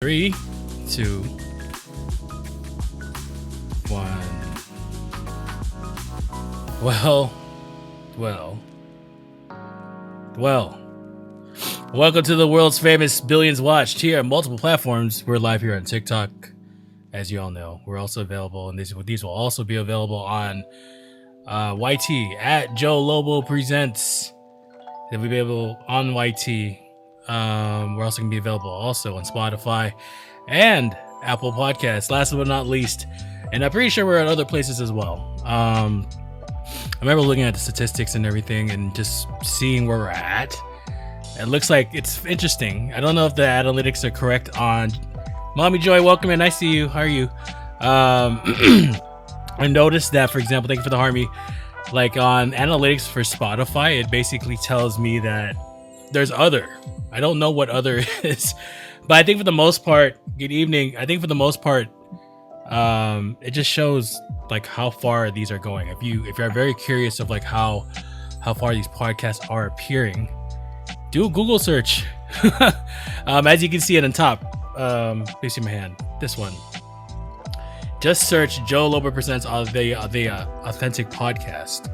3, 2, 1. Well. Welcome to the world's famous Billions Watched here on multiple platforms. We're live here on TikTok, as you all know. We're also available, and these will also be available on YT at Joe Lobo Presents. They'll be available on YT. We're also going to be available also on Spotify and Apple Podcasts, last but not least. And I'm pretty sure we're at other places as well. I remember looking at the statistics and everything and just seeing where we're at. It looks like it's interesting. I don't know if the analytics are correct on... Mommy Joy, welcome in. I see you. How are you? I noticed that, for example, thank you for the Harmy. Like on analytics for Spotify, it basically tells me that there's other. I don't know what other is, but I think for the most part, good evening. I think for the most part, it just shows like how far these are going. If you're very curious of like how far these podcasts are appearing, do a Google search. As you can see it on top, basically my hand, this one. Just search Joe Lobo Presents the Authentic Podcast.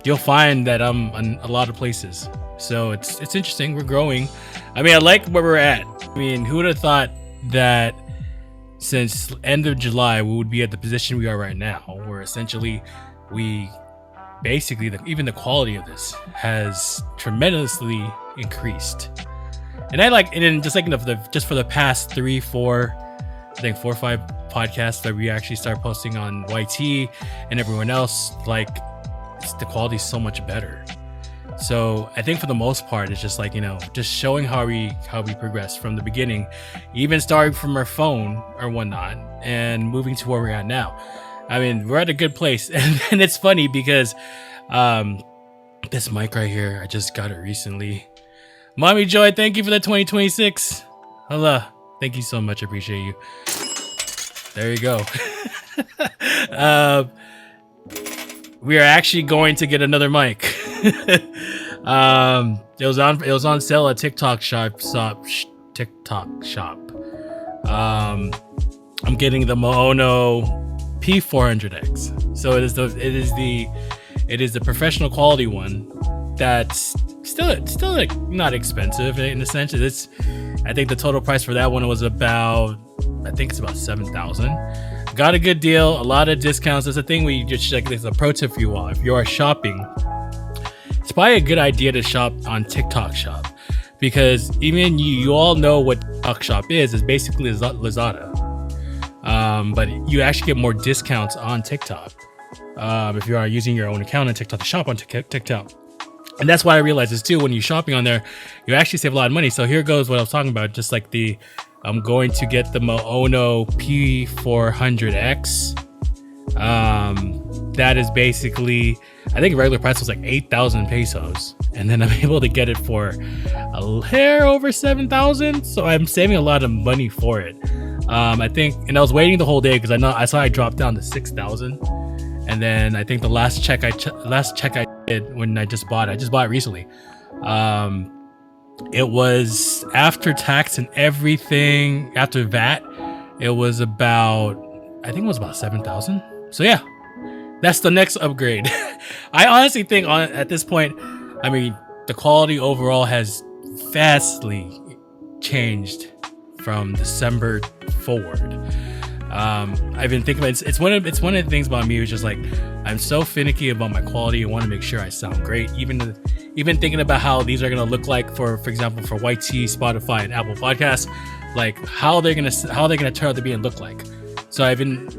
You'll find that I'm in a lot of places. So it's interesting. We're growing. I mean, I like where we're at. I mean, who would have thought that since end of July we would be at the position we are right now, where essentially we basically even the quality of this has tremendously increased. And I like, and then just like just for the past 3, 4, I think 4 or 5 podcasts that we actually start posting on YT and everyone else, like the quality is so much better. So I think for the most part, it's just like, just showing how we progress from the beginning, even starting from our phone or whatnot and moving to where we're at now. I mean, we're at a good place. And it's funny because this mic right here, I just got it recently. Mommy Joy, thank you for the 2026. Hello. Thank you so much. I appreciate you. There you go. We are actually going to get another mic. It was on sale at TikTok shop. I'm getting the Moono P400X. So it is the professional quality one that's still like not expensive in a sense. I think the total price for that one was about $7,000. Got a good deal, a lot of discounts. That's the thing we just check. There's a pro tip for you all. If you are shopping, it's probably a good idea to shop on TikTok Shop, because even you all know what TikTok Shop is. It's basically Lazada, but you actually get more discounts on TikTok if you are using your own account on TikTok to shop on TikTok. And that's why I realized this too. When you're shopping on there, you actually save a lot of money. So here goes what I was talking about. Just like I'm going to get the Moono P400X. That is basically, I think regular price was like 8,000 pesos. And then I'm able to get it for a hair over 7,000. So I'm saving a lot of money for it. I think, and I was waiting the whole day because I saw I dropped down to 6,000. And then I think the last check I did when I just bought it recently. It was after tax and everything, after VAT, it was about 7,000. So yeah, that's the next upgrade. I honestly think at this point, I mean, the quality overall has vastly changed from December forward. I've been thinking about it's one of the things about me, which is like I'm so finicky about my quality. I want to make sure I sound great. Even thinking about how these are gonna look like for example for YT, Spotify, and Apple Podcasts, like how they're gonna turn out to be and look like. So I've been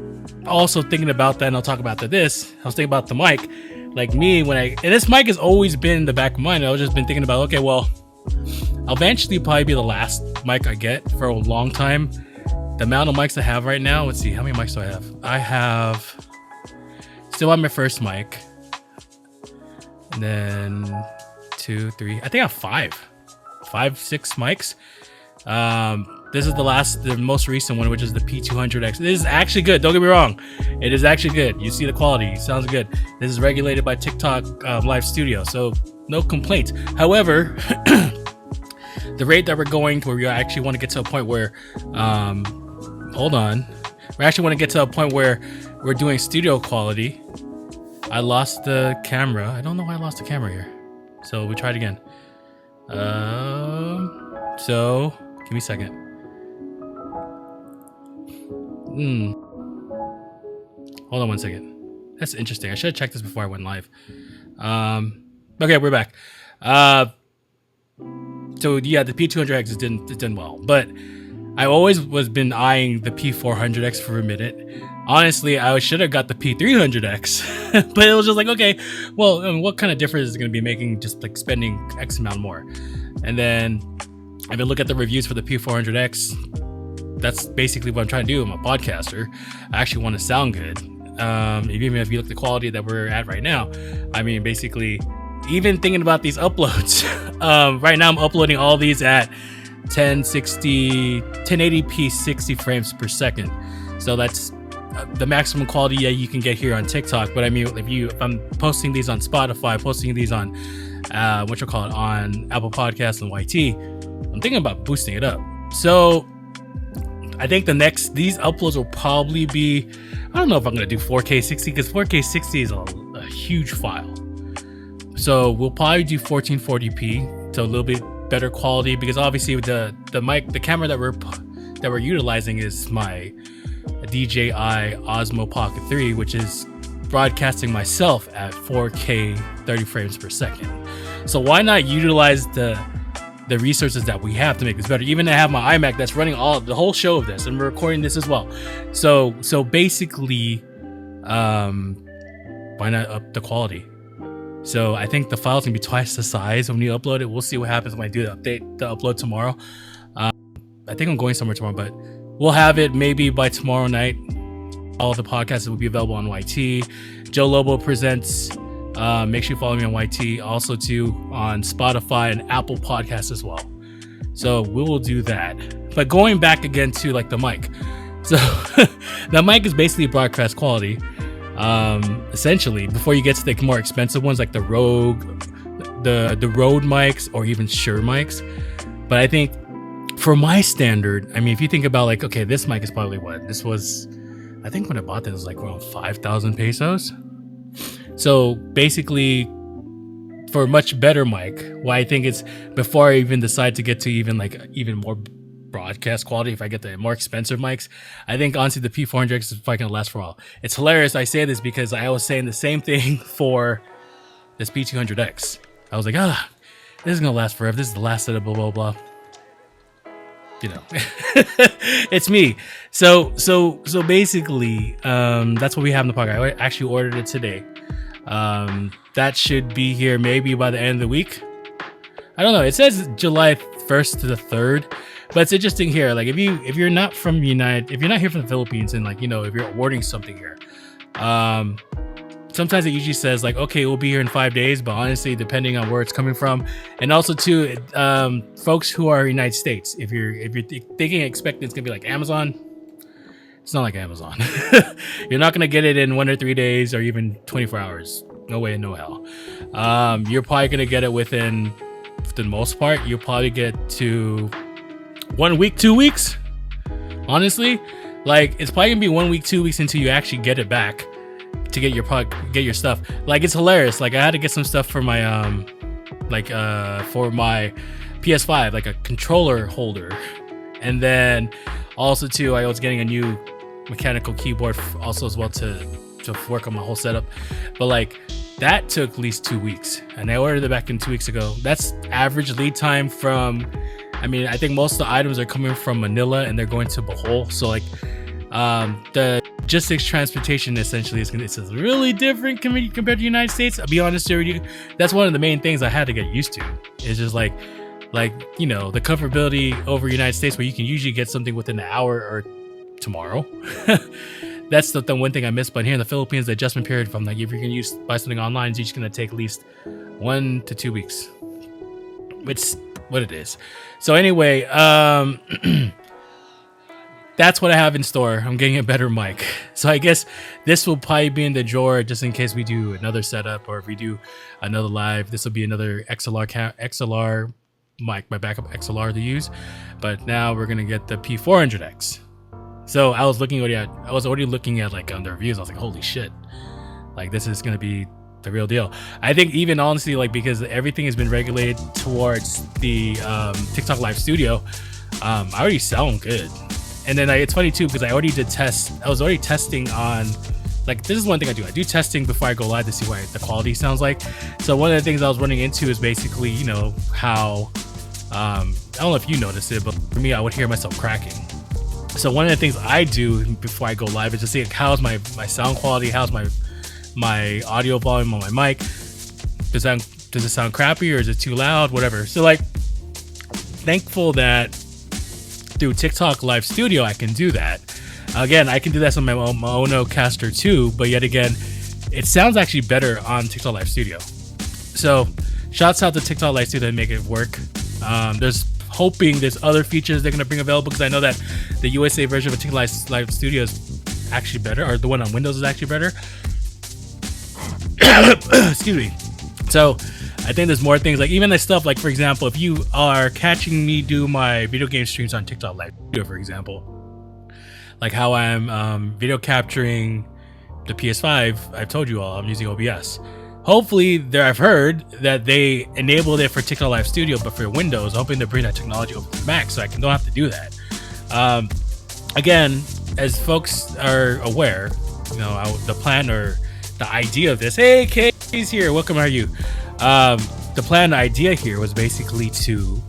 also thinking about that, and I'll talk about this. I was thinking about the mic, like me and this mic has always been in the back of my mind. I've just been thinking about, okay, well, I'll eventually probably be the last mic I get for a long time. The amount of mics I have right now, let's see, how many mics do I have? I have still on my first mic, and then 2, 3, I think I have 5, 6 mics. This is the most recent one, which is the P200X. This is actually good. Don't get me wrong. It is actually good. You see the quality. It sounds good. This is regulated by TikTok Live Studio, so no complaints. However, the rate that we're going, where we actually want to get to a point where, hold on, we actually want to get to a point where we're doing studio quality. I lost the camera. I don't know why I lost the camera here. So we try it again. So give me a second. Hold on one second. That's interesting. I should have checked this before I went live. Okay, we're back. So yeah, the P200X is done well, but I always been eyeing the P400X for a minute. Honestly, I should have got the P300X, but it was just like, okay, well, I mean, what kind of difference is it going to be making just like spending X amount more? And then I've been looking at the reviews for the P400X. That's basically what I'm trying to do. I'm a podcaster. I actually want to sound good. Even if you look at the quality that we're at right now, I mean, basically, even thinking about these uploads, right now I'm uploading all these at 1080p 60 frames per second. So that's the maximum quality you can get here on TikTok. But I mean, if I'm posting these on Spotify, posting these on on Apple Podcasts and YT, I'm thinking about boosting it up. So I think these uploads will probably be, I don't know if I'm going to do 4K 60, because 4K 60 is a huge file. So we'll probably do 1440p, so a little bit better quality, because obviously with the camera that we're utilizing is my DJI Osmo Pocket 3, which is broadcasting myself at 4K 30 frames per second. So why not utilize the resources that we have to make this better? Even I have my iMac that's running the whole show of this, and we're recording this as well. So basically, why not up the quality? So I think the file's gonna be twice the size when you upload it. We'll see what happens when I do the upload tomorrow. I think I'm going somewhere tomorrow, but we'll have it maybe by tomorrow night. All of the podcasts will be available on YT. Joe Lobo Presents. Make sure you follow me on YT, also too on Spotify and Apple Podcasts as well. So we will do that. But going back again to like the mic. So the mic is basically broadcast quality. Essentially, before you get to the more expensive ones like the Rogue, the Rode mics, or even Shure mics. But I think for my standard, I mean, if you think about like, okay, this mic is probably what this was. I think when I bought this, it was like around 5,000 pesos. So basically, for a much better mic, why I think it's, before I even decide to get to even more broadcast quality, if I get the more expensive mics, I think honestly the P400X is probably gonna last for a while. It's hilarious I say this because I was saying the same thing for this P200X. I was like, this is gonna last forever. This is the last set of blah blah blah. You know, it's me. So basically, that's what we have in the pocket. I actually ordered it today. That should be here maybe by the end of the week. I don't know. It says July 1st to the 3rd, but it's interesting here. Like if you're not from if you're not here from the Philippines, and like, you know, if you're ordering something here, sometimes it usually says like, okay, we'll be here in 5 days, but honestly, depending on where it's coming from, and also too, folks who are United States, if you're expecting it's gonna be like Amazon, it's not like Amazon. You're not gonna get it in 1 or 3 days or even 24 hours. No way, no hell. You're probably gonna get it within, for the most part, you'll probably get to 1 week, 2 weeks. Honestly, like it's probably gonna be 1 week, 2 weeks until you actually get it back to get your stuff. Like it's hilarious. Like I had to get some stuff for my for my PS5, like a controller holder, and then also too, I was getting a new mechanical keyboard also as well to work on my whole setup. But like that took at least 2 weeks, and I ordered it back in 2 weeks ago. That's average lead time from, I mean, I think most of the items are coming from Manila and they're going to Bohol. So like the logistics transportation essentially it's really different compared to the United States. I'll be honest with you, that's one of the main things I had to get used to. It's just like you know, the comfortability over United States where you can usually get something within an hour or tomorrow. That's the one thing I miss. But here in the Philippines, the adjustment period from like if you're gonna buy something online, it's just gonna take at least 1 to 2 weeks. It's what it is. So anyway, that's what I have in store. I'm getting a better mic. So I guess this will probably be in the drawer just in case we do another setup, or if we do another live. This will be another XLR mic, my backup XLR to use, but now we're gonna get the P400X. So I was already looking at like the reviews. I was like, holy shit, like this is gonna be the real deal. I think even honestly, like because everything has been regulated towards the TikTok Live Studio, I already sound good. And then it's funny too because I was already testing on, like, this is one thing I do. I do testing before I go live to see what the quality sounds like. So one of the things I was running into is basically, you know, how I don't know if you noticed it, but for me, I would hear myself cracking. So one of the things I do before I go live is to see, like, how's my sound quality, how's my audio volume on my mic. Does it sound crappy or is it too loud? Whatever. So like, thankful that through TikTok Live Studio I can do that. Again, I can do that on my Monocaster too, but yet again, it sounds actually better on TikTok Live Studio. So shouts out to TikTok Live Studio to make it work. There's other features they're going to bring available, because I know that the USA version of TikTok Live Studio is actually better, or the one on Windows is actually better. Excuse me. So I think there's more things, like even the stuff, like for example, if you are catching me do my video game streams on TikTok Live Studio, for example, like how I'm video capturing the PS5, I've told you all I'm using OBS. Hopefully, I've heard that they enabled it for TikTok Live Studio, but for Windows, hoping to bring that technology over to Mac, so I don't have to do that. Again, as folks are aware, you know, the plan or the idea of this. Hey, Kay's here. Welcome. How are you? The plan, the idea here was basically to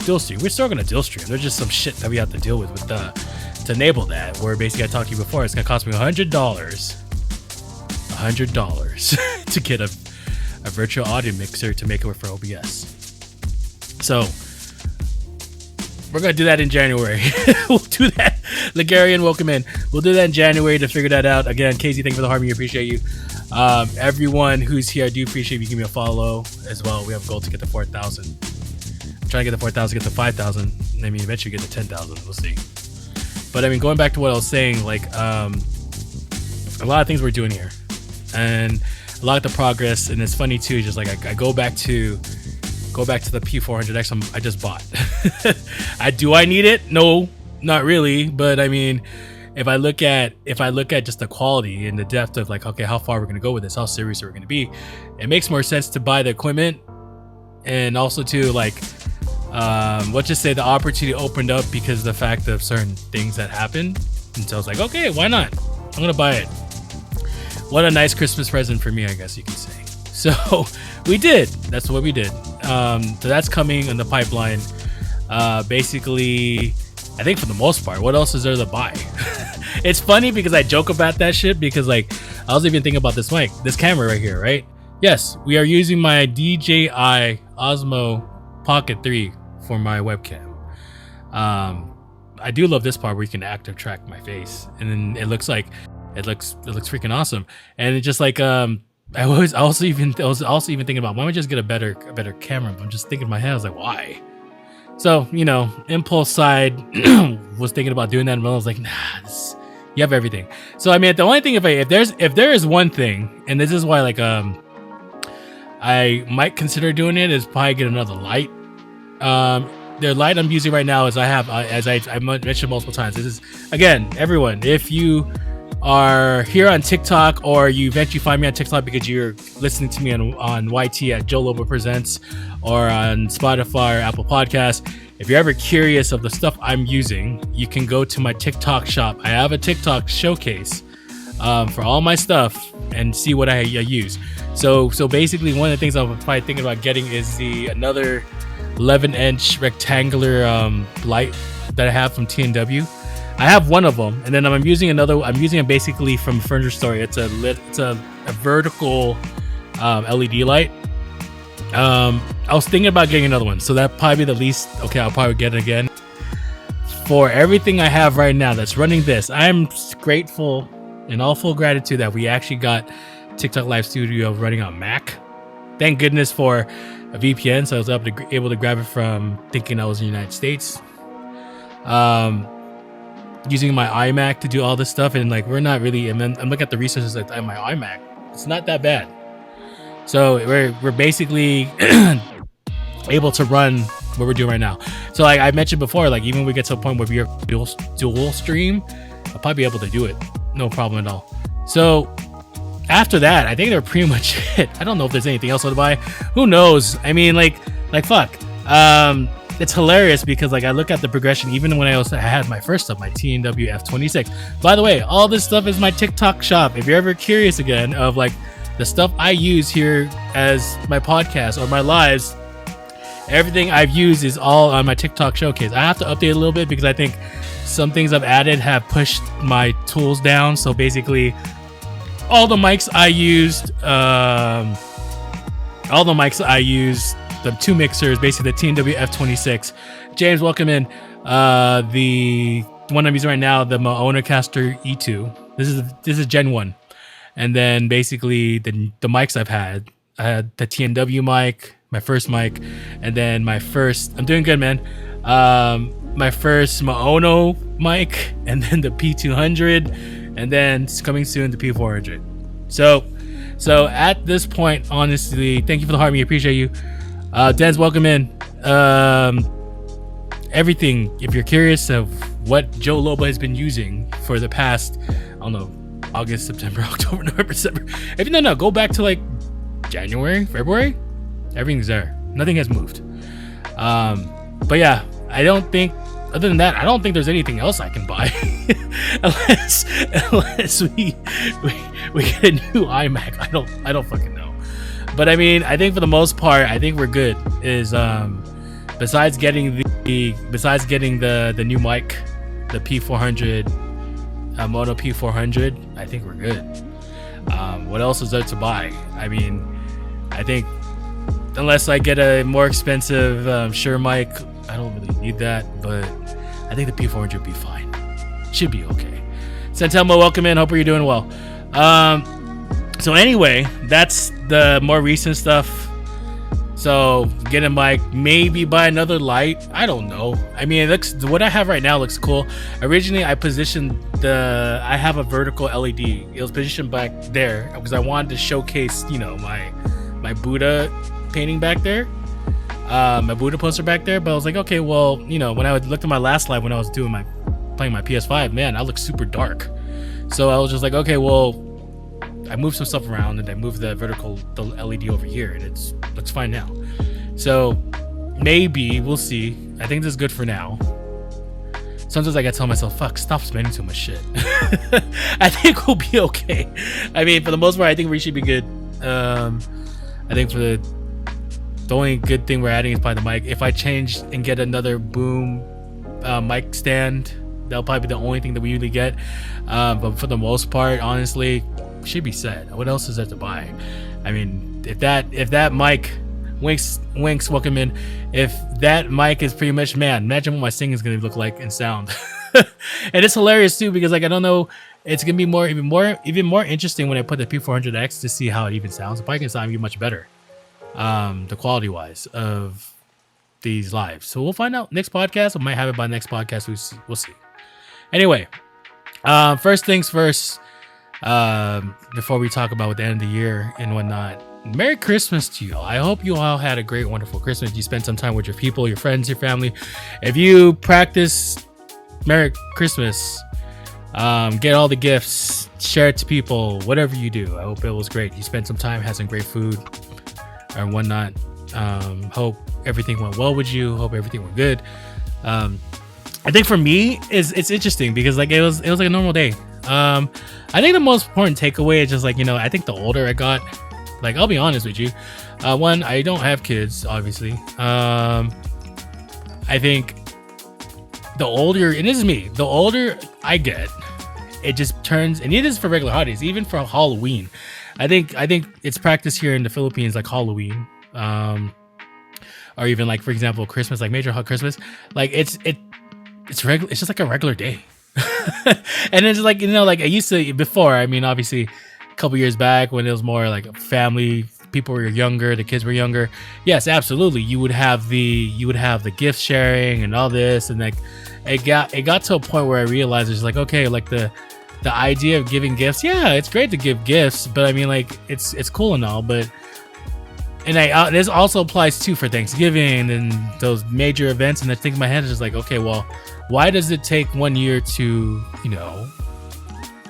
dual stream. We're still gonna dual stream. There's just some shit that we have to deal with to enable that. Where basically, I talked to you before, it's gonna cost me $100 to get a virtual audio mixer to make it work for OBS. So we're gonna do that in January. We'll do that. Ligarian, welcome in. We'll do that in January to figure that out. Again, Casey, thank you for the harmony. Appreciate you. Everyone who's here, I do appreciate you. Give me a follow as well. We have a goal to get to 4,000. I'm trying to get to 4,000, get to 5,000. I mean, eventually get to 10,000. We'll see. But I mean, going back to what I was saying, like a lot of things we're doing here, and a lot of the progress. And it's funny too, just like I go back to the P400X I just bought. Do I need it? No, not really. But I mean, if I look at just the quality and the depth of like, okay, how far we're gonna go with this, how serious are we gonna be, it makes more sense to buy the equipment. And also to like, let's just say the opportunity opened up because of the fact of certain things that happened. And so I was like, okay, why not? I'm gonna buy it. What a nice Christmas present for me, I guess you can say. So we did. That's what we did. So that's coming in the pipeline. Basically, I think for the most part, what else is there to buy? It's funny because I joke about that shit because like I was even thinking about this mic, this camera right here, right? Yes, we are using my DJI Osmo Pocket 3 for my webcam. I do love this part where you can active track my face, and then it looks freaking awesome. And it's just like I was also even thinking about, why don't I just get a better camera? But I'm just thinking in my head, I was like, why? So, you know, impulse side was thinking about doing that, and I was like, nah, you have everything. So I mean, the only thing, if there is one thing, and this is why like I might consider doing it, is probably get another light. The light I'm using right now is as I mentioned multiple times. This is, again, everyone, if you are here on TikTok, or you eventually find me on TikTok because you're listening to me on YT at Joe Lobo Presents, or on Spotify or Apple Podcasts, if you're ever curious of the stuff I'm using, you can go to my TikTok shop. I have a TikTok showcase for all my stuff and see what I use. So basically, one of the things I'm probably thinking about getting is another 11-inch rectangular light that I have from TNW. I have one of them, and then I'm using another. I'm using it basically from Furniture Story. It's a vertical LED light. I was thinking about getting another one, so that probably be the least. Okay, I'll probably get it again. For everything I have right now that's running this, I'm grateful, in all full gratitude, that we actually got TikTok Live Studio running on Mac. Thank goodness for a VPN, so I was able to grab it from thinking I was in the United States. Using my iMac to do all this stuff, and like we're not really. And then I'm looking at the resources on my iMac. It's not that bad. So we're basically able to run what we're doing right now. So like I mentioned before, like even when we get to a point where we're dual stream, I'll probably be able to do it, no problem at all. So after that, I think they're pretty much it. I don't know if there's anything else to buy. Who knows? I mean, like fuck. It's hilarious because like I look at the progression even when I had my first stuff, my TNW F26. By the way, all this stuff is my TikTok shop. If you're ever curious again of like the stuff I use here as my podcast or my lives, everything I've used is all on my TikTok showcase. I have to update a little bit because I think some things I've added have pushed my tools down. So basically all the mics I used, the two mixers, basically the TNW F26. James, welcome in. The one I'm using right now, the Maonacaster E2. This is Gen 1. And then basically the mics I've had. I had the TNW mic, my first mic, and then my first, I'm doing good, man. My first Maono mic, and then the P200, and then coming soon the P400. So at this point, honestly, thank you for the heart, me appreciate you. Denz, welcome in. Everything, if you're curious of what Joe Lobo has been using for the past, I don't know, August, September, October, November, December. If no, go back to like January, February. Everything's there. Nothing has moved. But yeah, I don't think. Other than that, I don't think there's anything else I can buy, unless we get a new iMac. I don't fucking know. But I mean, I think for the most part, I think we're good. Is besides getting the new mic, the P400, Mono P400, I think we're good. What else is there to buy? I mean, I think unless I get a more expensive Shure mic, I don't really need that. But I think the P400 will be fine. Should be okay. Santelmo, welcome in. Hope you're doing well. So anyway, that's the more recent stuff. So get a mic, maybe buy another light. I don't know. I mean, it looks, what I have right now looks cool. Originally, I have a vertical LED. It was positioned back there because I wanted to showcase, my Buddha painting back there, my Buddha poster back there. But I was like, okay, well, when I looked at my last live when I was playing my PS5, man, I looked super dark. So I was just like, okay, well, I moved some stuff around and I moved the LED over here, and it looks fine now. So maybe we'll see. I think this is good for now. Sometimes I gotta tell myself, fuck, stop spending too much shit. I think we'll be okay. I mean, for the most part, I think we should be good. I think for the only good thing we're adding is probably the mic. If I change and get another boom mic stand, that'll probably be the only thing that we usually get. But for the most part, honestly, should be set. What else is there to buy? I mean, if that mic, Winks, welcome in. If that mic is pretty much, man, imagine what my singing is gonna look like in sound. And it's hilarious too because like I don't know, it's gonna be even more interesting when I put the P400X to see how it even sounds. The mic can sound even much better, the quality wise of these lives. So we'll find out next podcast. We might have it by next podcast. We'll see. Anyway, first things first. Before we talk about the end of the year and whatnot, Merry Christmas to you all. I hope you all had a great, wonderful Christmas. You spent some time with your people, your friends, your family. If you practice Merry Christmas, get all the gifts, share it to people, whatever you do. I hope it was great. You spent some time, had some great food and whatnot. Hope everything went well with you. Hope everything went good. I think for me, it's interesting because like it was like a normal day. I think the most important takeaway is just like, I think the older I got, like, I'll be honest with you. One, I don't have kids, obviously. I think the older, and this is me, the older I get, it just turns, and it is for regular holidays, even for Halloween. I think it's practiced here in the Philippines, like Halloween, or even like, for example, Christmas, like Major Christmas, like it's regular. It's just like a regular day. And it's like, like I used to before. I mean, obviously, a couple years back when it was more like a family, people were younger, the kids were younger. Yes, absolutely. You would have the gift sharing and all this, and like it got to a point where I realized it's like, okay, like the idea of giving gifts, yeah, it's great to give gifts, but I mean, like it's cool and all, but and this also applies too for Thanksgiving and those major events. And I think in my head is just like, okay, well, why does it take 1 year to,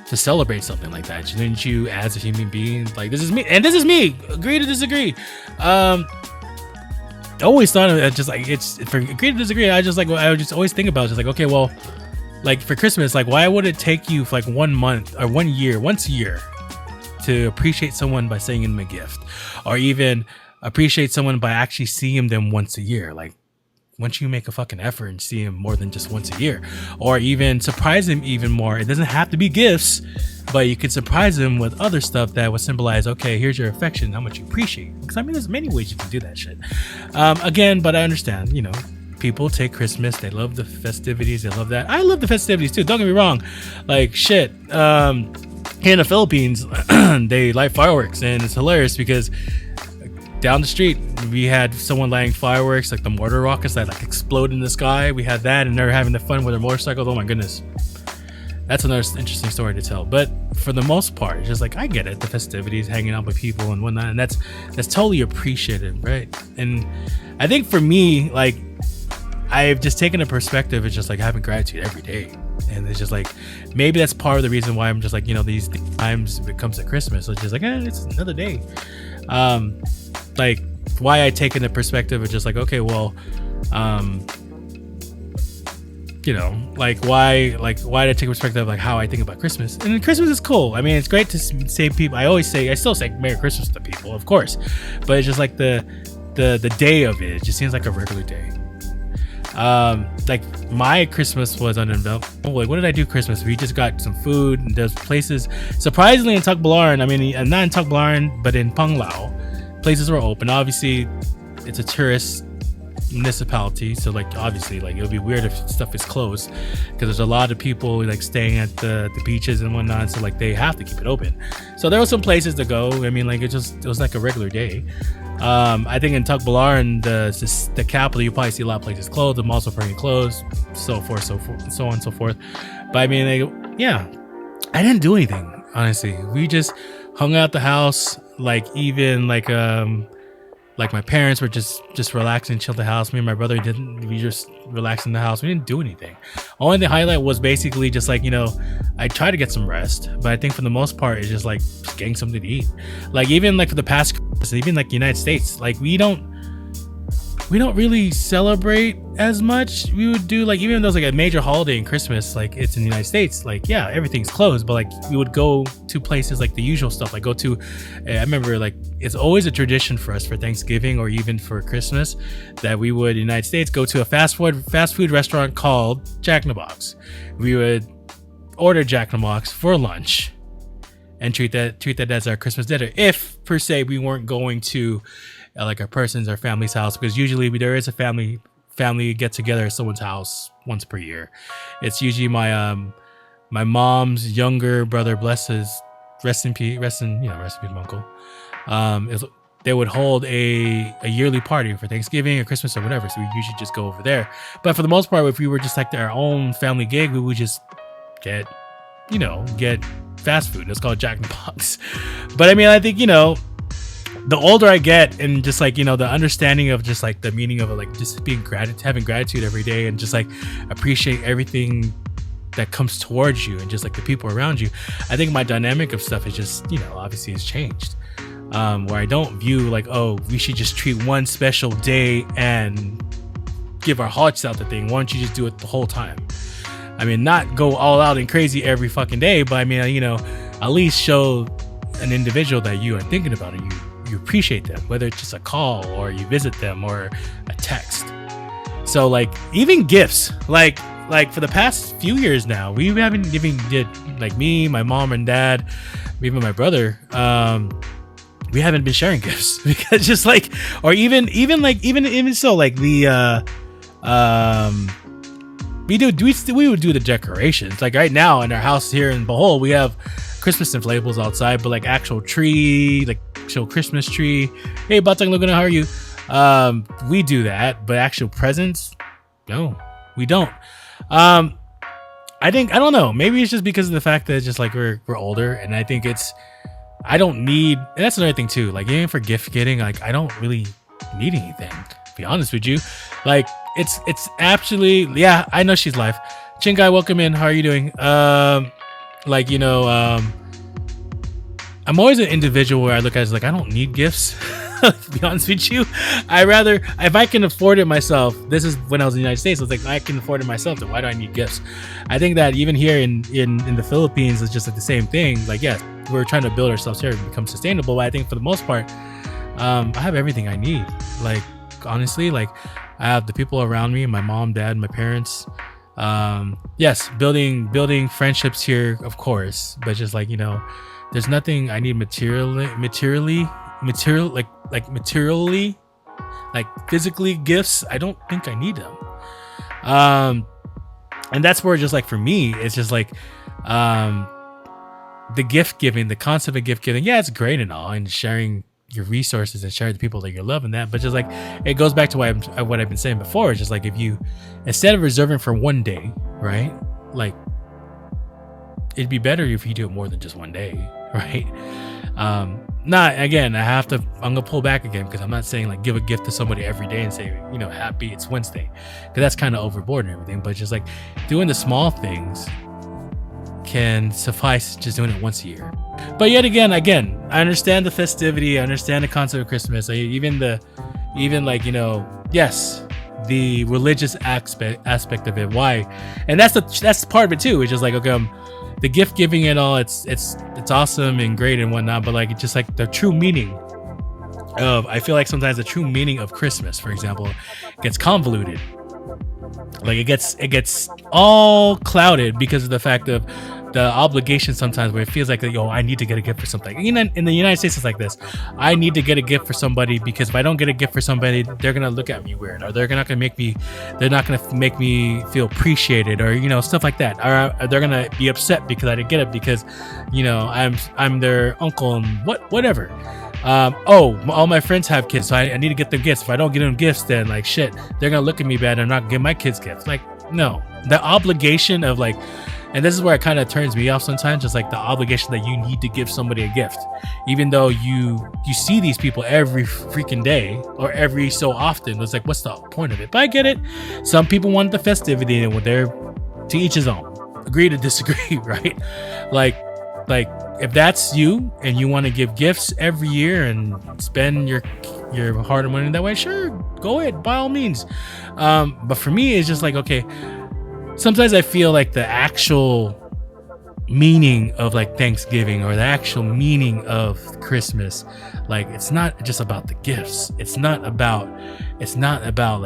to celebrate something like that? Shouldn't you, as a human being, like, this is me, and this is me, agree to disagree. I always thought of it just like, it's for agree to disagree. I would just always think about just like, okay, well, like for Christmas, like, why would it take you for like 1 month or 1 year, once a year, to appreciate someone by sending them a gift, or even appreciate someone by actually seeing them once a year? Like, once you make a fucking effort and see them more than just once a year, or even surprise them even more. It doesn't have to be gifts, but you could surprise them with other stuff that would symbolize, okay, here's your affection, how much you appreciate it. Because I mean, there's many ways you can do that shit. Again, but I understand, people take Christmas, they love the festivities, they love that. I love the festivities too, don't get me wrong. Like, shit, here in the Philippines, they light fireworks, and it's hilarious because down the street we had someone lighting fireworks, like the mortar rockets that like explode in the sky. We had that, and they're having the fun with their motorcycles. Oh my goodness, that's another interesting story to tell. But for the most part, it's just like, I get it, the festivities, hanging out with people and whatnot, and that's totally appreciated, right? And I think for me, like, I've just taken a perspective of just like having gratitude every day. And it's just like, maybe that's part of the reason why I'm just like, these times it comes to Christmas, it's just like, it's another day. Like, why I take in the perspective of just like, okay, well, like, why did I take a perspective of like how I think about Christmas? And Christmas is cool. I mean, it's great to say people. I still say Merry Christmas to people, of course, but it's just like the day of it just seems like a regular day. Like, my Christmas was uneventful. Like, what did I do Christmas? We just got some food, and there's places, surprisingly, in Tacloban. I mean, not in Tacloban, but in Panglao, places were open. Obviously, it's a tourist municipality, so like, obviously, like, it would be weird if stuff is closed, because there's a lot of people like staying at the beaches and whatnot, so like, they have to keep it open. So there were some places to go. I mean, like, it was like a regular day. I think in Tacloban, the capital, you probably see a lot of places closed. The malls are pretty closed, so on and so forth. But I mean, I didn't do anything, honestly. We just hung out the house, like, even like my parents were just relaxing, chilled the house. Me and my brother we just relaxed in the house. We didn't do anything. Only the highlight was basically just like, I tried to get some rest, but I think for the most part, it's just like just getting something to eat. Like, even like for the past, even like United States, like, we don't really celebrate as much. We would do, like, even though it's like a major holiday in Christmas, like, it's in the United States, like, yeah, everything's closed, but like, we would go to places like the usual stuff, like I remember, like, it's always a tradition for us for Thanksgiving or even for Christmas that we would, in the United States, go to a fast food restaurant called Jack in the Box. We would order Jack in the Box for lunch and treat that as our Christmas dinner, if per se we weren't going to like our person's or family's house, because usually there is a family get together at someone's house once per year. It's usually my mom's younger brother, bless his, rest in peace, uncle. They would hold a yearly party for Thanksgiving or Christmas or whatever, so we usually just go over there. But for the most part, if we were just like our own family gig, we would just get fast food. It's called Jack in the Box. But I mean, I think, the older I get, and just like, the understanding of just like the meaning of it, like just being having gratitude every day, and just like appreciate everything that comes towards you and just like the people around you. I think my dynamic of stuff is just, obviously has changed. Where I don't view like, oh, we should just treat one special day and give our hearts out the thing. Why don't you just do it the whole time? I mean, not go all out and crazy every fucking day, but I mean, at least show an individual that you are thinking about it. You appreciate them, whether it's just a call or you visit them or a text. So like, even gifts, like for the past few years now, we haven't like me, my mom and dad, even my brother, we haven't been sharing gifts, because just like, or even so, like the we would do the decorations. Like right now in our house here in Bohol, we have Christmas inflatables outside, but like actual tree, like actual Christmas tree. Hey, Batang Laguna, how are you? We do that, but actual presents, no, we don't. I don't know. Maybe it's just because of the fact that it's just like we're older, and I think I don't need, and that's another thing too. Like even for gift getting, like I don't really need anything. To be honest with you, like it's actually, yeah. I know she's live. Chingai, welcome in. How are you doing? Like I'm always an individual where I look at it as like I don't need gifts. To be honest with you, I rather, if I can afford it myself. This is when I was in the United States. I was like, I can afford it myself. Then why do I need gifts? I think that even here in the Philippines, it's just like the same thing. Like, yes, we're trying to build ourselves here and become sustainable. But I think for the most part, I have everything I need. Like honestly, like I have the people around me, my mom, dad, my parents. Yes, building friendships here, of course. But just like there's nothing I need materially, like physically gifts. I don't think I need them. And that's where just like for me, it's just like the gift giving, the concept of gift giving. Yeah, it's great and all, and sharing your resources and sharing the people that you're loving that. But just like it goes back to what I've been saying before. It's just like if you, instead of reserving for one day, right? Like it'd be better if you do it more than just one day, right? Not again, I'm gonna pull back again, because I'm not saying like give a gift to somebody every day and say, happy it's Wednesday, because that's kind of overboard and everything. But just like doing the small things can suffice, just doing it once a year. But yet again, I understand the festivity, I understand the concept of Christmas, even like yes, the religious aspect of it. Why? And that's part of it too. It's just like, okay, the gift giving and all, it's awesome and great and whatnot, but like it's just like the true meaning of, I feel like sometimes the true meaning of Christmas, for example, gets convoluted. Like it gets all clouded because of the fact of the obligation sometimes, where it feels like, I need to get a gift for something. In the United States, it's like this: I need to get a gift for somebody, because if I don't get a gift for somebody, they're gonna look at me weird, or they're not gonna make me feel appreciated, or stuff like that, or they're gonna be upset because I didn't get it, because I'm their uncle and whatever. All my friends have kids, so I need to get them gifts. If I don't get them gifts, then like shit, they're gonna look at me bad and I'm not gonna give my kids gifts. Like, no, the obligation of like, and this is where it kind of turns me off sometimes, just like the obligation that you need to give somebody a gift, even though you see these people every freaking day or every so often. It's like, what's the point of it? But I get it. Some people want the festivity, and they're to each his own. Agree to disagree, right? Like if that's you and you want to give gifts every year and spend your hard-earned money that way, sure, go ahead, by all means. But for me, it's just like, okay, sometimes I feel like the actual meaning of like Thanksgiving, or the actual meaning of Christmas, like it's not just about the gifts. It's not about like, it's not about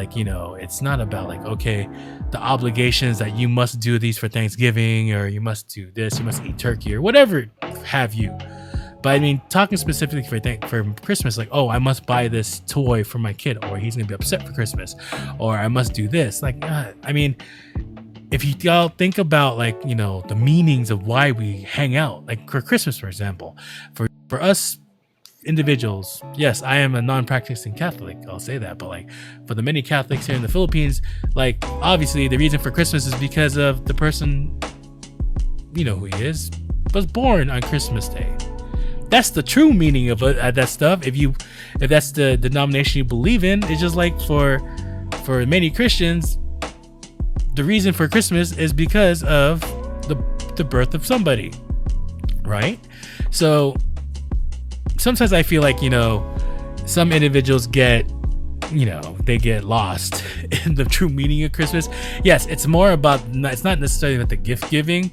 like, okay, the obligations that you must do these for Thanksgiving, or you must do this, you must eat turkey, or whatever have you. But I mean, talking specifically for Christmas, like, I must buy this toy for my kid, or he's gonna be upset for Christmas, or I must do this. Like, I mean, if y'all think about like, the meanings of why we hang out, like for Christmas, for example, for us individuals, yes, I am a non-practicing Catholic, I'll say that, but like for the many Catholics here in the Philippines, like obviously the reason for Christmas is because of the person, who he is, was born on Christmas Day. That's the true meaning of that stuff. If that's the denomination you believe in, it's just like for many Christians, the reason for Christmas is because of the birth of somebody, right? So sometimes I feel like, some individuals get lost in the true meaning of Christmas. Yes, it's more about, it's not necessarily about the gift giving.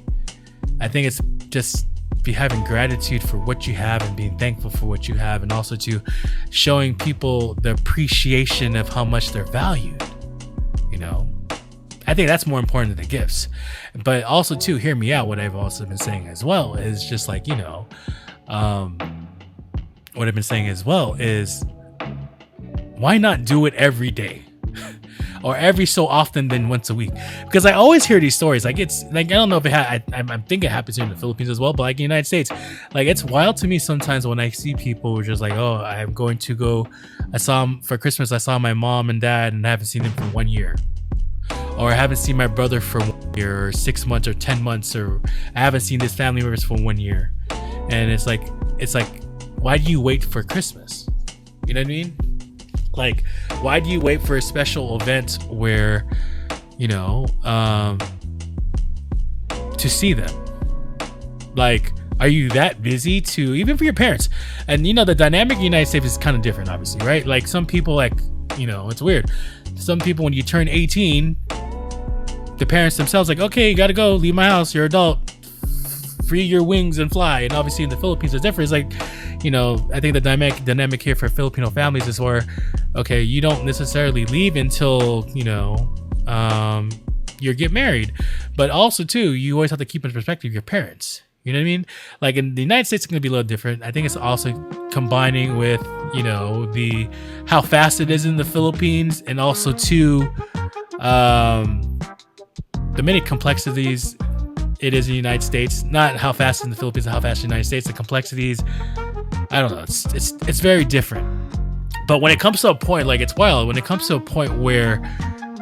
I think it's just having gratitude for what you have and being thankful for what you have, and also to showing people the appreciation of how much they're valued. I think that's more important than the gifts. But also too, hear me out, what I've also been saying as well is just like, what I've been saying as well is, why not do it every day? Or every so often than once a week? Because I always hear these stories. Like, it's like, I don't know if I think it happens here in the Philippines as well, but like in the United States, like it's wild to me sometimes when I see people who are just like, I'm going to go, for Christmas, I saw my mom and dad and I haven't seen them for 1 year. Or I haven't seen my brother for 1 year, or 6 months, or 10 months, or I haven't seen this family members for 1 year. And it's like, it's like, why do you wait for Christmas? You know what I mean? Like, why do you wait for a special event where, you know, to see them? Like, are you that busy to, even for your parents? And you know, the dynamic in the United States is kind of different, obviously, right? Like some people, like, you know, it's weird. Some people, when you turn 18, the parents themselves like, okay, you gotta go, leave my house, you're adult, free your wings and fly. And obviously in the Philippines it's different. It's like, you know, I think the dynamic here for Filipino families is where, okay, you don't necessarily leave until, you know, you get married. But also too, you always have to keep in perspective your parents. You know what I mean? Like in the United States, it's going to be a little different. I think it's also combining with, you know, the how fast it is in the Philippines, and also too, the many complexities it is in the United States. Not how fast in the Philippines and how fast in the United States. The complexities, I don't know. It's very different. But when it comes to a point, like, it's wild. When it comes to a point where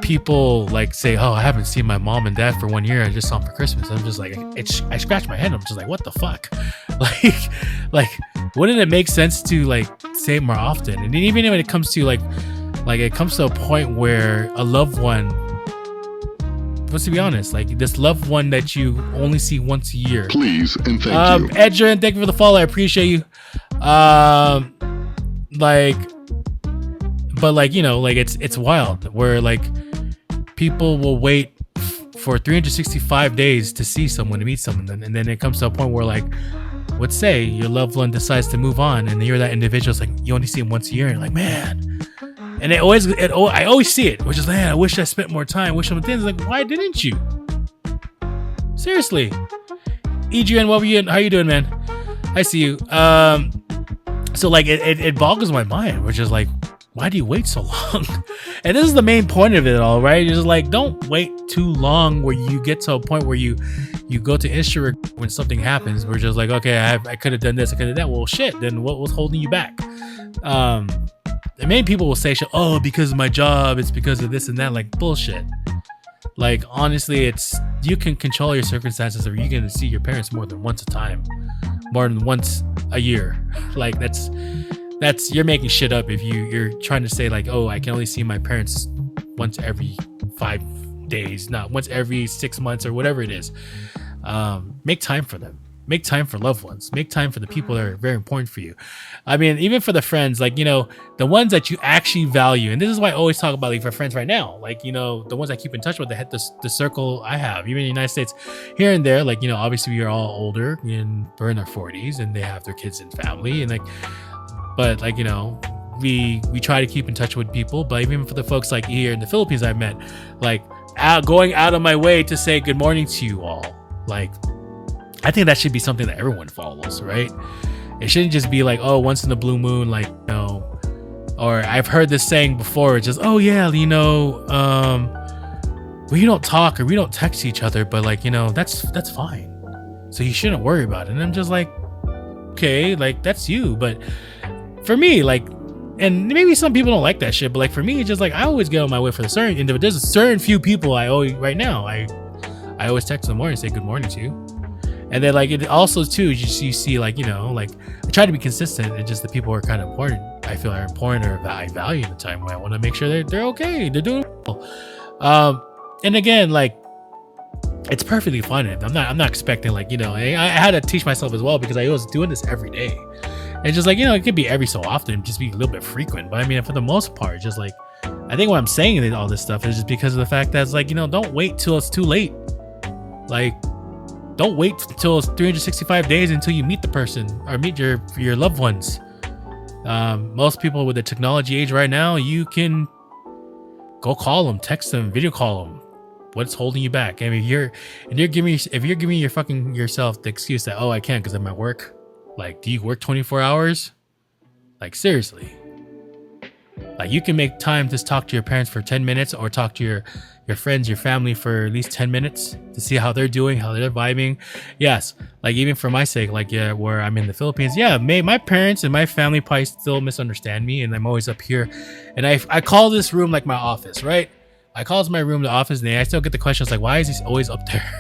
people like say, oh, I haven't seen my mom and dad for 1 year, I just saw them for Christmas. I'm just like, I scratch my head. I'm just like, what the fuck? like wouldn't it make sense to like say it more often? And even when it comes to like it comes to a point where a loved one, let's be honest, like this loved one that you only see once a year. Please and thank you. Edrin, thank you for the follow. I appreciate you. But like, you know, like it's wild where like people will wait for 365 days to see someone, to meet someone, and then it comes to a point where, like, let's say your loved one decides to move on, and you're that individual. It's like you only see him once a year, and you're like, man. And I always see it, which is, man, I wish I spent more time. Wish some things. Like, why didn't you? Seriously, Adrian, how you doing, man? I see you. So like it boggles my mind, which is like, why do you wait so long? And this is the main point of it all, right? It's just like, don't wait too long where you get to a point where you go to issue when something happens. We're just like, okay, I could have done this, I could have done that. Well, shit, then what was holding you back? And many people will say, oh, because of my job, it's because of this and that. Like, bullshit. Like, honestly, you can control your circumstances, or you can see your parents more than once a year. Like, that's you're making shit up if you're trying to say like, oh, I can only see my parents once every 5 days, not once every 6 months or whatever it is. Make time for them. Make time for loved ones. Make time for the people that are very important for you. I mean, even for the friends, like, you know, the ones that you actually value. And this is why I always talk about, like, for friends right now, like, you know, the ones I keep in touch with, the circle I have, even in the United States, here and there, like, you know, obviously we are all older and we're in our 40s and they have their kids and family, and like, but like, you know, we try to keep in touch with people. But even for the folks like here in the Philippines I've met, like, going out of my way to say good morning to you all, like, I think that should be something that everyone follows, right? It shouldn't just be like, oh, once in a blue moon, like, you know, or I've heard this saying before, it's just, oh yeah, you know, we don't talk or we don't text each other, but like, you know, that's fine. So you shouldn't worry about it. And I'm just like, okay, like, that's you. But for me, like, and maybe some people don't like that shit, but like for me, it's just like, I always get on my way for the certain individual. There's a certain few people I always text in the morning and say good morning to you. And then like, it also too, you see, like, you know, like, I try to be consistent, and just the people who are kind of important, I feel are important, or that I value in the time where I want to make sure they're okay, they're doing well. And again, like, it's perfectly fine. I'm not expecting, like, you know, I had to teach myself as well, because I was doing this every day. And just like, you know, it could be every so often, just be a little bit frequent. But I mean, for the most part, just like, I think what I'm saying in all this stuff is just because of the fact that it's like, you know, don't wait till it's too late. Like, don't wait till it's 365 days until you meet the person or meet your loved ones. Most people with the technology age right now, you can go call them, text them, video call them. What's holding you back? I mean, if you're giving yourself the excuse that, oh, I can't because I'm at work. Like, do you work 24 hours? Like, seriously. Like, you can make time to talk to your parents for 10 minutes, or talk to your friends, your family for at least 10 minutes to see how they're doing, how they're vibing. Yes, like, even for my sake, like, yeah, where I'm in the Philippines, yeah, my parents and my family probably still misunderstand me, and I'm always up here. And I call this room like my office, right? I call my room the office, and I still get the questions like, why is he always up there?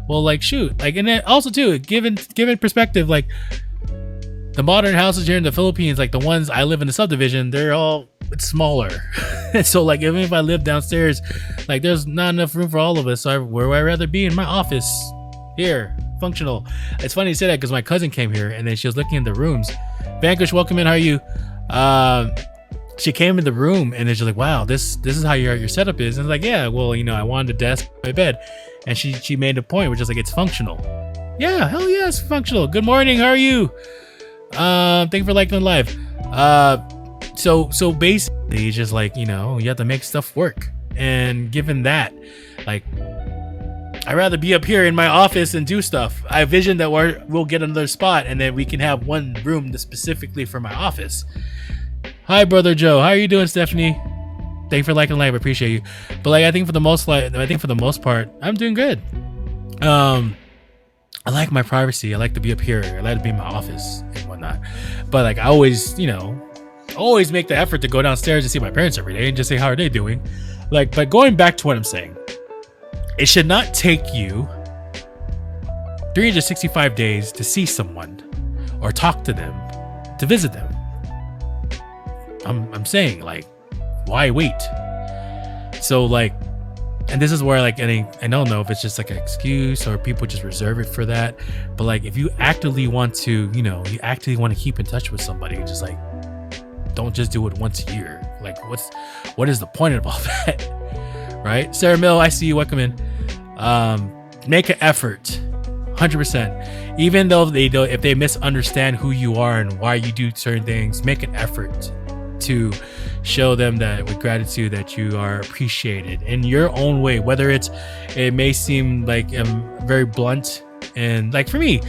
Well, like, shoot, like, and then also too, given perspective, like, The modern houses here in the Philippines, like the ones I live in the subdivision, it's smaller. And so like even if I live downstairs, like there's not enough room for all of us. So where would I rather be? In my office here, functional. It's funny you say that because my cousin came here and then she was looking in the rooms. Vanquish, welcome in. How are you? She came in the room and then she's like, wow, this is how your setup is. And it's like, yeah, well, I wanted a desk, my bed. And she made a point, which is like, it's functional. Yeah, hell yeah, it's functional. Good morning. How are you? Thank you for liking the live. So basically it's just like, you have to make stuff work. And given that, like, I'd rather be up here in my office and do stuff. I envision that we'll get another spot and then we can have one room specifically for my office. Hi, Brother Joe. How are you doing, Stephanie? Thank you for liking the live. I appreciate you. But like, I think for the most part, I'm doing good. I like my privacy. I like to be up here. I like to be in my office and whatnot. But like, I always make the effort to go downstairs and see my parents every day and just say, how are they doing? Like, but going back to what I'm saying, it should not take you 365 days to see someone or talk to them, to visit them. I'm saying, like, why wait? So like, and this is where like, I don't know if it's just like an excuse or people just reserve it for that. But like, if you actively want to, keep in touch with somebody, just like, don't just do it once a year. Like, what is the point of all that? Right? Sarah Mill, I see you. Welcome in. Make an effort, 100%. Even though if they misunderstand who you are and why you do certain things, make an effort to show them that with gratitude that you are appreciated in your own way. Whether it may seem like very blunt, and like for me,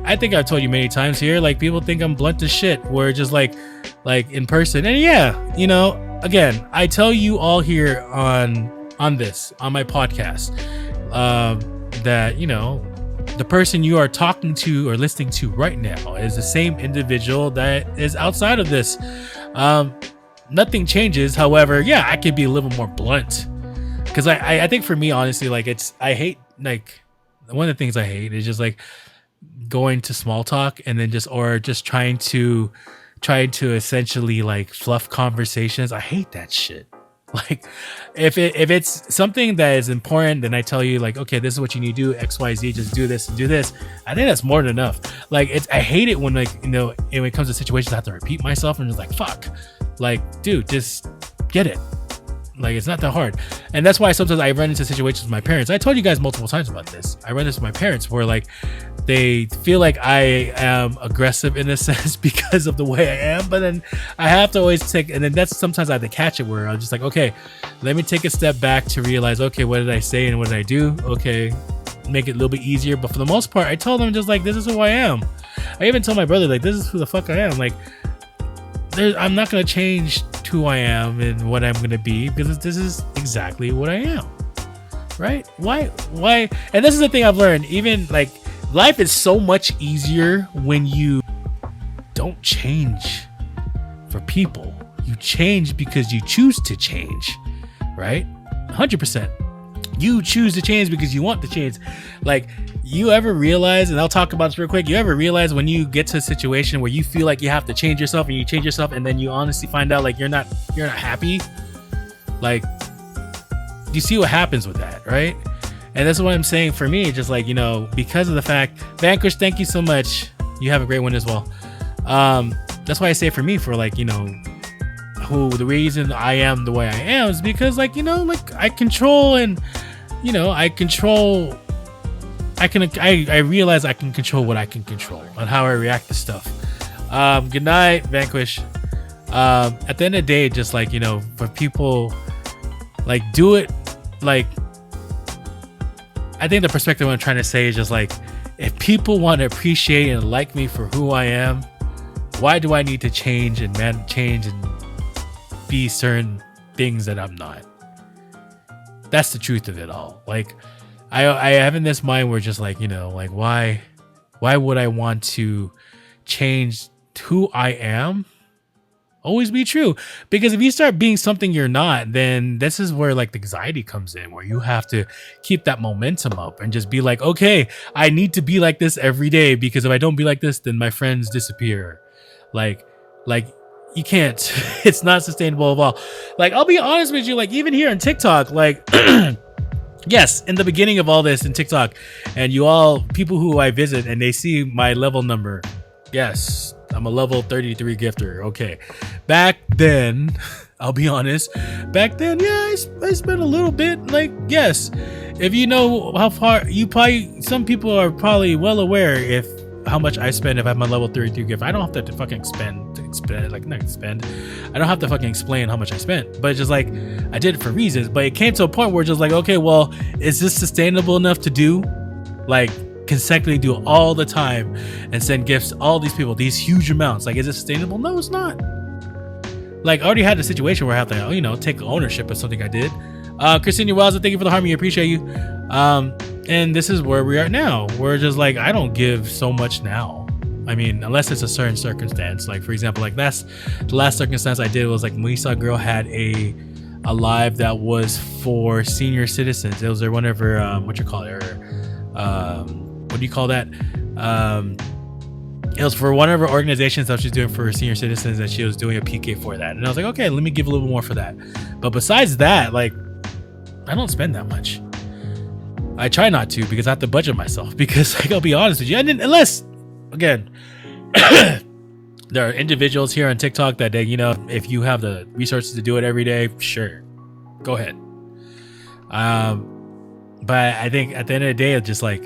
I think I've told you many times here, like people think I'm blunt as shit. Where just like in person, and yeah, again, I tell you all here on my podcast, that the person you are talking to or listening to right now is the same individual that is outside of this. Nothing changes. However, yeah, I could be a little more blunt because I think for me, honestly, like I hate, like, one of the things I hate is just like going to small talk and then just trying to essentially like fluff conversations. I hate that shit. Like if it's something that is important, then I tell you like, okay, this is what you need to do, XYZ, just do this and do this. I think that's more than enough. Like I hate it when, like, when it comes to situations I have to repeat myself and just like, fuck, like, dude, just get it. Like, it's not that hard. And that's why sometimes I run into situations with my parents. I told you guys multiple times about this. I run this with my parents where like they feel like I am aggressive in a sense because of the way I am, but then I have to always take, and then that's sometimes I have to catch it where I'm just like, okay, let me take a step back to realize, okay, what did I say and what did I do? Okay, make it a little bit easier. But for the most part, I told them just like, this is who I am. I even told my brother, like, this is who the fuck I am. Like, I'm not going to change who I am and what I'm going to be because this is exactly what I am. Right? Why? And this is the thing I've learned. Even like, life is so much easier when you don't change for people. You change because you choose to change, right? 100%. You choose to change because you want to change. Like, you ever realize, and I'll talk about this real quick, you ever realize when you get to a situation where you feel like you have to change yourself and you change yourself and then you honestly find out like you're not happy? Like, you see what happens with that, right? And that's what I'm saying for me, just like, because of the fact, Vanquish, thank you so much. You have a great one as well. That's why I say for me, for like, the reason I am the way I am is because like, like I control and, I realize I can control what I can control and how I react to stuff. Good night, Vanquish. At the end of the day, just like, for people, like, do it, like, I think the perspective I'm trying to say is just like, if people want to appreciate and like me for who I am, why do I need to change and be certain things that I'm not? That's the truth of it all. Like, I have in this mind where just like, like, why would I want to change who I am Always be true. Because if you start being something you're not, then this is where like the anxiety comes in, where you have to keep that momentum up and just be like, okay, I need to be like this every day, because if I don't be like this, then my friends disappear. Like you can't. It's not sustainable at all. Like, I'll be honest with you, like even here on TikTok, like yes, in the beginning of all this in TikTok, and people who I visit and they see my level number, yes, I'm a level 33 gifter. Okay. Back then, I'll be honest, back then, yeah, I spent a little bit. Like, yes, if you know how far, some people are probably well aware if how much I spend if I'm a level 33 gift. I don't have to fucking I don't have to fucking explain how much I spent, but it's just like, I did it for reasons, but it came to a point where it's just like, okay, well, is this sustainable enough to do? Like, consecutively do it all the time and send gifts to all these people, these huge amounts. Like, is it sustainable? No, it's not. Like, I already had a situation where I have to, take ownership of something I did. Christina Wells, thank you for the harmony. I appreciate you. And this is where we are now. We're just like, I don't give so much now. I mean, unless it's a certain circumstance. Like, for example, like the last circumstance I did was like Melissa Girl had a live that was for senior citizens. It was one of her, what do you call that? It was for one of her organizations that she's doing for senior citizens, and she was doing a PK for that. And I was like, okay, let me give a little more for that. But besides that, like, I don't spend that much. I try not to, because I have to budget myself, because like, I'll be honest with you, unless, again, there are individuals here on TikTok that they, if you have the resources to do it every day, sure, go ahead. But I think at the end of the day, it's just like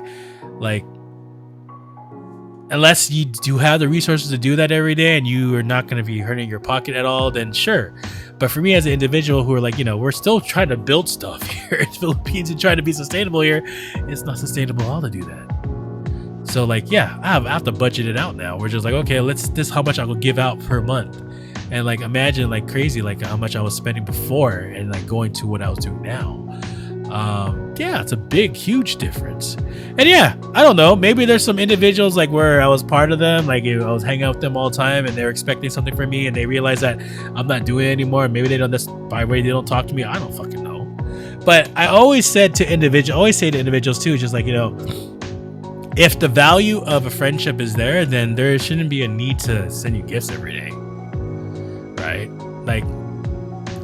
unless you do have the resources to do that every day and you are not going to be hurting your pocket at all, then sure. But for me as an individual who are like, we're still trying to build stuff here in the Philippines and trying to be sustainable here, it's not sustainable at all to do that. So like, yeah, I have to budget it out now. We're just like, okay, this is how much I will give out per month. And like, imagine like crazy, like how much I was spending before and like going to what I was doing now. Yeah, it's a big, huge difference. And yeah, I don't know, maybe there's some individuals like where I was part of them, like I was hanging out with them all the time and they're expecting something from me and they realize that I'm not doing it anymore. Maybe they don't, that's by the way they don't talk to me. I don't fucking know. But I always say to individuals too, just like, if the value of a friendship is there, then there shouldn't be a need to send you gifts every day, right? Like,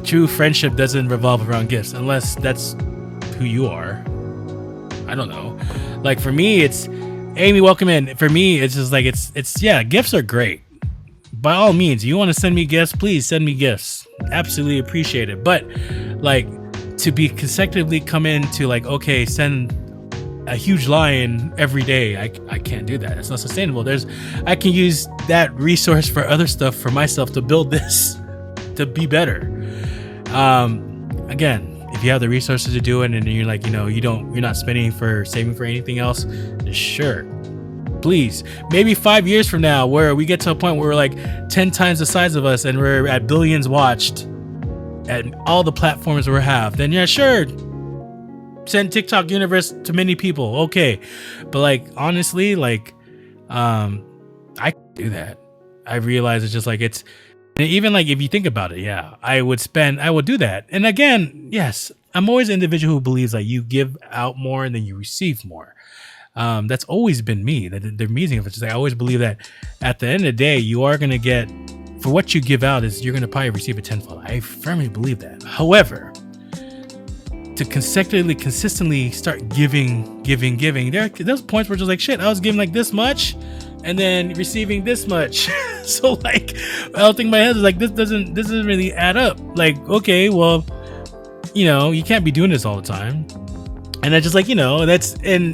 true friendship doesn't revolve around gifts unless that's who you are. I don't know. Like for me, it's Amy, welcome in. For me, it's just like it's yeah, gifts are great. By all means, you want to send me gifts, please send me gifts. Absolutely appreciate it. But like to be consecutively come into like, okay, send a huge line every day, I can't do that. It's not sustainable. I can use that resource for other stuff for myself to build this to be better. Again, if you have the resources to do it and you're like, you're not saving for anything else, sure, please. Maybe 5 years from now where we get to a point where we're like 10 times the size of us and we're at billions watched at all the platforms we have, then yeah, sure, send TikTok universe to many people. Okay. But like, honestly, like, I can't do that. I realize it's just like, even like, if you think about it, yeah, I would do that. And again, yes, I'm always an individual who believes that you give out more and then you receive more. That's always been me. The amazing of it is I always believe that at the end of the day, you are going to get, for what you give out is you're going to probably receive a tenfold. I firmly believe that. However, to consistently start giving, there's points where just like, shit, I was giving like this much and then receiving this much. So like, I'll think in my head is like, this doesn't really add up. Like, okay, well, you can't be doing this all the time. And I just like, that's, and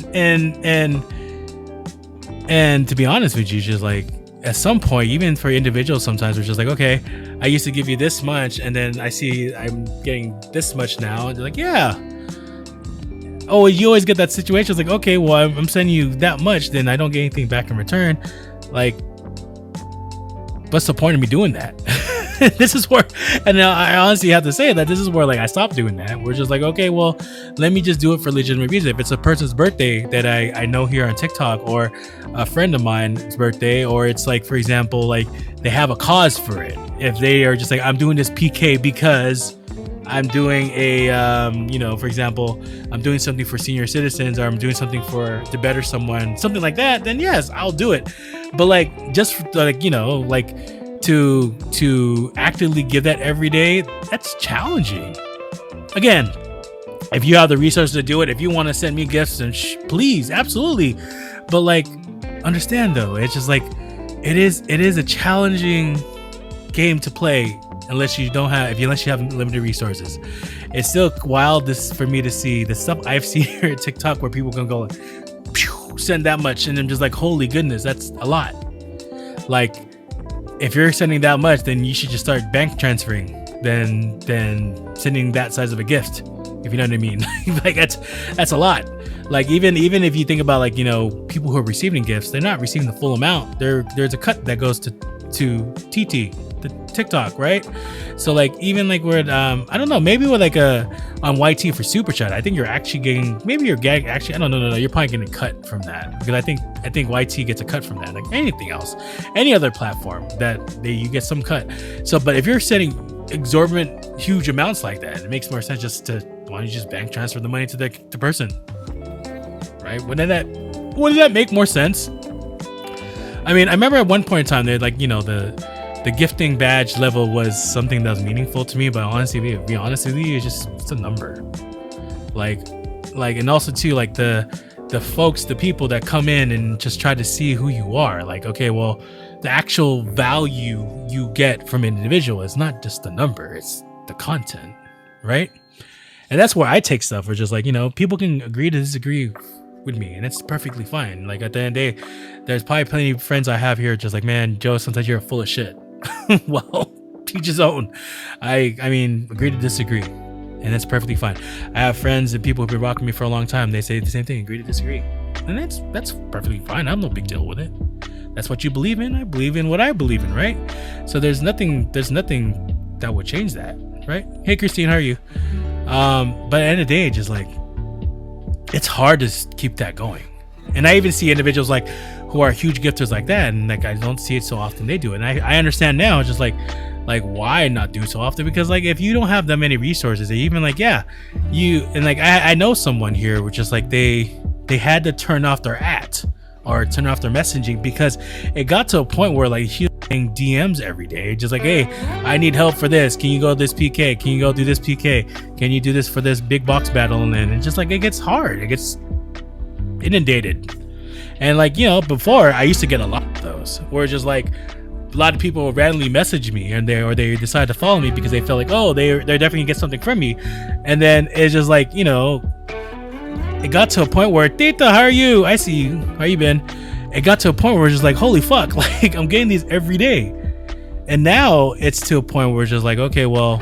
to be honest with you, just like at some point, even for individuals, sometimes we're just like, okay, I used to give you this much and then I see I'm getting this much now. And they're like, yeah. Oh, you always get that situation. It's like, okay, well, I'm sending you that much, then I don't get anything back in return. Like, what's the point of me doing that? This is where, and I honestly have to say that this is where like I stopped doing that. We're just like, okay, well, let me just do it for legitimate reason. If it's a person's birthday that I know here on TikTok, or a friend of mine's birthday, or it's like, for example, like they have a cause for it. If they are just like, I'm doing this PK because I'm doing a, for example, I'm doing something for senior citizens, or I'm doing something to better someone, something like that, then yes, I'll do it. But like, just like, like to actively give that every day, that's challenging. Again, if you have the resources to do it, if you want to send me gifts, and please, absolutely. But like, understand though, it's just like, it is a challenging game to play unless you have limited resources. It's still wild for me to see the stuff I've seen here at TikTok where people can go like, pew, send that much, and I'm just like, holy goodness, that's a lot. Like, if you're sending that much, then you should just start bank transferring than sending that size of a gift, if you know what I mean. Like, that's a lot. Like, even if you think about like, people who are receiving gifts, they're not receiving the full amount. There's a cut that goes to TT, the TikTok, right? So like, even like we're I don't know, maybe with like on YT for super chat, I think you're actually getting, maybe you're getting, actually, I don't know, no, you're probably getting a cut from that, because I think YT gets a cut from that, like anything else, any other platform that you get some cut. So, but if you're sending exorbitant huge amounts like that, it makes more sense just to, why don't you just bank transfer the money to the person, right? Wouldn't that make more sense? I mean, I remember at one point in time, they like, the gifting badge level was something that was meaningful to me, but honestly, be honest with you, it's a number. Like, and also too, like the folks, the people that come in and just try to see who you are. Like, okay, well, the actual value you get from an individual is not just the number, it's the content, right? And that's where I take stuff where just like, people can agree to disagree with me, and it's perfectly fine. Like, at the end of the day, there's probably plenty of friends I have here just like, man, Joe, sometimes you're full of shit. Well, teach his own. I mean, agree to disagree, and that's perfectly fine. I have friends and people who've been rocking me for a long time. They say the same thing, agree to disagree, and that's perfectly fine. I have no big deal with it. That's what you believe in. I believe in what I believe in, right? So there's nothing that would change that, right? Hey, Christine, how are you? But at the end of the day, just like, it's hard to keep that going. And I even see individuals like who are huge gifters like that, and like I don't see it so often they do it. And I understand now, just like why not do so often? Because like, if you don't have that many resources, even like, yeah, I know someone here which is like they had to turn off their or turn off their messaging, because it got to a point where like he was getting DMs every day, just like, hey, I need help for this. Can you go this PK? Can you go do this PK? Can you do this for this big box battle? And then it's just like, it gets hard. It gets inundated. And like, before I used to get a lot of those where just like a lot of people would randomly message me, and they decide to follow me because they feel like, oh, they're definitely gonna get something from me. And then it's just like, it got to a point where, Tita, how are you? I see you. How you been? It got to a point where it's just like, holy fuck, like I'm getting these every day. And now it's to a point where it's just like, okay, well,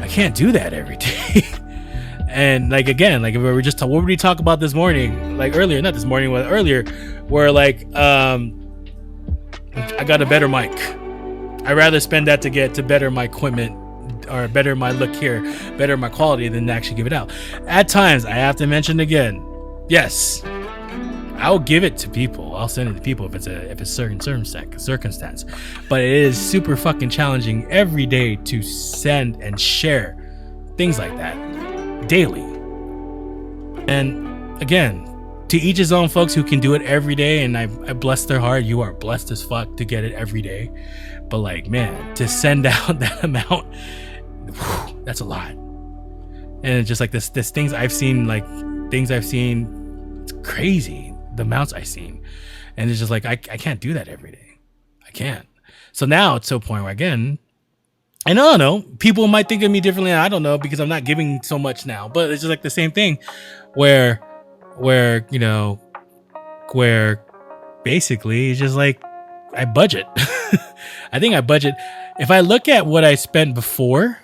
I can't do that every day. And like, again, like what were we talk about this morning, like earlier, not this morning, but earlier, where like, I got a better mic. I'd rather spend that to better my equipment, or better my look here, better my quality, than to actually give it out. At times, I have to mention again, yes, I'll give it to people. I'll send it to people if it's certain circumstance. But it is super fucking challenging every day to send and share things like that daily. And again, to each his own, folks who can do it every day, and I bless their heart. You are blessed as fuck to get it every day. But like, man, to send out that amount, that's a lot. And it's just like this things I've seen, it's crazy, the amounts I've seen. And it's just like, I can't do that every day. I can't. So now it's to a point where, again, I don't know, people might think of me differently. I don't know, because I'm not giving so much now. But it's just like the same thing where basically it's just like, I budget. I think I budget. If I look at what I spent before,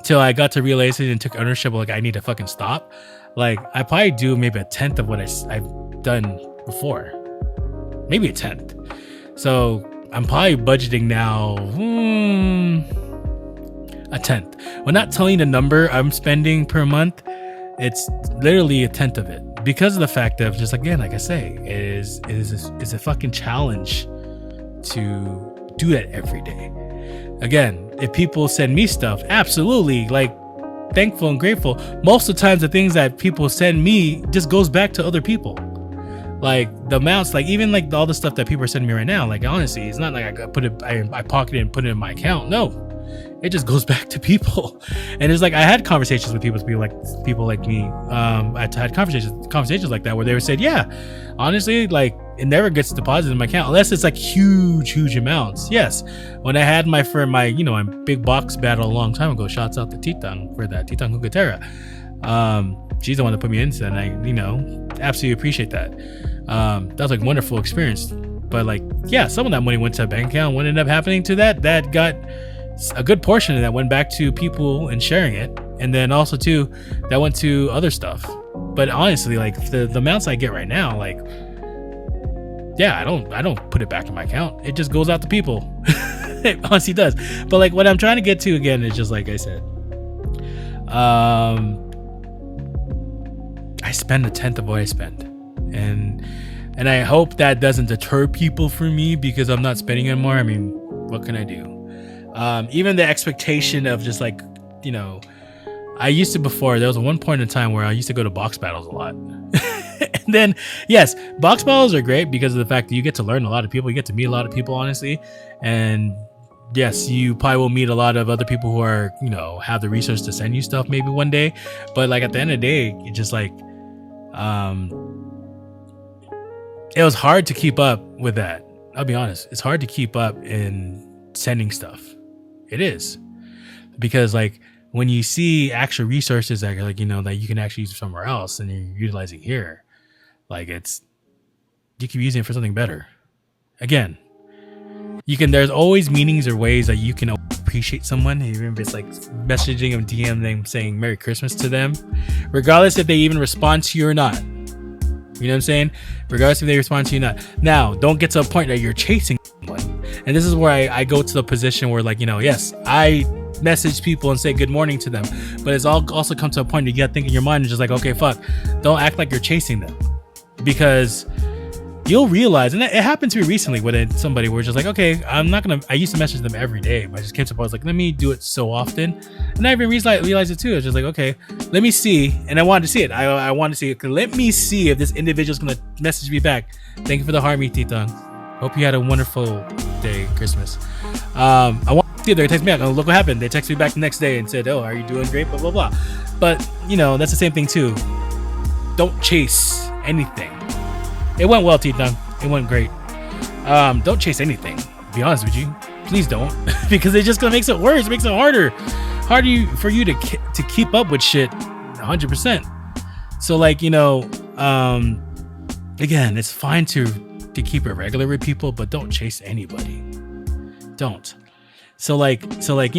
till I got to realize it and took ownership, like I need to fucking stop. Like I probably do maybe a tenth of what I've done before, maybe a tenth. So I'm probably budgeting now a tenth. When not telling the number I'm spending per month, it's literally a tenth of it, because of the fact of, just again, like I say, it is a fucking challenge to do that every day. Again, if people send me stuff, absolutely, like, thankful and grateful. Most of the times the things that people send me just goes back to other people. Like the amounts, like even like all the stuff that people are sending me right now, like honestly, it's not like I put it, I pocket it and put it in my account. No, it just goes back to people. And it's like, I had conversations with people like me. I had conversations like that where they would say, yeah, honestly, like it never gets deposited in my account unless it's like huge amounts. Yes, when I had my my big box battle a long time ago, shouts out to Titang for that, Titang Hugatera. She's the one that put me into that, and I absolutely appreciate that. That was like a wonderful experience. But like, yeah, some of that money went to a bank account. What ended up happening to that got a good portion of that went back to people and sharing it, and then also too that went to other stuff. But honestly, like the amounts I get right now, like, yeah, I don't put it back in my account. It just goes out to people. It honestly does. But like what I'm trying to get to again is just like I said, I spend a tenth of what I spend, and I hope that doesn't deter people from me because I'm not spending anymore. I mean, what can I do? Even the expectation of just like, I used to before, there was one point in time where I used to go to box battles a lot. And then, yes, box battles are great because of the fact that you get to learn a lot of people. You get to meet a lot of people, honestly. And yes, you probably will meet a lot of other people who are, have the resource to send you stuff maybe one day. But like at the end of the day, it's just like, it was hard to keep up with that. I'll be honest. It's hard to keep up in sending stuff. It is. Because like when you see actual resources that are like, that you can actually use somewhere else and you're utilizing here, like you can be using it for something better. Again, there's always meanings or ways that you can appreciate someone, even if it's like messaging them, DM them, saying Merry Christmas to them, regardless if they even respond to you or not. You know what I'm saying? Regardless if they respond to you or not. Now, don't get to a point that you're chasing someone. And this is where I go to the position where like, yes, I message people and say good morning to them, but it's also come to a point that you got to think in your mind and just like, okay, fuck, don't act like you're chasing them, because you'll realize, and it happened to me recently with somebody where it's just like, okay, I used to message them every day, but I just came to a point, I was like, let me do it so often. And I even realized it too. It's just like, okay, let me see. And I wanted to see it. I wanted to see it. Let me see if this individual is going to message me back. Thank you for the heart, Titang. Hope you had a wonderful day, Christmas. I want to see if they text me back. Oh, look what happened. They texted me back the next day and said, oh, are you doing great? Blah, blah, blah. But, that's the same thing too. Don't chase anything. It went well, Titang. It went great. Don't chase anything. To be honest with you, please don't, because it's just gonna make it worse. It makes it harder for you to keep up with shit 100%. So like, again, it's fine to keep it regular with people, but don't chase anybody. Don't. So like Tita,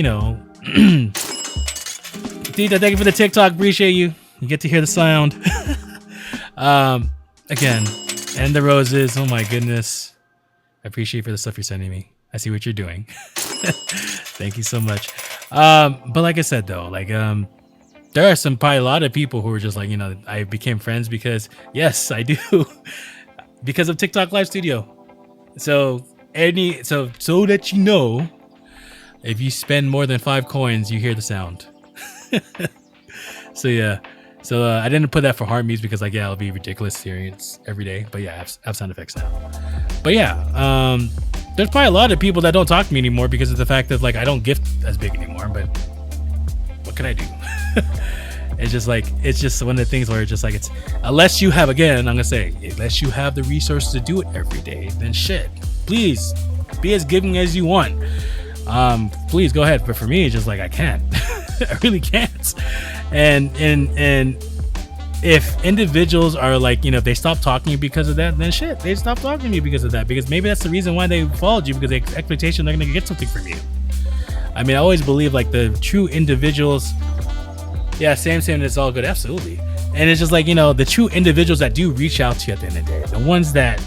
thank you for the TikTok. Appreciate you. You get to hear the sound. Again. And the roses. Oh my goodness. I appreciate you for the stuff you're sending me. I see what you're doing. Thank you so much. But like I said though, like there are probably a lot of people who are just like, I became friends because, yes, I do. Because of TikTok Live Studio. So that you know, if you spend more than 5 coins, you hear the sound. So yeah. So I didn't put that for heart music because like, yeah, it'll be ridiculous hearing it every day. But yeah, I have sound effects now. But yeah, there's probably a lot of people that don't talk to me anymore because of the fact that like I don't gift as big anymore. But what can I do? It's just one of the things where it's just like, unless you have, again, I'm gonna say, unless you have the resources to do it every day, then shit, please be as giving as you want. Please go ahead. But for me, it's just like I can't. I really can't. And if individuals are like, if they stop talking to you because of that, then shit, they stop talking to you because of that, because maybe that's the reason why they followed you, because they expectation they're gonna get something from you. I mean, I always believe like the true individuals, yeah, same, it's all good, absolutely. And it's just like, the true individuals that do reach out to you at the end of the day, the ones that,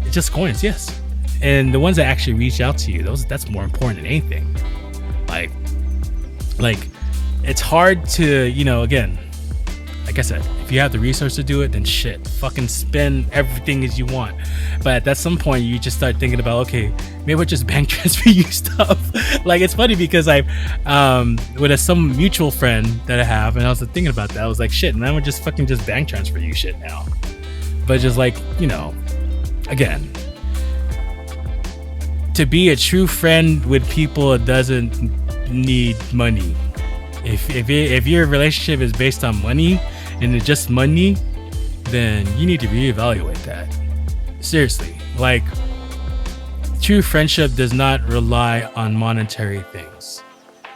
it's just coins, yes, and the ones that actually reach out to you, that's more important than anything. Like it's hard to, again, like I said, if you have the resource to do it, then shit, fucking spend everything as you want. But at some point, you just start thinking about, okay, maybe we'll just bank transfer you stuff. Like, it's funny because I've, with some mutual friend that I have, and I was thinking about that, I was like, shit, man, we're just fucking just bank transfer you shit now. But just like, again, to be a true friend with people, it doesn't need money. If your relationship is based on money and it's just money, then you need to reevaluate that. Seriously, like, true friendship does not rely on monetary things.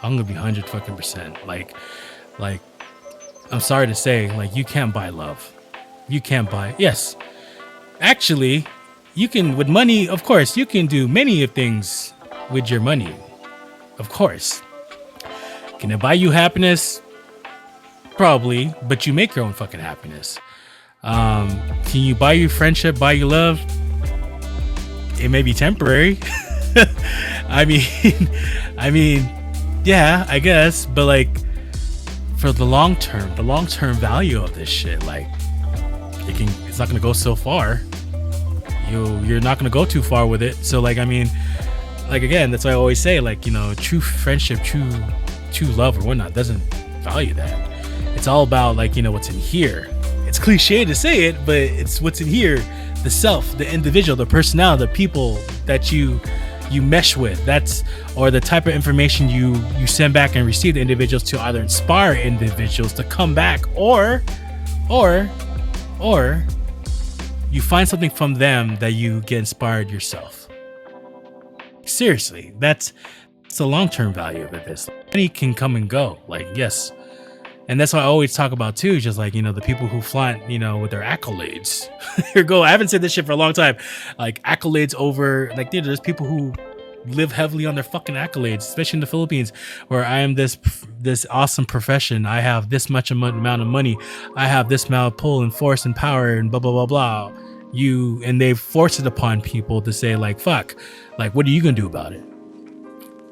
I'm gonna be 100% Like, I'm sorry to say, like, you can't buy love. You can't buy. Yes, actually, you can with money. Of course, you can do many of things with your money. Of course. Can it buy you happiness? Probably, but you make your own fucking happiness. Can you buy you friendship, buy you love? It may be temporary. I mean, yeah, I guess, but like, for the long term value of this shit, like, it's not gonna go so far. You're not gonna go too far with it. So like, I mean, like, again, that's why I always say, like, true friendship, true love or whatnot doesn't value that. It's all about, like, what's in here. It's cliche to say it, but it's what's in here, the self, the individual, the personality, the people that you mesh with. That's, or the type of information you send back and receive the individuals to either inspire individuals to come back, or you find something from them that you get inspired yourself. Seriously, that's the long-term value of this. Money can come and go, like, yes. And that's why I always talk about too, just like, the people who flaunt, with their accolades. Here go. I haven't said this shit for a long time. Like, accolades over, like, there's people who live heavily on their fucking accolades, especially in the Philippines, where I am this awesome profession. I have this much amount of money. I have this amount of pull and force and power and blah, blah, blah, blah. And they force it upon people to say, like, fuck, like, what are you going to do about it?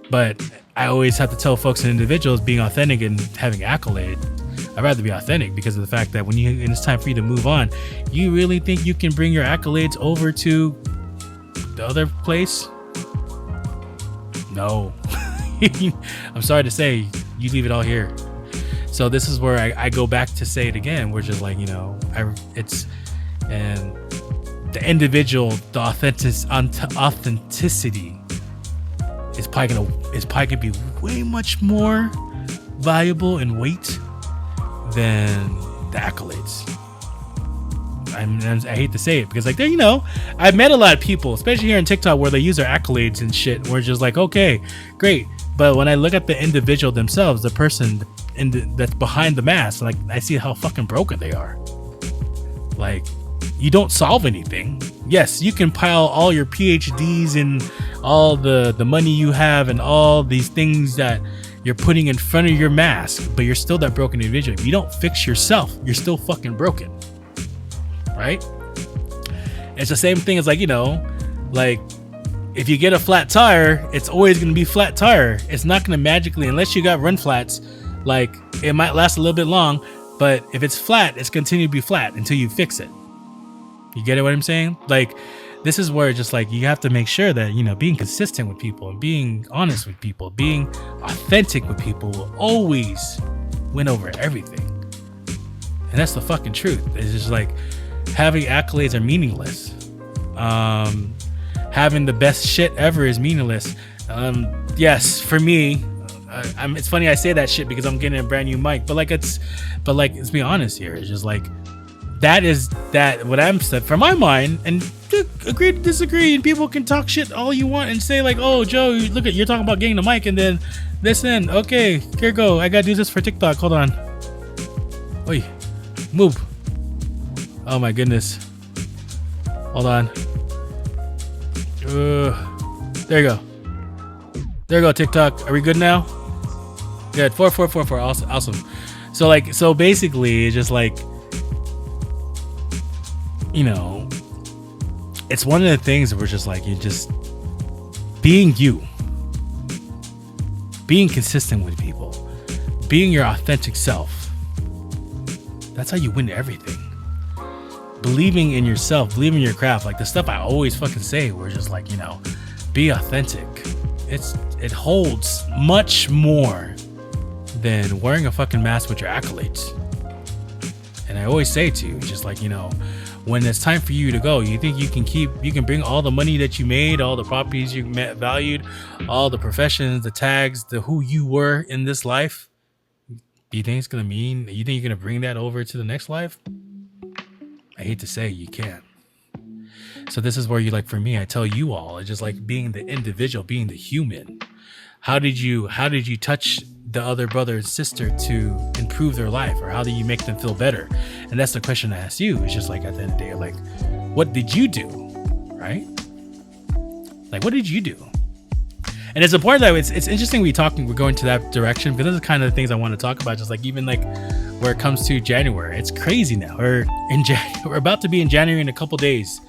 But I always have to tell folks and individuals, being authentic and having accolade, I'd rather be authentic, because of the fact that when it's time for you to move on, you really think you can bring your accolades over to the other place? No. I'm sorry to say, you leave it all here. So this is where I go back to say it again. We're just like, and the individual, the authenticity is probably gonna be way much more valuable in weight than the accolades. I hate to say it, because, like, I've met a lot of people, especially here in TikTok, where they use their accolades and shit. We're just like, okay, great, but when I look at the individual themselves, the person that's behind the mask, like, I see how fucking broken they are. Like, you don't solve anything. Yes, you can pile all your PhDs and all the money you have and all these things that you're putting in front of your mask, but you're still that broken individual. If you don't fix yourself, you're still fucking broken, right? It's the same thing as, like, like, if you get a flat tire, it's always going to be flat tire. It's not going to magically, unless you got run flats, like, it might last a little bit long, but if it's flat, it's continue to be flat until you fix it. You get it, what I'm saying? Like, this is where just, like, you have to make sure that, being consistent with people and being honest with people, being authentic with people will always win over everything. And that's the fucking truth. It's just like, having accolades are meaningless. Having the best shit ever is meaningless. Yes, for me, it's funny I say that shit because I'm getting a brand new mic, but let's be honest here. It's just like, what I'm said from my mind, and agree to disagree, and people can talk shit all you want and say, like, oh, Joe, look at, you're talking about getting the mic, and then listen, okay, here go, I gotta do this for TikTok, hold on, oi, move, oh my goodness, hold on, there you go, TikTok, are we good now? Good, 4, awesome. So basically, it's just like, it's one of the things that we're just like, you just being you, being consistent with people, being your authentic self. That's how you win everything. Believing in yourself, believing in your craft, like the stuff I always fucking say, we're just like, be authentic. It holds much more than wearing a fucking mask with your accolades. And I always say to you, just like, when it's time for you to go, you think you can bring all the money that you made, all the properties you valued, all the professions, the tags, the who you were in this life. Do you think it's going to mean, you think you're going to bring that over to the next life? I hate to say you can't. So this is where you, like, for me, I tell you all, it's just like being the individual, being the human. How did you touch the other brother and sister to improve their life, or how do you make them feel better? And that's the question I ask you. It's just like, at the end of the day, like, what did you do, right? Like, what did you do? And it's important that it's interesting we're going to that direction, because those are kind of the things I want to talk about. Just like, even like where it comes to January, it's crazy now. We're about to be in January in a couple days,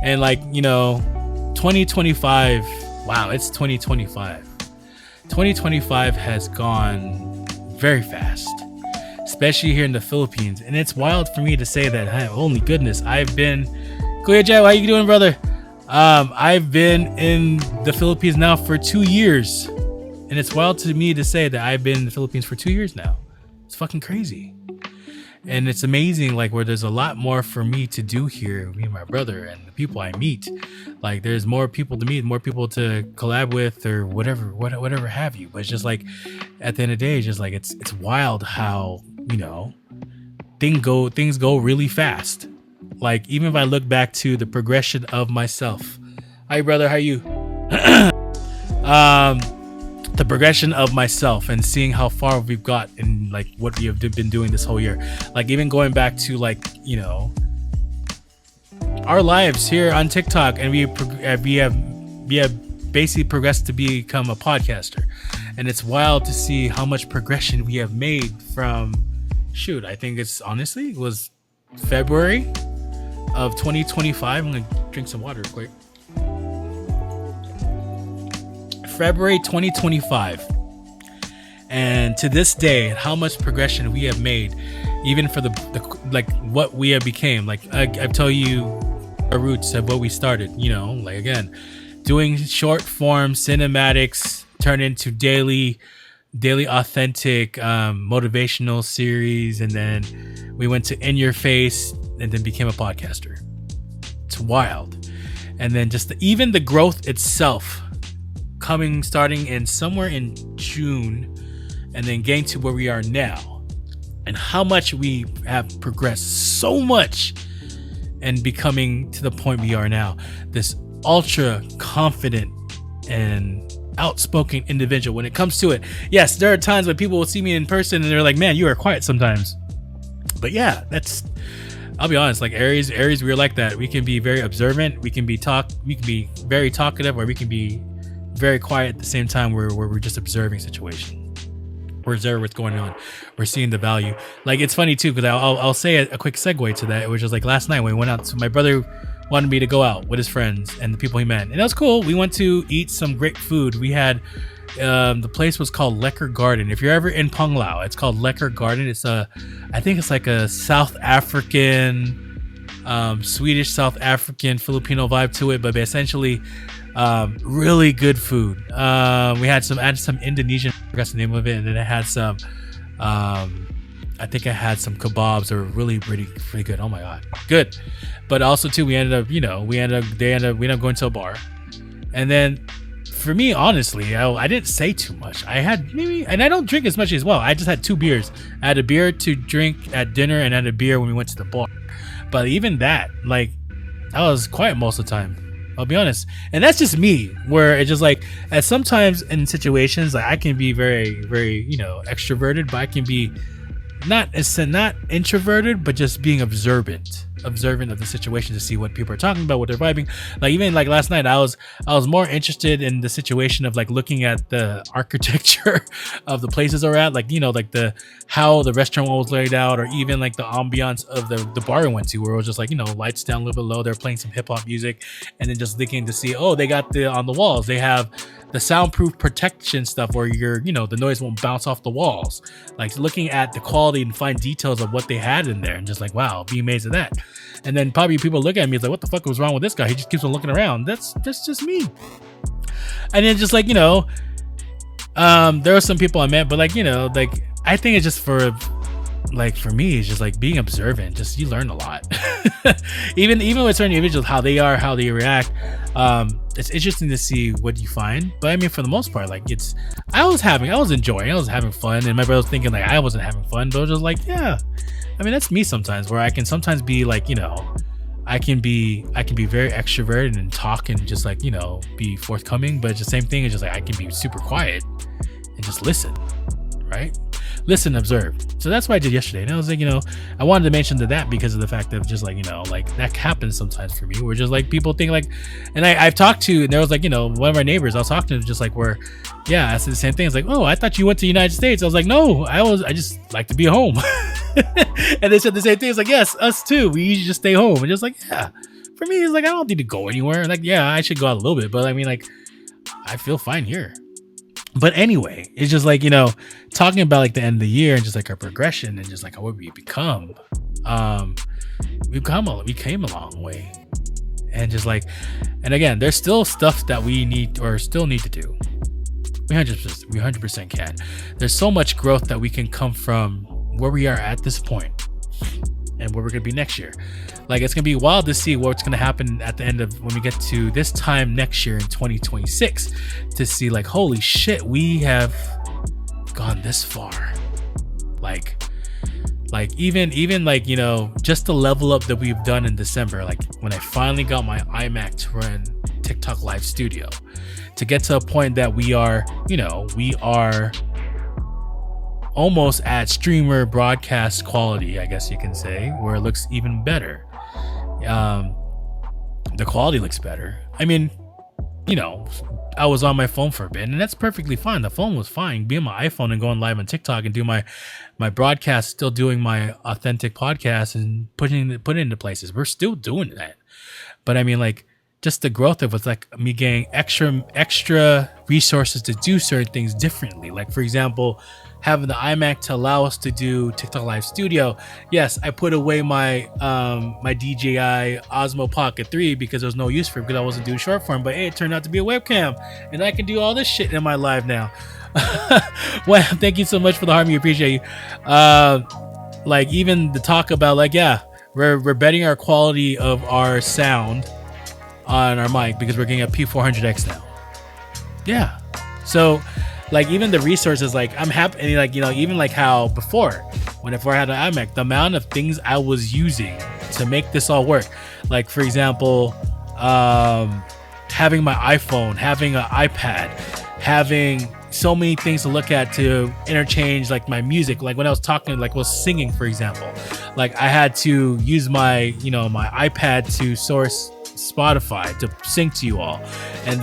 and like, 2025. Wow, it's 2025. 2025 has gone very fast, especially here in the Philippines. And it's wild for me to say that, holy goodness, I've been, Kuya Jai, how you doing, brother? I've been in the Philippines now for 2 years. And it's wild to me to say that I've been in the Philippines for 2 years now. It's fucking crazy. And it's amazing, like, where there's a lot more for me to do here, me and my brother and the people I meet. Like, there's more people to meet, more people to collab with, or whatever have you. But it's just like, at the end of the day, it's just like, it's wild how, things go really fast. Like, even if I look back to the progression of myself. Hi, brother, how are you? The progression of myself and seeing how far we've got in, like, what we have been doing this whole year. Like, even going back to, like, our lives here on TikTok, and we have basically progressed to become a podcaster. And it's wild to see how much progression we have made from, I think it was February of 2025. I'm gonna drink some water real quick. February 2025, and to this day, how much progression we have made, even for the like what we have became. Like, I tell you our roots of what we started, like, again, doing short form cinematics turned into daily authentic motivational series, and then we went to In Your Face, and then became a podcaster. It's wild. And then just even the growth itself, starting in somewhere in June, and then getting to where we are now, and how much we have progressed so much, and becoming to the point we are now, this ultra confident and outspoken individual when it comes to it. Yes, there are times when people will see me in person and they're like, man, you are quiet sometimes. But yeah, I'll be honest, like, Aries, we're like that. We can be very observant, we can be very talkative, or we can be very quiet at the same time, where we're just observing situation. We're observing what's going on. We're seeing the value. Like, it's funny too, because I'll say a quick segue to that. It was just like last night when we went out. So my brother wanted me to go out with his friends and the people he met, and that was cool. We went to eat some great food. We had the place was called Lekker Garden. If you're ever in Panglao, it's called Lekker Garden. It's I think it's like a South African, Swedish, South African, Filipino vibe to it, but essentially really good food. We had some Indonesian, I forgot the name of it, and then it had some I think I had some kebabs that were really good. Oh my god, good. But also too, we ended up going to a bar, and then for me, honestly, I didn't say too much. I had maybe, and I don't drink as much as well. I just had 2 beers. I had a beer to drink at dinner, and I had a beer when we went to the bar. But even that, like, I was quiet most of the time, I'll be honest. And that's just me, where it's just like, at sometimes in situations, like, I can be very, very, extroverted, but I can be not introverted, but just being observant. observant of the situation to see what people are talking about, what they're vibing. Like even like last night, I was more interested in the situation of like looking at the architecture of the places we're at, like like the how the restaurant was laid out, or even like the ambiance of the bar we went to, where it was just like lights down a little bit low, they're playing some hip hop music, and then just looking to see, oh, they got the on the walls, they have the soundproof protection stuff where the noise won't bounce off the walls. Like looking at the quality and fine details of what they had in there, and just like, wow, be amazed at that. And then probably people look at me, it's like, what the fuck was wrong with this guy? He just keeps on looking around. That's just me. And then just like, there were some people I met, but like, like I think it's just for me, it's just like being observant. Just you learn a lot. even with certain individuals, how they are, how they react. It's interesting to see what you find. But I mean, for the most part, like I was enjoying, I was having fun, and my brother was thinking like I wasn't having fun, but I was just like, yeah. I mean, that's me sometimes, where I can sometimes be like, I can be very extroverted and talk and just like, be forthcoming, but it's the same thing. It's just like I can be super quiet and just listen, right? Listen, observe. So that's what I did yesterday. And I was like, I wanted to mention that because of the fact of just like, like that happens sometimes for me, where just like people think like, and I've talked to, and there was like, one of our neighbors, I was talking to just like where, yeah, I said the same thing. It's like, oh, I thought you went to the United States. I was like, no, I just like to be home. And they said the same thing. It's like, yes, us too. We usually just stay home. And just like, yeah, for me, it's like, I don't need to go anywhere. Like, yeah, I should go out a little bit, but I mean, like, I feel fine here. But anyway, it's just like, talking about like the end of the year and just like our progression and just like what we become. We came a long way. And just like, and again, there's still stuff that we need or still need to do. We 100% can. There's so much growth that we can come from where we are at this point and where we're going to be next year. Like, it's going to be wild to see what's going to happen at the end of when we get to this time next year in 2026 to see like, holy shit, we have gone this far. Like even like, just the level up that we've done in December, like when I finally got my iMac to run TikTok Live Studio, to get to a point that we are almost at streamer broadcast quality, I guess you can say, where it looks even better. The quality looks better. I mean, I was on my phone for a bit, and that's perfectly fine. The phone was fine. Being my iPhone and going live on TikTok and do my broadcast, still doing my authentic podcast and putting it into places. We're still doing that. But I mean, like, just the growth of it's like me getting extra resources to do certain things differently. Like, for example, having the iMac to allow us to do TikTok Live Studio. Yes, I put away my my DJI Osmo Pocket 3 because there was no use for it because I wasn't doing short form. But hey, it turned out to be a webcam, and I can do all this shit in my live now. Well, thank you so much for the heart. We appreciate you. Like, even the talk about like, yeah, we're betting our quality of our sound on our mic because we're getting a P400X now. Yeah. So like, even the resources, like, I'm happy, like, even like how before I had an iMac, the amount of things I was using to make this all work. Like, for example, having my iPhone, having an iPad, having so many things to look at to interchange like my music. Like when I was talking, like was singing, for example, like I had to use my, my iPad to source Spotify to sing to you all, and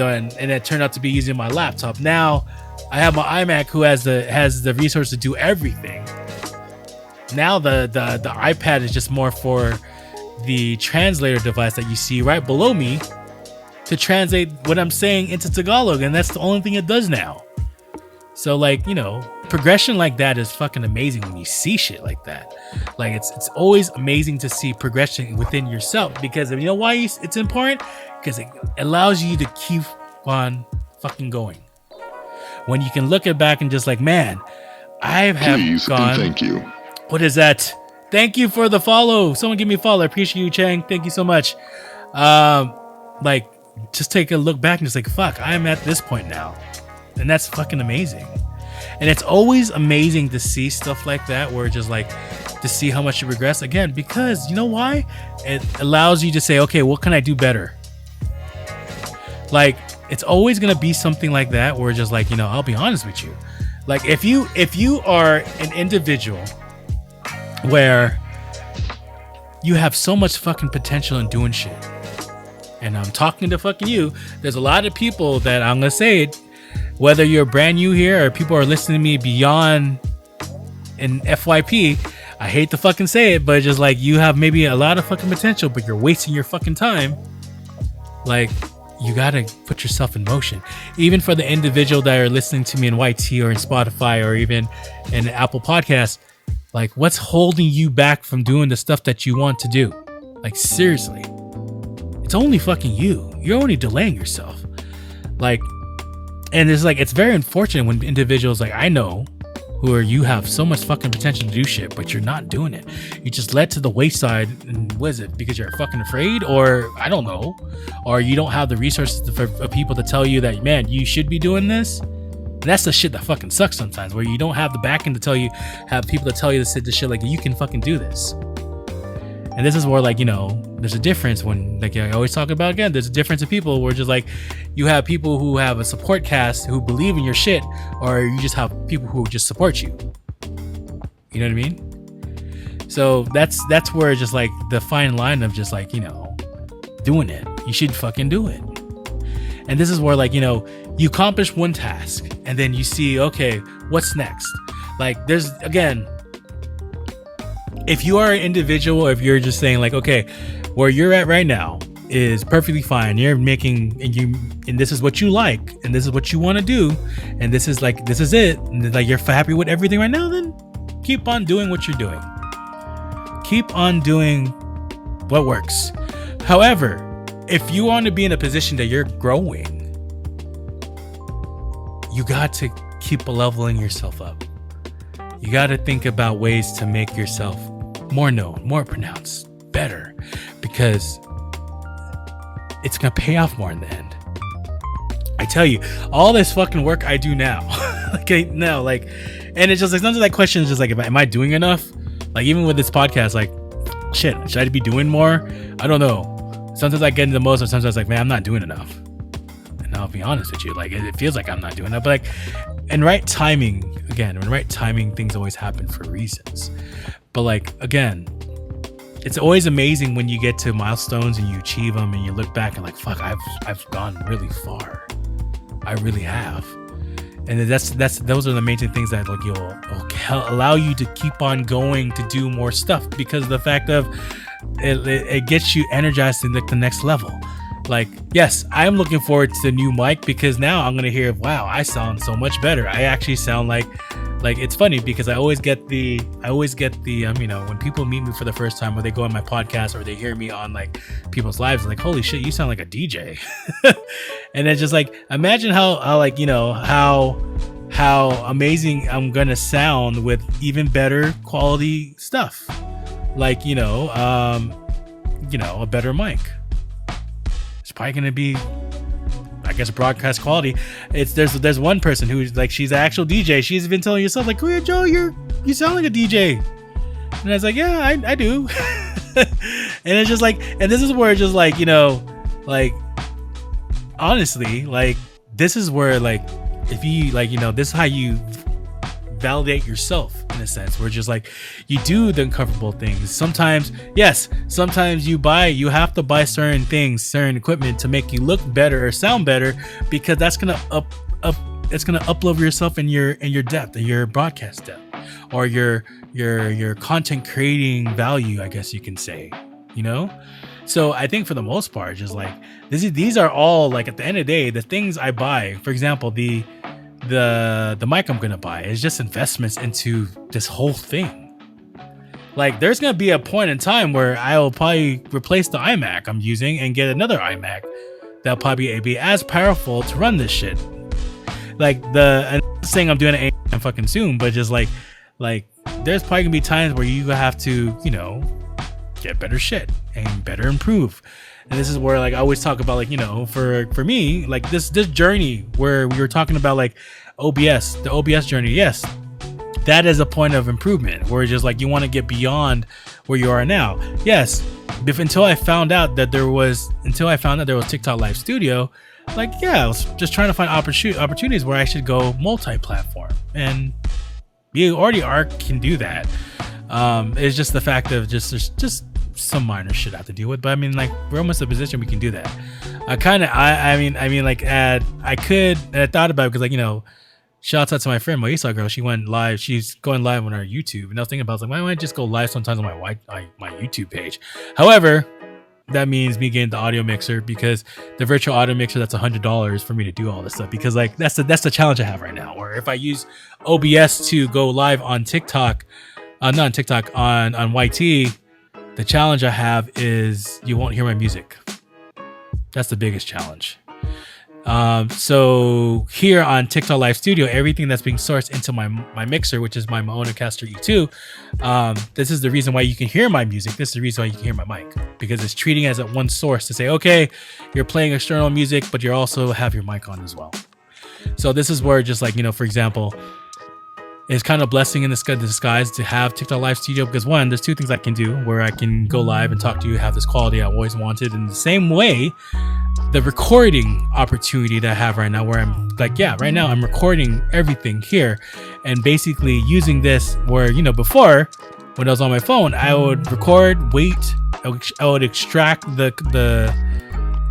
it turned out to be using my laptop. Now I have my iMac who has the resource to do everything. Now the iPad is just more for the translator device that you see right below me to translate what I'm saying into Tagalog, and that's the only thing it does now. So like, progression like that is fucking amazing when you see shit like that. Like it's always amazing to see progression within yourself, because you know why it's important? Because it allows you to keep on fucking going. When you can look at back and just like, man, I have gone. Thank you. What is that? Thank you for the follow. Someone give me a follow. I appreciate you, Chang. Thank you so much. Like, just take a look back and just like, fuck, I'm at this point now. And that's fucking amazing. And it's always amazing to see stuff like that, where just like to see how much you progress again, because you know why? It allows you to say, okay, what can I do better? Like, it's always going to be something like that where just like, I'll be honest with you. Like if you are an individual where you have so much fucking potential in doing shit. And I'm talking to fucking you. There's a lot of people that I'm gonna say it, whether you're brand new here or people are listening to me beyond in FYP. I hate to fucking say it, but it's just like, you have maybe a lot of fucking potential, but you're wasting your fucking time. Like, you gotta put yourself in motion. Even for the individual that are listening to me in YT or in Spotify or even in Apple Podcasts, like, what's holding you back from doing the stuff that you want to do? Like, seriously. It's only fucking you. You're only delaying yourself. Like, and it's like, it's very unfortunate when individuals like I know who are, you have so much fucking potential to do shit, but you're not doing it. You just led to the wayside. And what is it? Because you're fucking afraid, or I don't know, or you don't have the resources for people to tell you that, man, you should be doing this. And that's the shit that fucking sucks sometimes, where you don't have the backing to tell you, have people to tell you this shit like, you can fucking do this. And this is where, like, you know, there's a difference when, like I always talk about again, there's a difference of people where just like, you have people who have a support cast who believe in your shit, or you just have people who just support you. You know what I mean? So that's where just like the fine line of just like, you know, doing it. You should fucking do it. And this is where, like, you know, you accomplish one task and then you see, okay, what's next? Like, there's, again, if you are an individual, if you're just saying like, okay, where you're at right now is perfectly fine. You're making, and this is what you like, and this is what you want to do, and this is like, this is it. And like, you're happy with everything right now, then keep on doing what you're doing. Keep on doing what works. However, if you want to be in a position that you're growing, you got to keep leveling yourself up. You got to think about ways to make yourself more known, more pronounced, better, because it's going to pay off more in the end. I tell you, all this fucking work I do now, and it's just like, sometimes that question is just like, am I doing enough? Like, even with this podcast, like, shit, should I be doing more? I don't know. Sometimes I get into the most, and sometimes like, man, I'm not doing enough. And I'll be honest with you, like, it feels like I'm not doing enough, but like, in right timing, things always happen for reasons. But like, again, it's always amazing when you get to milestones and you achieve them and you look back and like, fuck, I've gone really far. I really have. And those are the amazing things that like will allow you to keep on going to do more stuff, because the fact of it gets you energized to the next level. Like, yes, I'm looking forward to the new mic, because now I'm gonna hear, wow, I sound so much better. I actually sound like it's funny, because I always get the you know, when people meet me for the first time, or they go on my podcast, or they hear me on like people's lives, like, holy shit, you sound like a DJ. And it's just like, imagine how like, you know, how amazing I'm gonna sound with even better quality stuff, like, you know, a better mic. It's probably gonna be, I guess, broadcast quality. There's one person who's like, she's an actual DJ. She's been telling herself like, "Oh yeah, Joe, you sound like a DJ." And I was like, "Yeah, I do." And it's just like, and this is where just like, you know, like, honestly, like, this is where, like, if you like, you know, this is how you validate yourself, in a sense, where just like, you do the uncomfortable things. Sometimes you have to buy certain things, certain equipment to make you look better or sound better, because that's gonna upload yourself in your depth, in your broadcast depth, or your content creating value, I guess you can say, you know. So I think for the most part, just like, these are all, like, at the end of the day, the things I buy, for example, the mic I'm gonna buy is just investments into this whole thing. Like, there's gonna be a point in time where I'll probably replace the iMac I'm using and get another iMac that'll probably be as powerful to run this shit. Like, I'm not saying I'm doing it anytime fucking soon, but just like there's probably gonna be times where you have to, you know, get better shit and better improve. And this is where, like, I always talk about, like, you know, for me, like, this journey where we were talking about, like, the OBS journey. Yes, that is a point of improvement, where just like, you want to get beyond where you are now. Yes, until I found out that there was TikTok Live Studio, like, yeah, I was just trying to find opportunities where I should go multi-platform, and you already can do that. It's just the fact of just some minor shit I have to deal with, but I mean, like, we're almost in a position we can do that. I mean, like, I could, and I thought about it because, like, you know, shout out to my friend Moisa girl. She went live. She's going live on our YouTube, and I was thinking about, like, why don't I just go live sometimes on my YouTube page? However, that means me getting the audio mixer, because the virtual audio mixer, that's $100 for me to do all this stuff, because like that's the challenge I have right now. Or if I use OBS to go live on TikTok, not on TikTok, on YT, the challenge I have is you won't hear my music. That's the biggest challenge. So here on TikTok Live Studio, everything that's being sourced into my mixer, which is my Monocaster E2, this is the reason why you can hear my music. This is the reason why you can hear my mic, because it's treating it as at one source to say, okay, you're playing external music, but you also have your mic on as well. So this is where, just like, you know, for example, it's kind of a blessing in disguise to have TikTok Live Studio, because one, there's two things I can do where I can go live and talk to you, have this quality I always wanted. In the same way, the recording opportunity that I have right now, where I'm like, yeah, right now I'm recording everything here and basically using this, where, you know, before when I was on my phone, I would record, wait, I would extract the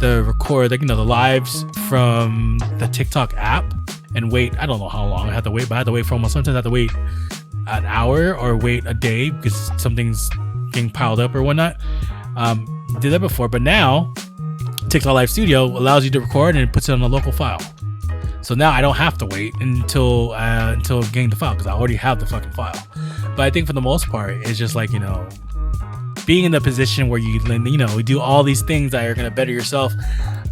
record, like, you know, the lives from the TikTok app and wait. I don't know how long I had to wait, but I had to wait for almost, sometimes I had to wait an hour or wait a day because something's getting piled up or whatnot. Did that before, but now TikTok Live Studio allows you to record and it puts it on a local file. So now I don't have to wait until getting the file, because I already have the fucking file. But I think for the most part, it's just like, you know, being in the position where you know, we do all these things that are going to better yourself.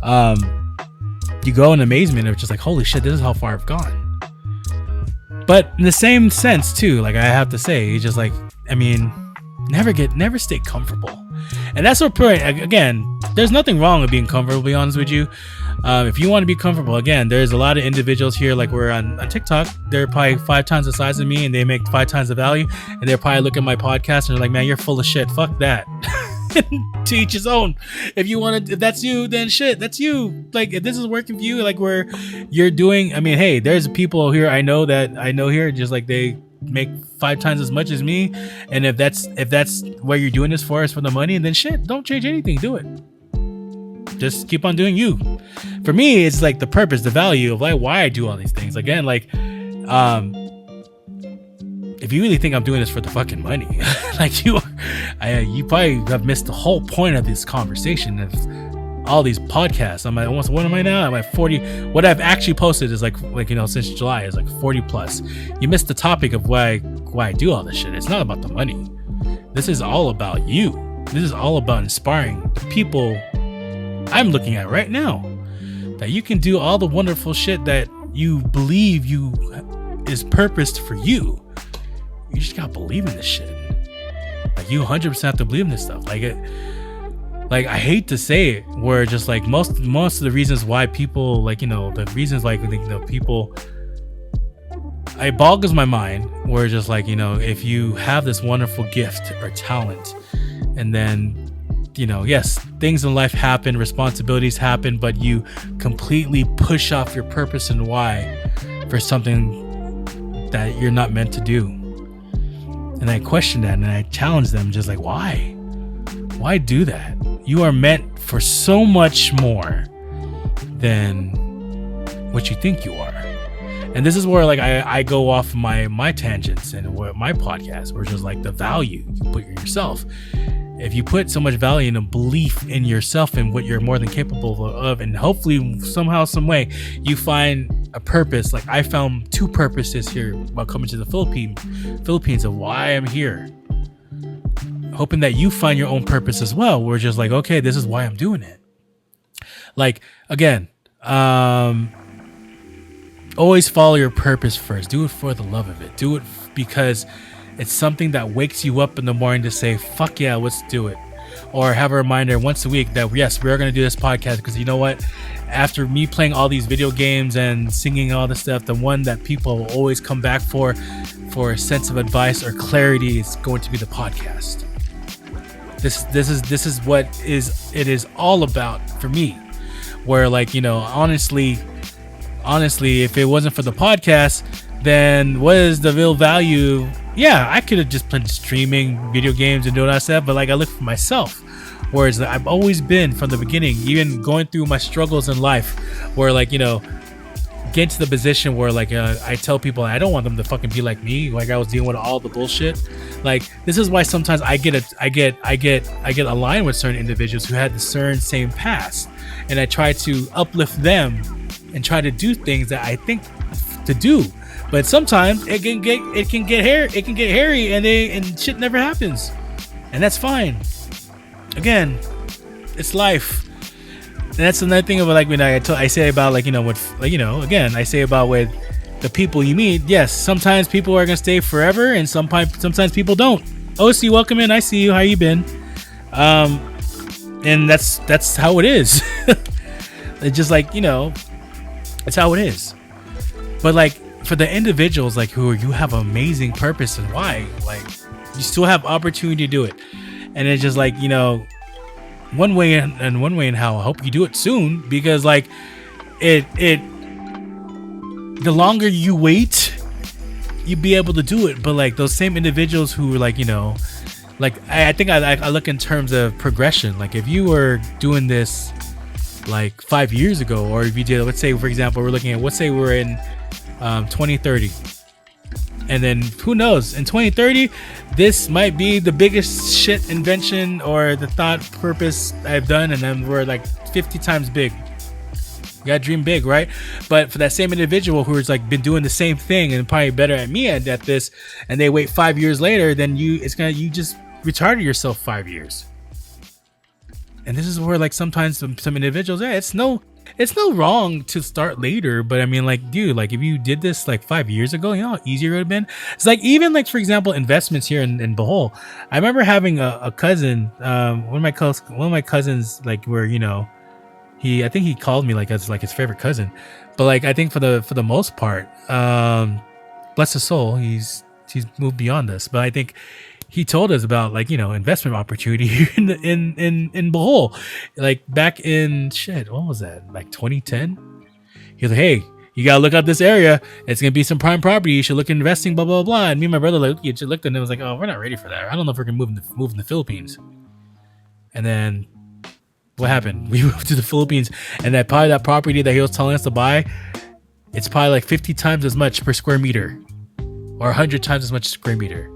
You go in amazement of just like, holy shit, this is how far I've gone. But in the same sense too, like, I have to say, it's just like, I mean, never stay comfortable. And that's what, again, there's nothing wrong with being comfortable, to be honest with you. If you want to be comfortable, again, there's a lot of individuals here, like we're on TikTok, they're probably 5 times the size of me and they make 5 times the value, and they're probably looking at my podcast and they're like, man, you're full of shit, fuck that. To each his own. If you want to, if that's you, then shit, that's you. Like, if this is working for you, like, where you're doing, I mean, hey, there's people here I know here, just like, they make 5 times as much as me, and if that's what you're doing this for, is for the money, and then shit, don't change anything, do it. Just keep on doing you. For me, it's like the purpose, the value of like why I do all these things. Again, like, if you really think I'm doing this for the fucking money, like, you probably have missed the whole point of this conversation of all these podcasts. I'm at almost, what am I now? I'm at 40. What I've actually posted is like, you know, since July is like 40 plus. You missed the topic of why I do all this shit. It's not about the money. This is all about you. This is all about inspiring the people I'm looking at right now, that you can do all the wonderful shit that you believe is purposed for you. You just gotta believe in this shit. Like, you 100% have to believe in this stuff. Like, I hate to say it, where just like most of the reasons why people, like, you know, the reasons, like, you know, people, it boggles my mind, where just like, you know, if you have this wonderful gift or talent, and then, you know, yes, things in life happen, responsibilities happen, but you completely push off your purpose and why for something that you're not meant to do. And I question that, and I challenge them, just like, why do that? You are meant for so much more than what you think you are. And this is where, like, I go off my tangents and my podcast, where it's just like the value you put in yourself. If you put so much value in a belief in yourself and what you're more than capable of, and hopefully somehow, some way, you find a purpose. Like, I found 2 purposes here while coming to the Philippines of why I'm here. Hoping that you find your own purpose as well. We're just like, okay, this is why I'm doing it. Like, again, always follow your purpose first. Do it for the love of it. Do it because it's something that wakes you up in the morning to say, fuck yeah, let's do it. Or have a reminder once a week that, yes, we're going to do this podcast, because you know what? After me playing all these video games and singing all this stuff, the one that people will always come back for a sense of advice or clarity is going to be the podcast. This is what it is all about for me. Where, like, you know, honestly, if it wasn't for the podcast, then what is the real value yeah, I could have just been streaming video games and doing that stuff, but like I look for myself. Whereas I've always been from the beginning, even going through my struggles in life, where like, you know, get to the position where like I tell people I don't want them to fucking be like me, like I was dealing with all the bullshit. Like this is why sometimes I get aligned with certain individuals who had the same past, and I try to uplift them and try to do things that I think to do. But sometimes it can get hairy and shit never happens, and that's fine. Again, it's life. And that's another thing about like when I say about like, you know, with like, you know, again, I say about with the people you meet. Yes, sometimes people are gonna stay forever, and sometimes people don't. OC, welcome in. I see you. How you been? And that's how it is. It's just like, you know, it's how it is. But like for the individuals like who you have amazing purpose and why, like you still have opportunity to do it, and it's just like, you know. One way and how I hope you do it soon, because like the longer you wait, you be able to do it. But like those same individuals who are like, you know, like I think I look in terms of progression. Like if you were doing this like 5 years ago, or if you did, let's say for example, we're looking at, let's say we're in 2030. And then who knows, in 2030, this might be the biggest shit invention or the thought purpose I've done, and then we're like 50 times big. You gotta dream big, right? But for that same individual who's like been doing the same thing and probably better at me at this, and they wait 5 years later, then you just retarded yourself 5 years. And this is where like sometimes some individuals, it's no wrong to start later, but I mean like, dude, like if you did this like 5 years ago, you know how easier it would have been. It's like, even like for example, investments here in Bohol. I remember having a cousin, one of my cousins, like where, you know, I think he called me like as like his favorite cousin, but like I think for the most part, bless his soul, he's moved beyond this, but I think he told us about like, you know, investment opportunity here in Bohol, like back in what was that, like 2010? He was like, hey, you gotta look up this area, it's gonna be some prime property, you should look at investing, blah blah blah. And me and my brother like, you looked, and it was like, oh, we're not ready for that. I don't know if we're gonna move in the Philippines. And then what happened? We moved to the Philippines, and that property that he was telling us to buy, it's probably like 50 times as much per square meter, or 100 times as much square meter.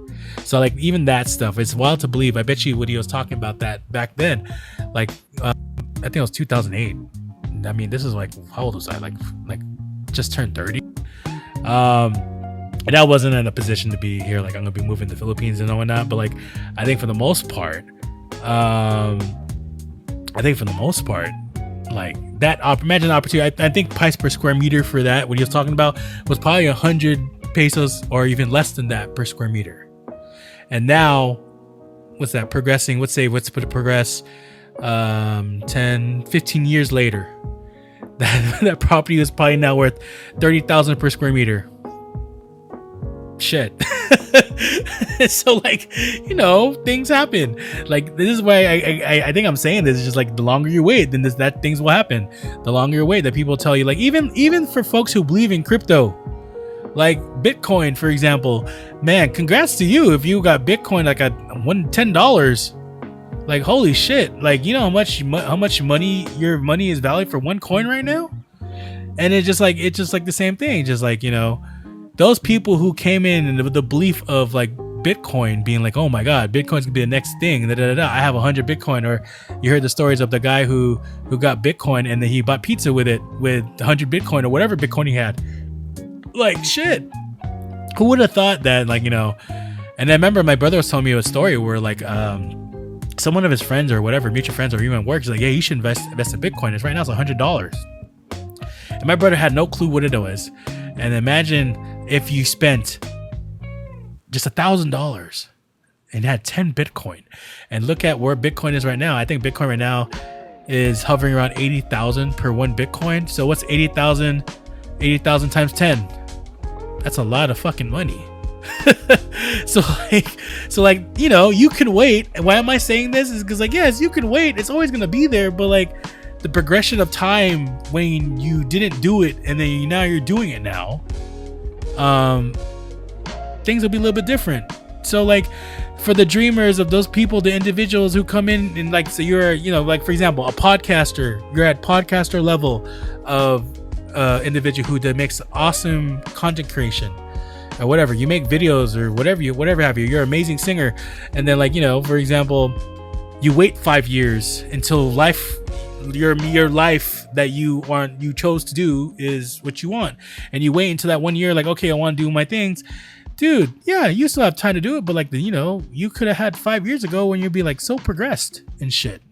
So like even that stuff, it's wild to believe. I bet you Woody was talking about that back then, like I think it was 2008. I mean, this is like, how old was I? Like just turned 30. And I wasn't in a position to be here. Like I'm gonna be moving to the Philippines and whatnot. But like I think for the most part, like that imagine opportunity. I think price per square meter for that, what he was talking about, was probably 100 pesos or even less than that per square meter. And now, what's that progressing? Let's progress 10, 15 years later. That property is probably now worth 30,000 per square meter. Shit. So like, you know, things happen. Like this is why I think I'm saying this is just like the longer you wait, then that things will happen. The longer you wait, that people tell you, like even for folks who believe in crypto, like Bitcoin, for example, man, congrats to you if you got Bitcoin like at $10. Like holy shit! Like you know how much money your money is valued for one coin right now, and it's just like the same thing. Just like, you know, those people who came in with the belief of like Bitcoin being like, oh my god, Bitcoin's gonna be the next thing. I have 100 Bitcoin, or you heard the stories of the guy who got Bitcoin and then he bought pizza with it with 100 Bitcoin or whatever Bitcoin he had. Like shit, who would have thought that? Like, you know. And I remember my brother was telling me a story where like some one of his friends or whatever, mutual friends or even work, he's like, yeah, you should invest in Bitcoin. It's right now it's $100. And my brother had no clue what it was. And imagine if you spent just $1,000 and had 10 Bitcoin, and look at where Bitcoin is right now. I think Bitcoin right now is hovering around 80,000 per one Bitcoin. So what's 80,000 times 10? That's a lot of fucking money. so like, you know, you can wait. And why am I saying this is because like, yes, you can wait. It's always going to be there. But like the progression of time when you didn't do it and then now you're doing it now. things will be a little bit different. So like for the dreamers of those people, the individuals who come in and like, so you're, you know, like for example, a podcaster, you're at podcaster level of individual who that makes awesome content creation or whatever. You make videos or whatever have you. You're an amazing singer, and then like, you know, for example, you wait 5 years until your life that you chose to do is what you want, and you wait until that 1 year, like, okay, I want to do my things. Dude, yeah, you still have time to do it, but like, you know, you could have had 5 years ago when you'd be like so progressed and shit.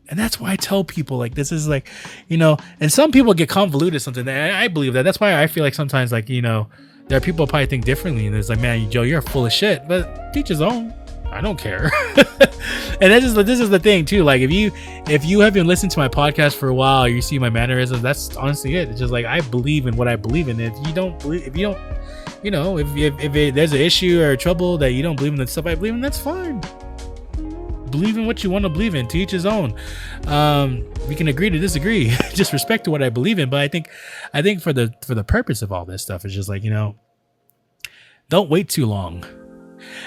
And that's why I tell people like, this is like, you know, and some people get convoluted something. I believe that. That's why I feel like sometimes, like, you know, there are people who probably think differently, and it's like, man, Joe, you're full of shit, but teach his own. I don't care. And this is the thing too. Like if you have been listening to my podcast for a while, you see my mannerisms, that's honestly it. It's just like, I believe in what I believe in. If you don't, you know, if there's an issue or trouble that you don't believe in the stuff I believe in, that's fine. Believe in what you want to believe in. To each his own. We can agree to disagree. Just respect to what I believe in. But I think for the purpose of all this stuff, it's just like, you know, don't wait too long.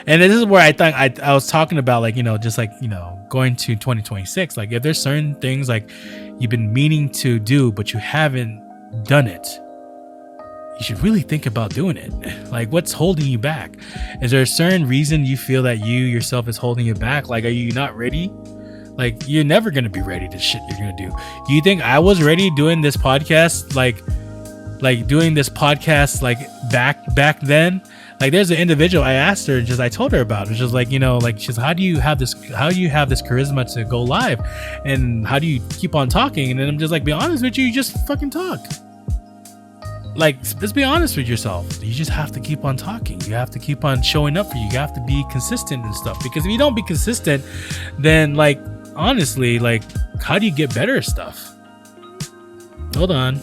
And this is where I think I was talking about, like, you know, just like, you know, going to 2026. Like if there's certain things like you've been meaning to do, but you haven't done it, you should really think about doing it. Like, what's holding you back? Is there a certain reason you feel that you yourself is holding you back? Like, are you not ready? Like, you're never going to be ready to shit you're going to do. Do you think I was ready doing this podcast? Like doing this podcast, like back then? Like, there's an individual, I asked her, I told her about it. It's just like, you know, like, she's, how do you have this charisma to go live? And how do you keep on talking? And then I'm just like, be honest with you just fucking talk. Like, let's be honest with yourself. You just have to keep on talking. You have to keep on showing up for you. You have to be consistent and stuff. Because if you don't be consistent, then, like, honestly, like, how do you get better at stuff? Hold on.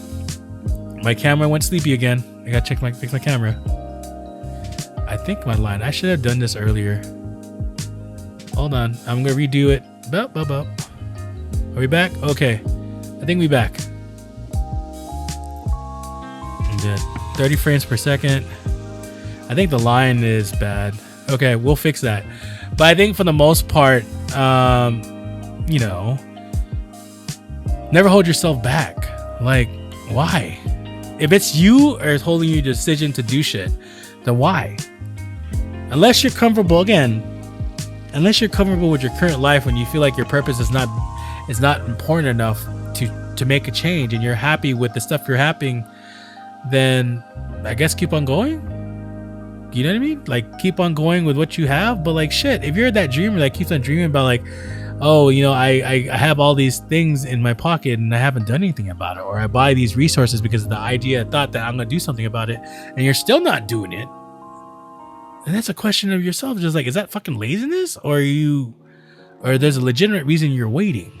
My camera went sleepy again. I gotta fix my camera. I think I should have done this earlier. Hold on. I'm gonna redo it. Are we back? Okay. I think we back. 30 frames per second. I think the line is bad. Okay, we'll fix that. But I think for the most part, you know, never hold yourself back. Like, why? If it's you or it's holding you decision to do shit, then why? Unless you're comfortable with your current life, when you feel like your purpose is not important enough to make a change, and you're happy with the stuff you're having, then I guess keep on going. You know what I mean? Like, keep on going with what you have. But like, shit, if you're that dreamer that keeps on dreaming about, like, oh, you know, I have all these things in my pocket and I haven't done anything about it, or I buy these resources because of the thought that I'm gonna do something about it, and you're still not doing it, and that's a question of yourself. Just like, is that fucking laziness, or there's a legitimate reason you're waiting?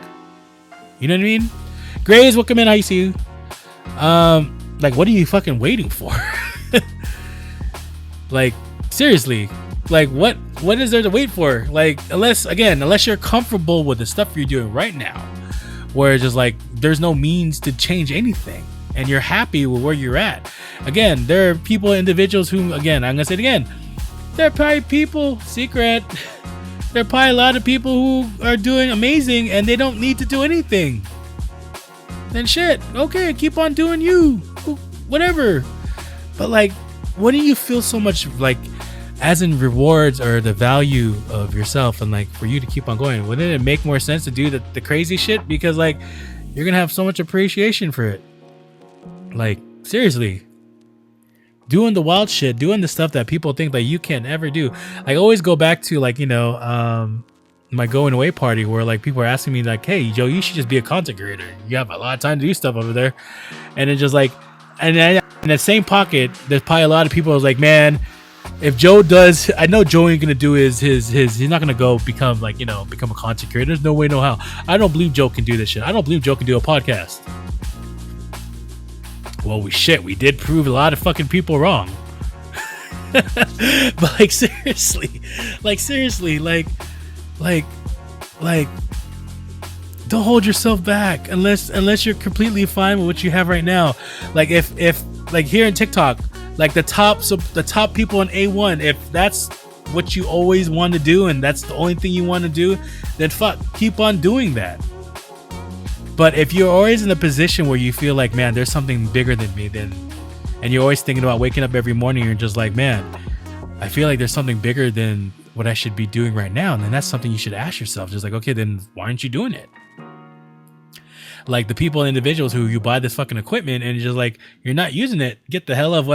You know what I mean? Grays, welcome in. How you see you? Like, what are you fucking waiting for? Like, seriously, like, what is there to wait for? Like, unless you're comfortable with the stuff you're doing right now, where it's just like there's no means to change anything, and you're happy with where you're at. Again, there are individuals who, again, I'm gonna say it again, there are probably people, secret, there are probably a lot of people who are doing amazing and they don't need to do anything. Then shit, okay, keep on doing you, whatever. But like, what do you feel so much like, as in rewards or the value of yourself, and like for you to keep on going? Wouldn't it make more sense to do the crazy shit? Because like, you're gonna have so much appreciation for it. Like, seriously, doing the wild shit, doing the stuff that people think that you can't ever do. Like, I always go back to, like, you know, my going away party, where like people are asking me like, hey Joe, you should just be a content creator, you have a lot of time to do stuff over there. And it's just like, and in that same pocket, there's probably a lot of people who's like, man, if Joe does, I know Joe ain't gonna do his he's not gonna go become like, you know, become a content creator. There's no way, no how. I don't believe Joe can do this shit. I don't believe Joe can do a podcast. Well, we did prove a lot of fucking people wrong. But like, seriously, don't hold yourself back unless you're completely fine with what you have right now. Like, if like here in TikTok, Like the top people in A1, if that's what you always want to do and that's the only thing you want to do, then fuck, keep on doing that. But if you're always in a position where you feel like, man, there's something bigger than me, then, and you're always thinking about waking up every morning and you're just like, man, I feel like there's something bigger than what I should be doing right now, and then that's something you should ask yourself. Just like, okay, then why aren't you doing it? Like the people, individuals who you buy this fucking equipment and you're just like, you're not using it, get the hell of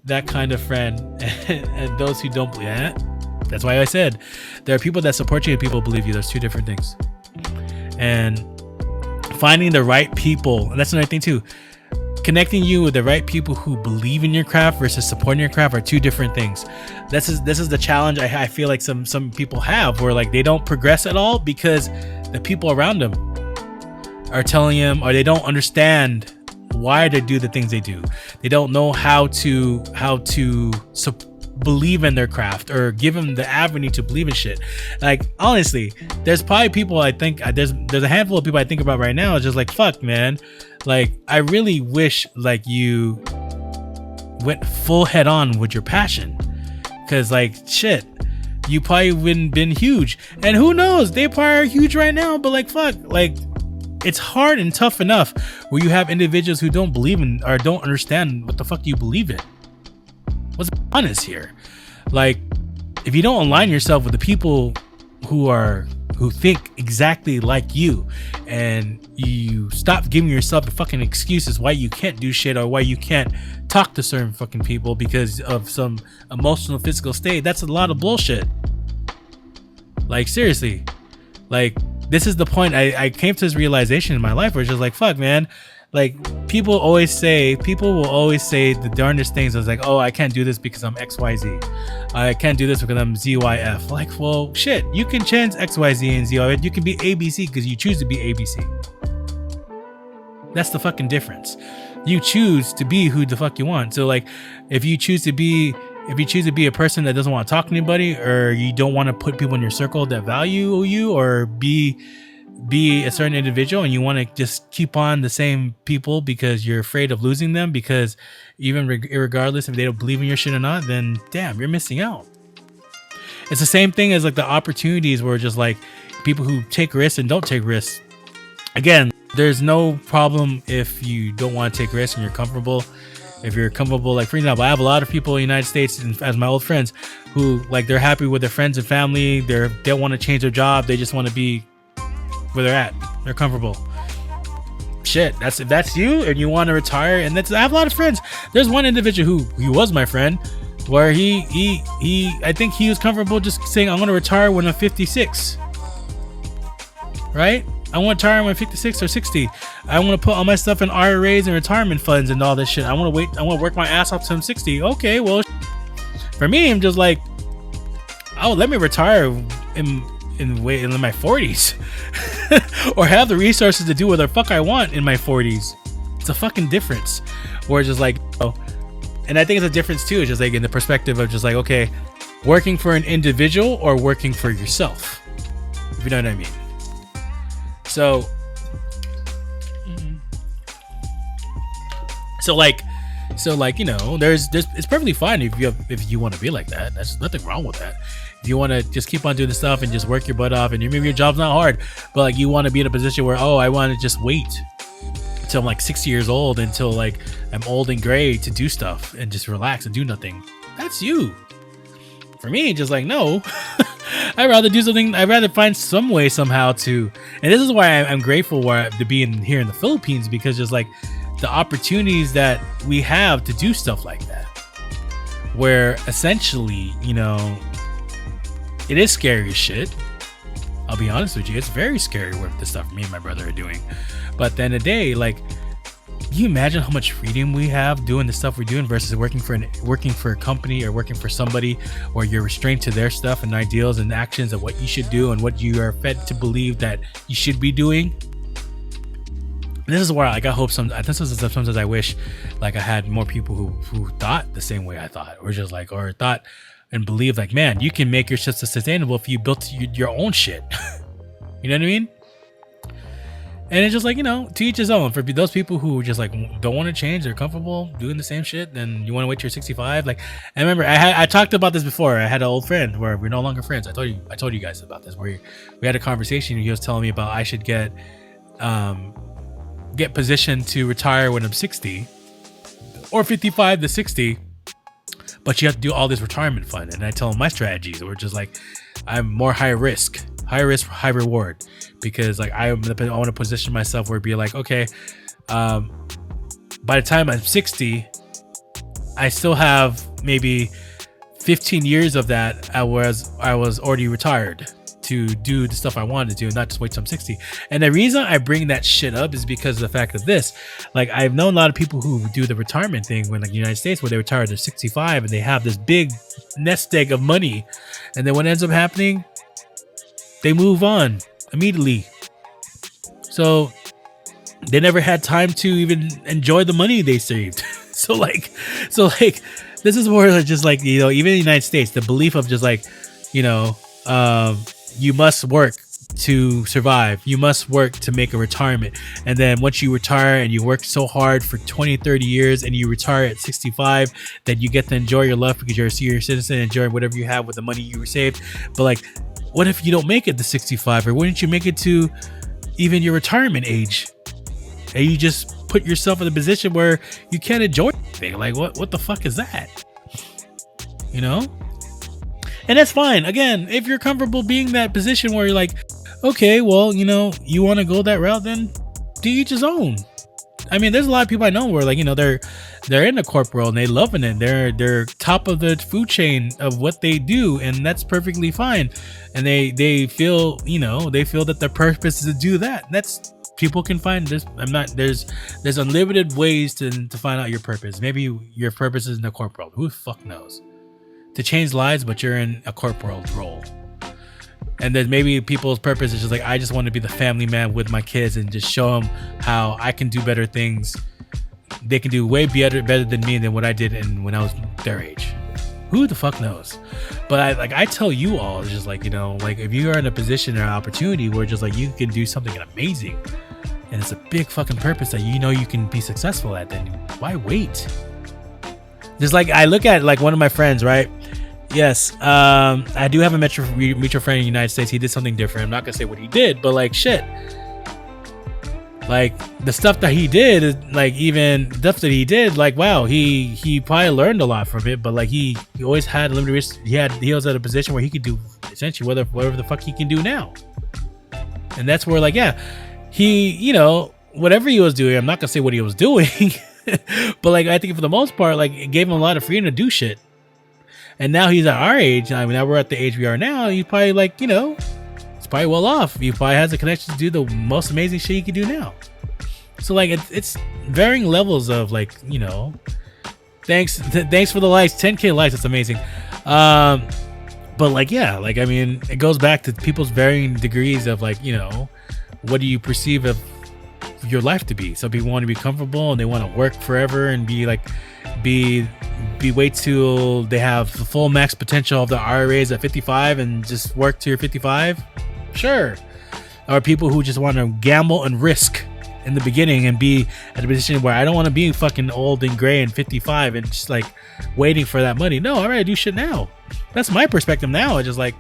that kind of friend. And those who don't believe it. That's why I said there are people that support you and people believe you. There's two different things. And finding the right people, and that's another thing too. Connecting you with the right people who believe in your craft versus supporting your craft are two different things. This is the challenge I feel like some people have, where like they don't progress at all because the people around them are telling them, or they don't understand why they do the things they do. They don't know how to believe in their craft or give them the avenue to believe in shit. Like honestly, there's probably people I think there's a handful of people I think about right now. It's just like, fuck, man. Like I really wish like you went full head on with your passion, because like shit, you probably wouldn't been huge. And who knows, they probably are huge right now, but like fuck, like it's hard and tough enough where you have individuals who don't believe in or don't understand what the fuck you believe in. Let's be honest here. Like if you don't align yourself with the people who think exactly like you, and you stop giving yourself the fucking excuses why you can't do shit or why you can't talk to certain fucking people because of some emotional, physical state, that's a lot of bullshit. Like seriously, like this is the point I came to this realization in my life where it's just like, fuck, man. Like people will always say the darndest things. I was like, oh, I can't do this because I'm XYZ. I can't do this because I'm ZYF. Like, well, shit, you can change XYZ and ZYF. You can be ABC because you choose to be ABC. That's the fucking difference. You choose to be who the fuck you want. So like, if you choose to be a person that doesn't want to talk to anybody, or you don't want to put people in your circle that value you, or be a certain individual, and you want to just keep on the same people because you're afraid of losing them, because even regardless if they don't believe in your shit or not, then damn, you're missing out. It's the same thing as like the opportunities where just like people who take risks and don't take risks. Again, there's no problem if you don't want to take risks and you're comfortable. If you're comfortable, like for example, I have a lot of people in the United States as my old friends who like they're happy with their friends and family. They don't want to change their job. They just want to be where they're at. They're comfortable. Shit, if that's you and you want to retire, and I have a lot of friends. There's one individual who was my friend, where he I think he was comfortable just saying, I'm gonna retire when I'm 56. Right? I want to retire when I'm 56 or 60. I want to put all my stuff in IRAs and retirement funds and all this shit. I want to work my ass off till I'm 60. Okay, well, for me, I'm just like, oh, let me retire in my 40s or have the resources to do what the fuck I want in my 40s. It's a fucking difference. Or just like, oh, and I think it's a difference too. It's just like in the perspective of just like, okay, working for an individual or working for yourself, if you know what I mean. So like, you know, there's it's perfectly fine if you want to be like that. There's nothing wrong with that. If you want to just keep on doing the stuff and just work your butt off, and maybe your job's not hard, but like you want to be in a position where, oh, I want to just wait until I'm like 60 years old, until like I'm old and gray to do stuff and just relax and do nothing. That's you. For me, just like, no. I'd rather do something. I'd rather find some way somehow to, and this is why I'm grateful to be here in the Philippines, because just like the opportunities that we have to do stuff like that, where essentially, you know, it is scary as shit. I'll be honest with you, it's very scary what the stuff me and my brother are doing. But at the end of the day, like, can you imagine how much freedom we have doing the stuff we're doing versus working for a company or working for somebody where you're restrained to their stuff and ideals and actions of what you should do and what you are fed to believe that you should be doing. And this is where like I hope sometimes I wish like I had more people who thought the same way I thought, or just like, or thought and believed like, man, you can make your shit sustainable if you built your own shit. You know what I mean? And it's just like, to each his own. For those people who just like don't want to change, they're comfortable doing the same shit, then you want to wait till you're 65. Like, I remember I talked about this before. I had an old friend where we're no longer friends. I told you guys about this, where we had a conversation. He was telling me about I should get positioned to retire when I'm 60 or 55 to 60, but you have to do all this retirement fund. And I tell him my strategies were just like, I'm more high risk, high reward, because like I want to position myself where it'd be like, okay, by the time I'm 60, I still have maybe 15 years of that. I was already retired to do the stuff I wanted to do, and not just wait till I'm 60. And the reason I bring that shit up is because of the fact of this. Like, I've known a lot of people who do the retirement thing when, like, the United States, where they retire at 65 and they have this big nest egg of money, and then what ends up happening, they move on immediately. So they never had time to even enjoy the money they saved. so like this is where just like, even in the United States, the belief of just like, you must work to survive. You must work to make a retirement. And then once you retire and you work so hard for 20, 30 years and you retire at 65, then you get to enjoy your life because you're a senior citizen, enjoy whatever you have with the money you saved. But like, what if you don't make it to 65? Or wouldn't you make it to even your retirement age? And you just put yourself in a position where you can't enjoy anything. Like, what the fuck is that? And that's fine. Again, if you're comfortable being in that position where you're like, okay, well, you want to go that route, then to each his own. I mean, there's a lot of people I know where, like, they're in the corporate world and they loving it. They're top of the food chain of what they do, and that's perfectly fine. And they feel, they feel that their purpose is to do that. That's, people can find this. There's unlimited ways to find out your purpose. Maybe your purpose is in the corporate world. Who the fuck knows? To change lives, but you're in a corporate role. And then maybe people's purpose is just like, I just want to be the family man with my kids and just show them how I can do better things. They can do way better than me than what I did when I was their age. Who the fuck knows? But I tell you all, it's just like, like if you are in a position or an opportunity where just like you can do something amazing and it's a big fucking purpose that you can be successful at, then why wait? Just like I look at like one of my friends, right? Yes, I do have a mutual friend in the United States. He did something different. I'm not gonna say what he did, but like shit, like the stuff that he did, like even stuff that he did, like wow, he probably learned a lot from it. But like he always had limited risk. He was at a position where he could do essentially whatever the fuck he can do now. And that's where like he whatever he was doing. I'm not gonna say what he was doing, but like I think for the most part, like it gave him a lot of freedom to do shit. And now he's at our age. I mean, now we're at the age we are now. He's probably like, he's probably well off. He probably has the connection to do the most amazing shit he can do now. So like, it's varying levels of like, thanks for the likes, 10K likes. That's amazing. But like, yeah, like, I mean, it goes back to people's varying degrees of like, what do you perceive of your life to be? Some people want to be comfortable and they want to work forever and be wait till they have the full max potential of the IRAs at 55 and just work till you're 55. Sure. Or people who just want to gamble and risk in the beginning and be at a position where I don't want to be fucking old and gray and 55 and just like waiting for that money. No, I'm ready to do shit now. That's my perspective now. It's just like,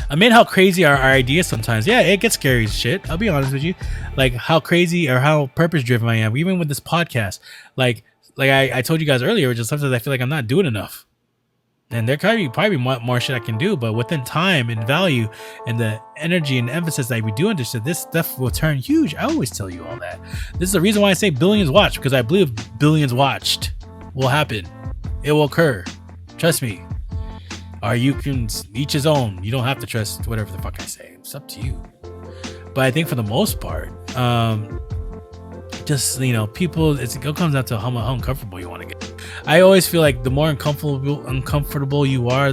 I mean, how crazy are our ideas sometimes. Yeah, it gets scary as shit. I'll be honest with you. Like how crazy or how purpose driven I am. Even with this podcast, like I told you guys earlier, just sometimes I feel like I'm not doing enough. And there probably more shit I can do, but within time and value and the energy and emphasis that we do into this stuff will turn huge. I always tell you all that. This is the reason why I say billions watched, because I believe billions watched will happen. It will occur. Trust me. Or you can each his own. You don't have to trust whatever the fuck I say. It's up to you. But I think for the most part, just people, it comes down to how uncomfortable you want to get. I always feel like the more uncomfortable you are,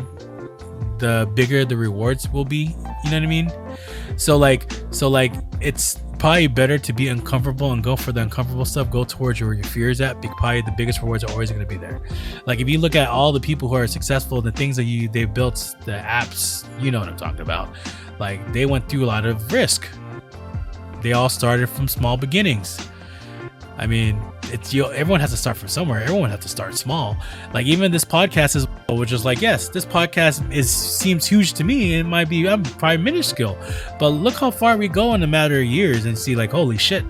the bigger the rewards will be. You know what I mean? So like it's probably better to be uncomfortable and go for the uncomfortable stuff. Go towards where your fear is at. Probably the biggest rewards are always going to be there. Like if you look at all the people who are successful, the things that they built, the apps, you know what I'm talking about. Like they went through a lot of risk. they all started from small beginnings. I mean, everyone has to start from somewhere. Everyone has to start small. Like even this podcast is, which is like, yes, this podcast seems huge to me. It might be, I'm probably minuscule, but look how far we go in a matter of years and see like, holy shit,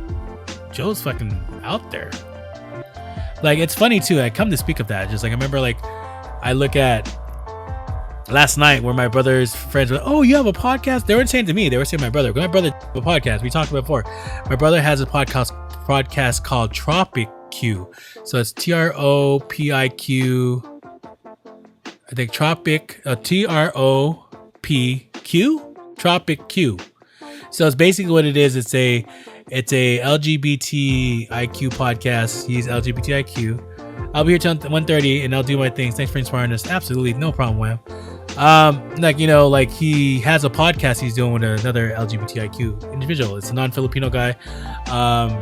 Joe's fucking out there. Like it's funny too. I come to speak of that. Just like I remember, like I look at last night where my brother's friends were, oh, you have a podcast? They weren't saying to me, they were saying my brother has a podcast. We talked about it before. My brother has a podcast called Tropic Q. So it's TROPIQ. I think Tropic, TROPQ, Tropic Q. So it's basically what it is. It's a LGBTIQ podcast. He's LGBTIQ. I'll be here till 1:30 and I'll do my things. Thanks for inspiring us. Absolutely, no problem, Wham. Like, you know, like he has a podcast he's doing with another LGBTIQ individual. It's a non-Filipino guy,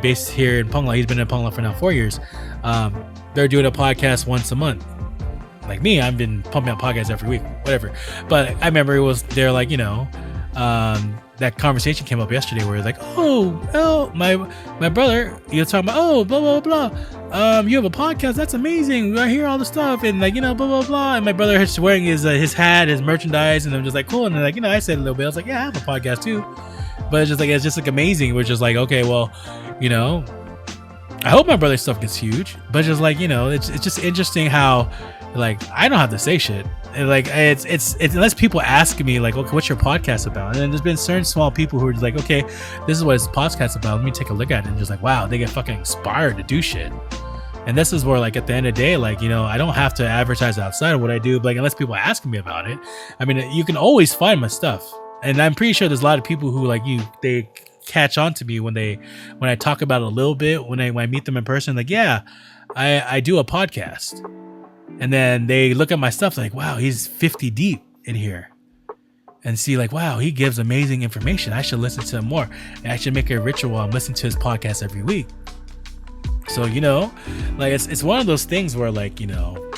based here in Pangla. He's been in Pangla for now 4 years. They're doing a podcast once a month. Like me, I've been pumping out podcasts every week, whatever. But I remember they're like, you know, that conversation came up yesterday where like, oh, my brother, you're talking about, oh, blah, blah, blah. You have a podcast. That's amazing. I hear all the stuff and like, you know, blah, blah, blah. And my brother is wearing his hat, his merchandise. And I'm just like, cool. And then like, you know, I said a little bit, I was like, yeah, I have a podcast too. But it's just like amazing. We're just like, okay, well, you know, I hope my brother's stuff gets huge, but just like, you know, it's just interesting how like, I don't have to say shit. And like it's unless people ask me like, okay, what's your podcast about? And then there's been certain small people who are just like, okay, this is what his podcast about. Let me take a look at it. And just like, wow, they get fucking inspired to do shit. And this is where like at the end of the day, like, you know, I don't have to advertise outside of what I do, but like unless people ask me about it. I mean, you can always find my stuff. And I'm pretty sure there's a lot of people who like they catch on to me when I talk about it a little bit, when I meet them in person, like, yeah, I do a podcast. And then they look at my stuff like, wow, he's 50 deep in here. And see like, wow, he gives amazing information. I should listen to him more. And I should make it a ritual. I'm listening to his podcast every week. So, you know, like it's one of those things where like, you know,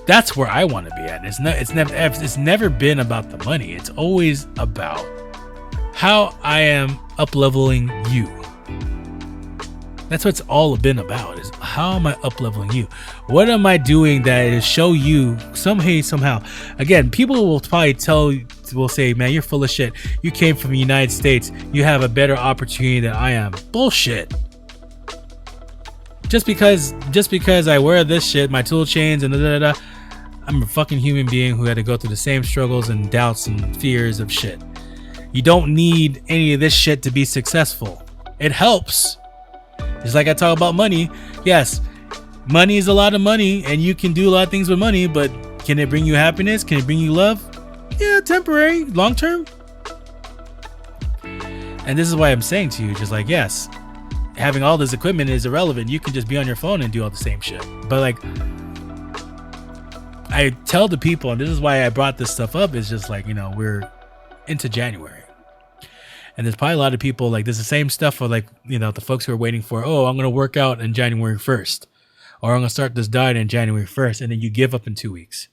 that's where I want to be at. It's never been about the money. It's always about how I am up-leveling you. That's what it's all been about, is how am I up-leveling you? What am I doing that is show you somehow? Again, people will probably will say, man, you're full of shit. You came from the United States. You have a better opportunity than I am. Bullshit. Just because I wear this shit, my tool chains and I'm a fucking human being who had to go through the same struggles and doubts and fears of shit. You don't need any of this shit to be successful. It helps. Just like I talk about money. Yes, money is a lot of money and you can do a lot of things with money, but can it bring you happiness? Can it bring you love? Yeah, temporary, long term. And this is why I'm saying to you, just like, yes, having all this equipment is irrelevant. You can just be on your phone and do all the same shit. But like, I tell the people, and this is why I brought this stuff up, is just like, you know, we're into January. And there's probably a lot of people like this, the same stuff for like, you know, the folks who are waiting for, oh, I'm going to work out on January 1st, or I'm going to start this diet on January 1st. And then you give up in 2 weeks.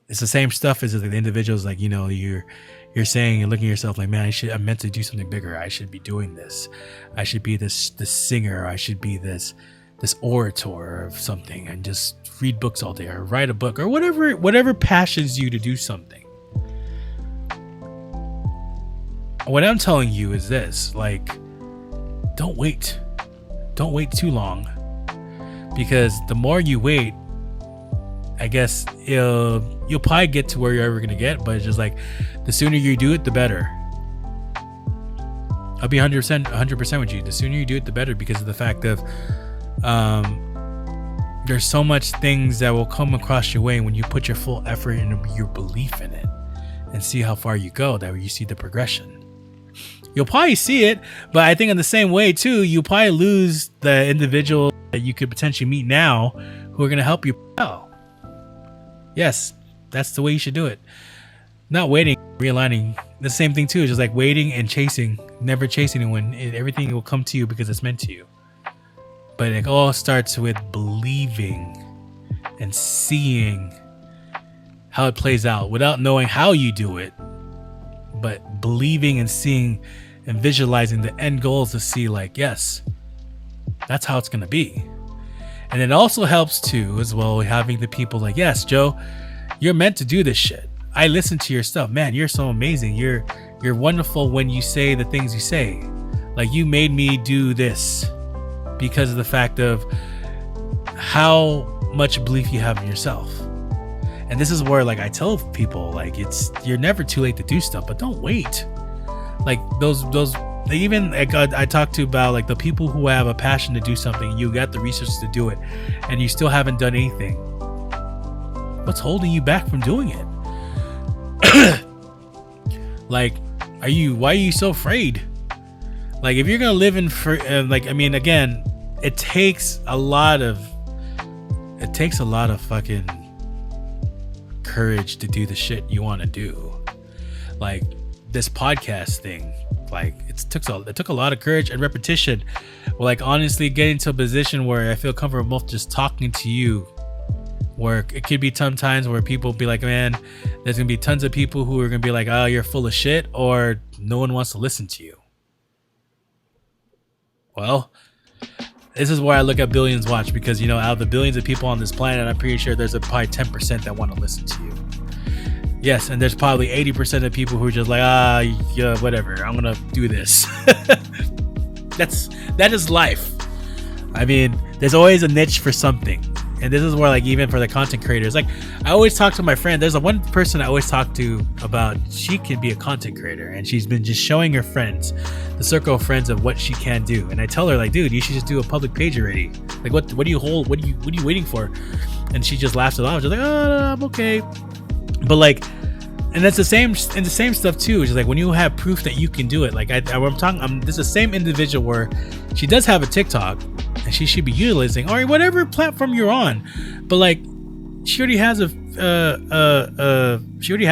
It's the same stuff as the individuals. Like, you know, you're saying, you're looking at yourself like, man, I'm meant to do something bigger. I should be doing this. I should be this singer. I should be this orator of something and just read books all day or write a book or whatever passions you to do something. What I'm telling you is this, like, don't wait too long, because the more you wait, I guess you'll probably get to where you're ever going to get, but it's just like the sooner you do it, the better. I'll be 100% with you. The sooner you do it, the better, because of the fact of there's so much things that will come across your way when you put your full effort and your belief in it and see how far you go, that you see the progression. You'll probably see it, but I think in the same way too, you'll probably lose the individual that you could potentially meet now who are going to help you out. Yes, that's the way you should do it. Not waiting, realigning. The same thing too, is just like waiting and chasing. Never chase anyone. Everything will come to you because it's meant to you. But it all starts with believing and seeing how it plays out without knowing how you do it. But believing and seeing and visualizing the end goals to see like, yes, that's how it's going to be. And it also helps too, as well, having the people like, yes, Joe, you're meant to do this shit. I listen to your stuff, man. You're so amazing. You're wonderful when you say the things you say. Like, you made me do this because of the fact of how much belief you have in yourself. And this is where, like, I tell people, like, you're never too late to do stuff, but don't wait. Like those even like, I talked to about like the people who have a passion to do something, you got the resources to do it, and you still haven't done anything. What's holding you back from doing it? Like, why are you so afraid? Like, if you're gonna live in like, I mean, again, it takes a lot of fucking courage to do the shit you want to do. Like this podcast thing, like it took a lot of courage and repetition. Like, honestly, getting to a position where I feel comfortable just talking to you, where it could be sometimes where people be like, man, there's gonna be tons of people who are gonna be like, oh, you're full of shit, or no one wants to listen to you. Well, this is where I look at Billions Watch, because, you know, out of the billions of people on this planet, I'm pretty sure there's probably 10% that want to listen to you. Yes, and there's probably 80% of people who are just like, yeah, whatever, I'm gonna do this. That is life. I mean, there's always a niche for something. And this is where, like, even for the content creators, like, I always talk to my friend. There's one person I always talk to about, she can be a content creator, and she's been just showing her friends, the circle of friends, of what she can do. And I tell her, like, dude, you should just do a public page already. Like, what do you hold? What are you waiting for? And she just laughs it off. She's like, oh, I'm okay. But like, and that's the same stuff too. It's like when you have proof that you can do it. Like this is the same individual where she does have a TikTok, and she should be utilizing, or whatever platform you're on. But like, she already has a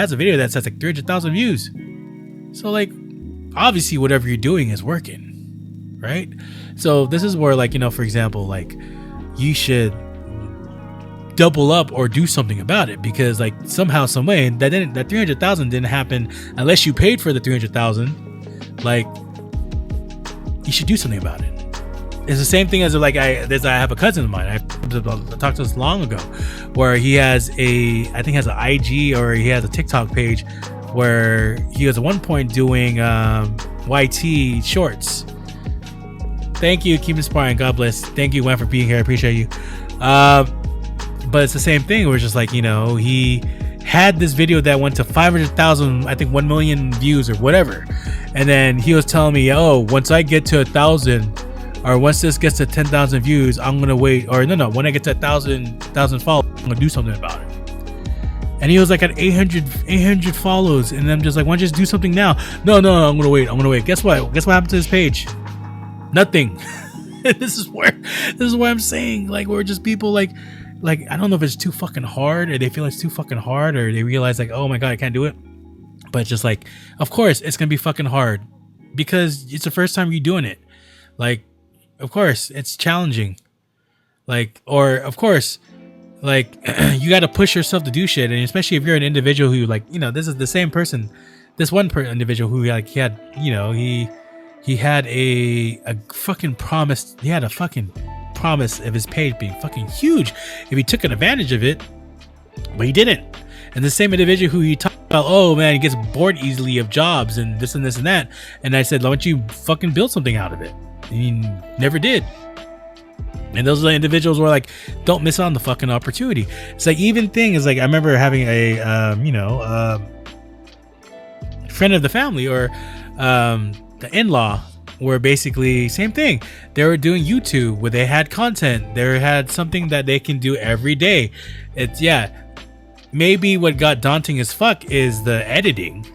video that says like 300,000 views. So like, obviously whatever you're doing is working, right? So this is where, like, you know, for example, like, you should double up or do something about it, because like somehow, some way, that 300,000 didn't happen unless you paid for the 300,000. Like, you should do something about it. It's the same thing as like I have a cousin of mine. I talked to this long ago, where he has an IG, or he has a TikTok page where he was at one point doing YT shorts. Thank you, keep inspiring, God bless. Thank you, Gwen, for being here. I appreciate you. But it's the same thing where it's just like, you know, he had this video that went to 500,000, I think 1 million views or whatever. And then he was telling me, oh, once I get to 1,000, or once this gets to 10,000 views, I'm going to wait. Or no, when I get to 1,000 followers, I'm going to do something about it. And he was like at 800 follows. And I'm just like, why don't you just do something now? No, I'm going to wait. Guess what happened to his page? Nothing. This is where I'm saying, like, we're just people like, I don't know if it's too fucking hard, or they feel it's too fucking hard, or they realize like, oh my God, I can't do it. But just like, of course it's going to be fucking hard, because it's the first time you're doing it. Like, of course it's challenging. Like, or of course, like, you got to push yourself to do shit. And especially if you're an individual who, like, you know, this is the same person, this individual who, like, he had, you know, he had a fucking promise. He had a fucking promise of his page being fucking huge if he took an advantage of it, but he didn't. And the same individual who he talked about, oh man, he gets bored easily of jobs and this and this and that. And I said, why don't you fucking build something out of it? And he never did. And those are the individuals who are like, don't miss on the fucking opportunity. It's like, even thing is like, I remember having a friend of the family, or the in-law, where basically same thing. They were doing YouTube, where they had content. They had something that they can do every day. It's, yeah, maybe what got daunting as fuck is the editing,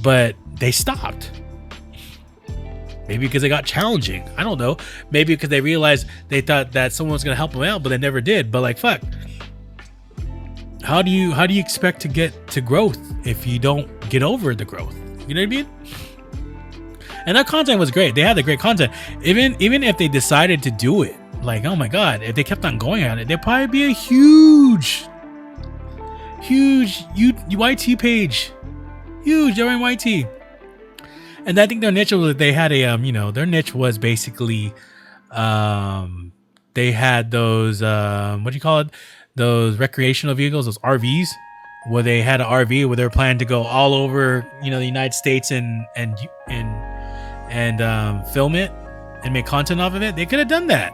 but they stopped. Maybe because it got challenging. I don't know. Maybe because they realized, they thought that someone was gonna help them out, but they never did. But like, fuck. How do you expect to get to growth if you don't get over the growth? You know what I mean? And that content was great. They had the great content. Even if they decided to do it, like, oh my God, if they kept on going at it, there'd probably be a huge YT page. Huge, they're in YT. And I think their niche was they had a their niche was basically they had those what do you call it? Those recreational vehicles, those RVs, where they had an RV where they were planning to go all over, the United States and film it and make content off of it. They could have done that.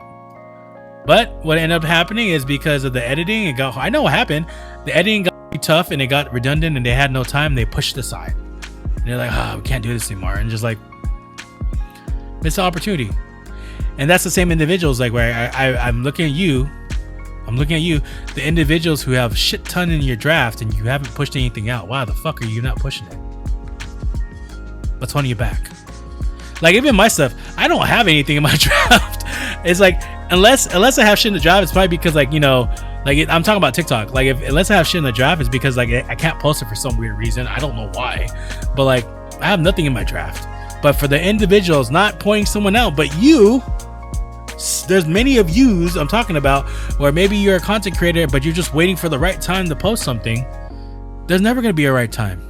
But what ended up happening is because of the editing, I know what happened. The editing got too tough and it got redundant and they had no time. They pushed it aside. And they're like, we can't do this anymore. And just like, missed the opportunity. And that's the same individuals, like where I'm looking at you. The individuals who have shit ton in your draft and you haven't pushed anything out. Why the fuck are you not pushing it? What's holding you back? Like even my stuff, I don't have anything in my draft. It's like, unless I have shit in the draft, it's probably because I'm talking about TikTok. Like unless I have shit in the draft, it's because like I can't post it for some weird reason. I don't know why, but like I have nothing in my draft. But for the individuals, not pointing someone out, but you, there's many of yous I'm talking about, where maybe you're a content creator, but you're just waiting for the right time to post something. There's never going to be a right time.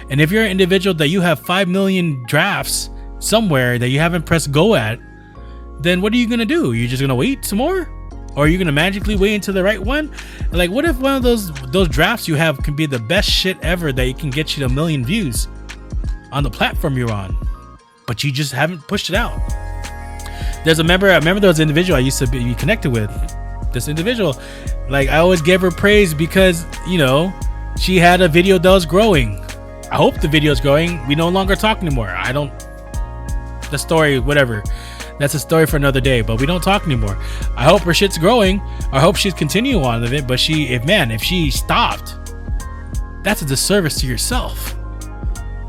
And if you're an individual that you have 5 million drafts somewhere that you haven't pressed go at, then what are you going to do? You're just going to wait some more? Or are you going to magically wait into the right one? Like, what if one of those drafts you have can be the best shit ever that you can get you to 1 million views on the platform you're on, but you just haven't pushed it out? I remember there was an individual I used to be connected with. This individual, like I always gave her praise because, she had a video that was growing. I hope the video is growing. We no longer talk anymore. The story, whatever. That's a story for another day, but we don't talk anymore. I hope her shit's growing. I hope she's continuing on with it, but if she stopped, that's a disservice to yourself.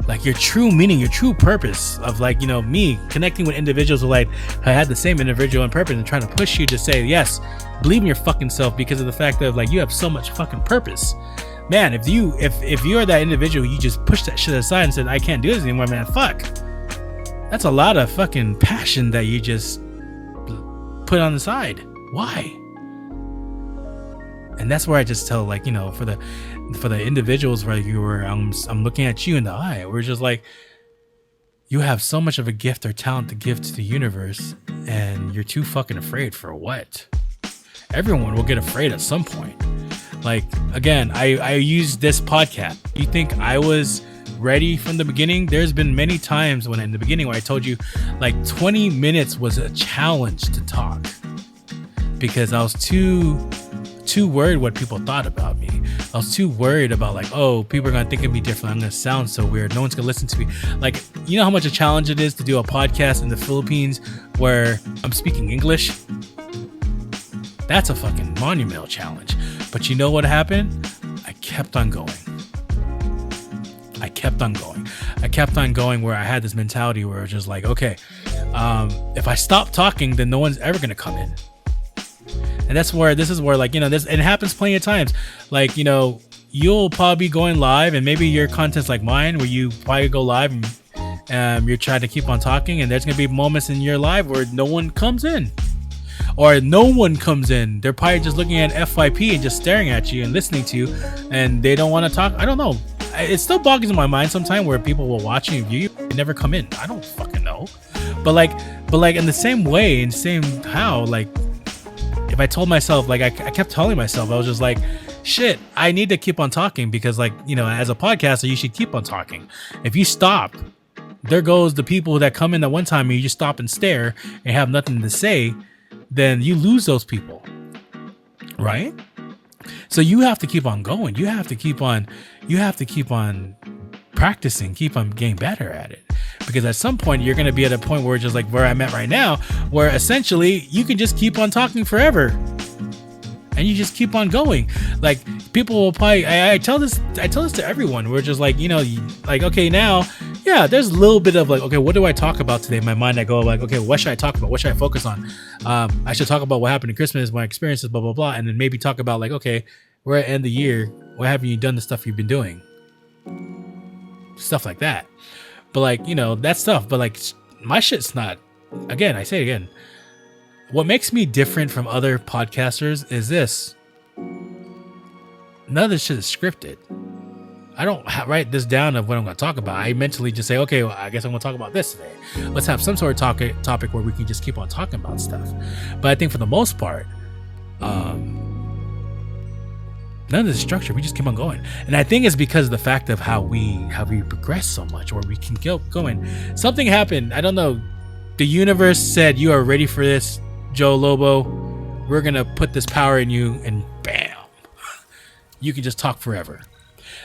Like your true meaning, your true purpose of me connecting with individuals who I had the same individual and purpose and trying to push you to say, yes, believe in your fucking self because of the fact that you have so much fucking purpose. Man, if you're that individual, you just push that shit aside and said, I can't do this anymore, man, fuck. That's a lot of fucking passion that you just put on the side. Why? And that's where I just tell, for the individuals where I'm looking at you in the eye. We're just like, you have so much of a gift or talent to give to the universe, and you're too fucking afraid for what? Everyone will get afraid at some point. Like, again, I use this podcast. You think I was ready from the beginning? There's been many times when in the beginning where I told you 20 minutes was a challenge to talk because I was too worried what people thought about me. I was too worried about people are gonna think of me different. I'm gonna sound so weird. No one's gonna listen to me. You know how much a challenge it is to do a podcast in the Philippines where I'm speaking English? That's a fucking monumental challenge. But you know what happened? I kept on going. I kept on going where I had this mentality where it's just okay, if I stop talking, then no one's ever gonna come in. And this is where this, it happens plenty of times. You'll probably be going live and maybe your content's like mine where you probably go live and you're trying to keep on talking, and there's going to be moments in your live where no one comes in. Or no one comes in. They're probably just looking at FYP and just staring at you and listening to you, and they don't want to talk. I don't know. It still boggles my mind sometimes where people will watch you and view you and never come in. I don't fucking know. But in the same way, in the same how, if I told myself, I kept telling myself, I was just shit, I need to keep on talking because as a podcaster, you should keep on talking. If you stop, there goes the people that come in at one time and you just stop and stare and have nothing to say, then you lose those people, right? So you have to keep on going. You have to keep on practicing, keep on getting better at it. Because at some point you're going to be at a point where just where I'm at right now, where essentially you can just keep on talking forever and you just keep on going. People will probably, I tell this to everyone. We're just okay, now, yeah, there's a little bit of okay, what do I talk about today? In my mind, I go okay, what should I talk about? What should I focus on? I should talk about what happened at Christmas, my experiences, blah, blah, blah. And then maybe talk about okay, we're at the end of the year. Why haven't you done the stuff you've been doing? Stuff like that. But that stuff, but my shit's not, again, I say it again. What makes me different from other podcasters is this. None of this shit is scripted. I don't write this down of what I'm going to talk about. I mentally just say, okay, well, I guess I'm going to talk about this today. Let's have some sort of topic where we can just keep on talking about stuff. But I think for the most part, none of this structure. We just keep on going, and I think it's because of the fact of how we progress so much, or we can go going. Something happened. I don't know. The universe said, "You are ready for this, Joe Lobo. We're gonna put this power in you," and bam, you can just talk forever.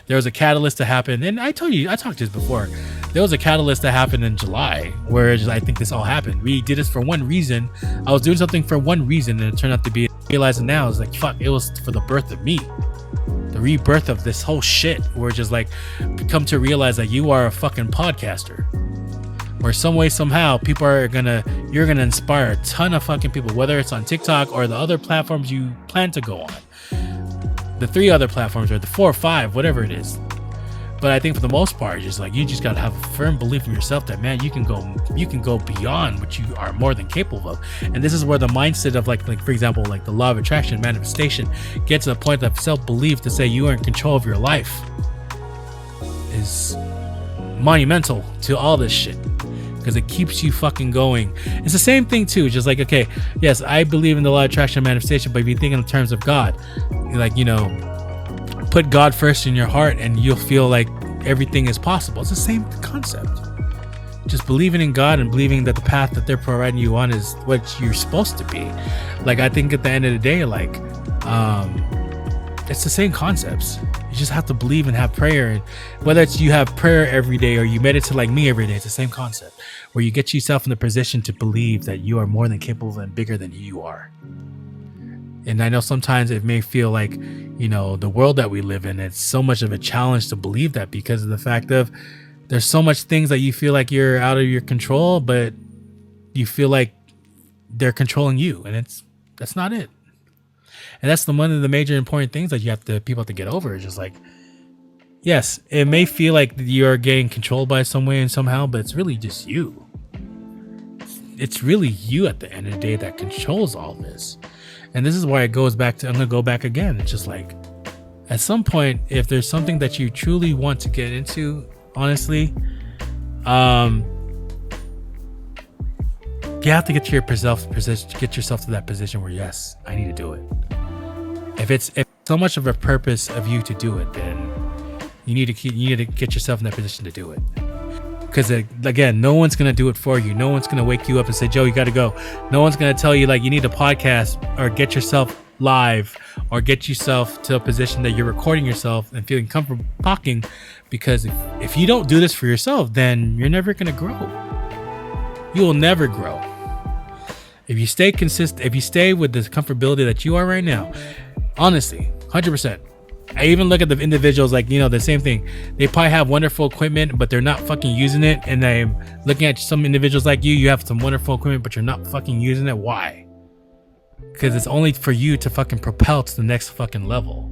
There was a catalyst that happened, and I talked to this before. There was a catalyst that happened in July where I think this all happened. We did this for one reason. I was doing something for one reason, and it turned out to be, realizing now, it's like, fuck, it was for the birth of me. The rebirth of this whole shit. Where just like, come to realize that you are a fucking podcaster. Where some way, somehow, you're gonna inspire a ton of fucking people, whether it's on TikTok or the other platforms you plan to go on. The 3 other platforms, or the 4 or 5, whatever it is. But I think for the most part, just like, you just gotta have a firm belief in yourself that, man, you can go beyond what you are more than capable of. And this is where the mindset of like for example, like the law of attraction, manifestation, gets to the point of self-belief to say you are in control of your life is monumental to all this shit, because it keeps you fucking going. It's the same thing too, just like, okay, yes, I believe in the law of attraction and manifestation, but if you think in terms of God, like, put God first in your heart and you'll feel like everything is possible. It's the same concept. Just believing in God and believing that the path that they're providing you on is what you're supposed to be. Like, I think at the end of the day, like, it's the same concepts. You just have to believe and have prayer. And whether it's you have prayer every day or you meditate like me every day, it's the same concept, where you get yourself in the position to believe that you are more than capable and bigger than you are. And I know sometimes it may feel like, the world that we live in, it's so much of a challenge to believe that, because of the fact of there's so much things that you feel like you're out of your control, but you feel like they're controlling you, and that's not it. And that's one of the major important things that people have to get over. Is just like, yes, it may feel like you're getting controlled by some way and somehow, but it's really just you. It's really you at the end of the day that controls all this. And this is why it goes back to, I'm going to go back again. It's just like, at some point, if there's something that you truly want to get into, honestly, you have to get yourself to that position where, yes, I need to do it. If so much of a purpose of you to do it, then you need to get yourself in that position to do it. Because again, no one's going to do it for you. No one's going to wake you up and say, Joe, you got to go. No one's going to tell you like you need a podcast, or get yourself live, or get yourself to a position that you're recording yourself and feeling comfortable talking. Because if you don't do this for yourself, then you're never going to grow. You will never grow. If you stay consistent, if you stay with the comfortability that you are right now, honestly, 100%. I even look at the individuals like, the same thing. They probably have wonderful equipment, but they're not fucking using it. And I'm looking at some individuals like you have some wonderful equipment, but you're not fucking using it. Why? Because it's only for you to fucking propel to the next fucking level.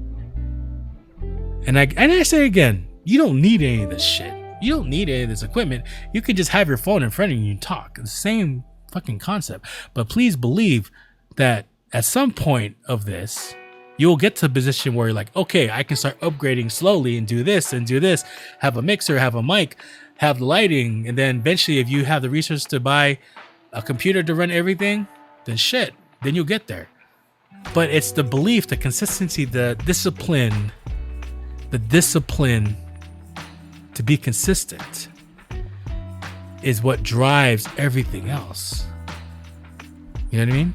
And I say again, you don't need any of this shit. You don't need any of this equipment. You can just have your phone in front of you and talk. It's the same fucking concept. But please believe that at some point of this, you'll get to a position where you're like, okay, I can start upgrading slowly and do this, have a mixer, have a mic, have the lighting. And then eventually, if you have the resources to buy a computer to run everything, then you'll get there. But it's the belief, the consistency, the discipline to be consistent is what drives everything else. You know what I mean?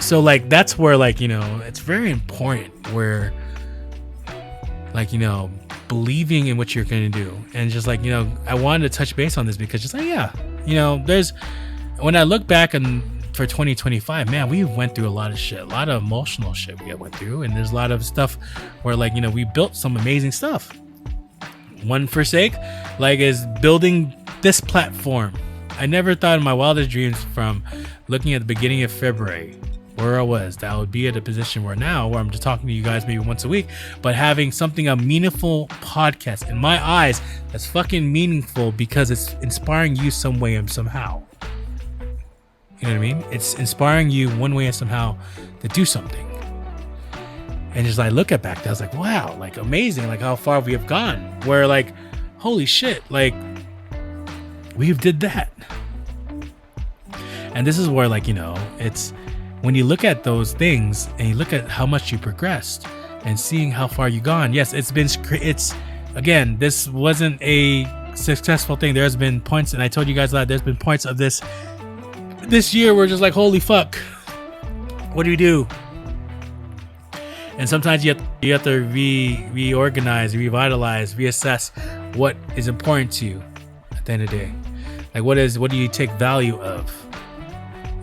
So like, that's where like, it's very important where like, believing in what you're going to do. And just like, I wanted to touch base on this because just like, yeah, when I look back for 2025, man, we went through a lot of shit, a lot of emotional shit we went through. And there's a lot of stuff where like, we built some amazing stuff. One for sake, like, is building this platform. I never thought in my wildest dreams, from looking at the beginning of February, where I was, that I would be at a position where I'm just talking to you guys maybe once a week, but having a meaningful podcast in my eyes that's fucking meaningful because it's inspiring you some way and somehow. You know what I mean? It's inspiring you one way and somehow to do something. And just like look at back, I was like, wow, like amazing, like how far we have gone. Where like, holy shit, like we've did that. And this is where like, you know, it's when you look at those things and you look at how much you progressed and seeing how far you've gone. Yes, it's again, this wasn't a successful thing. There's been points, and I told you guys that there's been points of this year where just like, holy fuck, what do we do? And sometimes you have to reorganize, revitalize, reassess what is important to you at the end of the day. Like what do you take value of?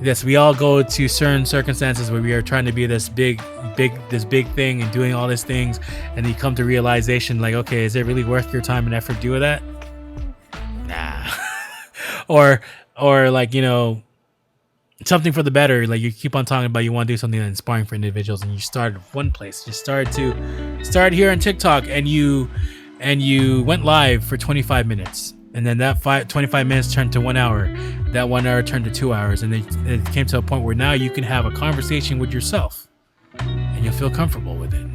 Yes, we all go to certain circumstances where we are trying to be this big thing and doing all these things, and you come to realization like, okay, is it really worth your time and effort doing that? Nah. or like, you know, something for the better. Like you keep on talking about you want to do something that's inspiring for individuals, and you started one place. You started here on TikTok, and you went live for 25 minutes. And then that 25 minutes turned to 1 hour. That 1 hour turned to 2 hours. And it came to a point where now you can have a conversation with yourself and you'll feel comfortable with it.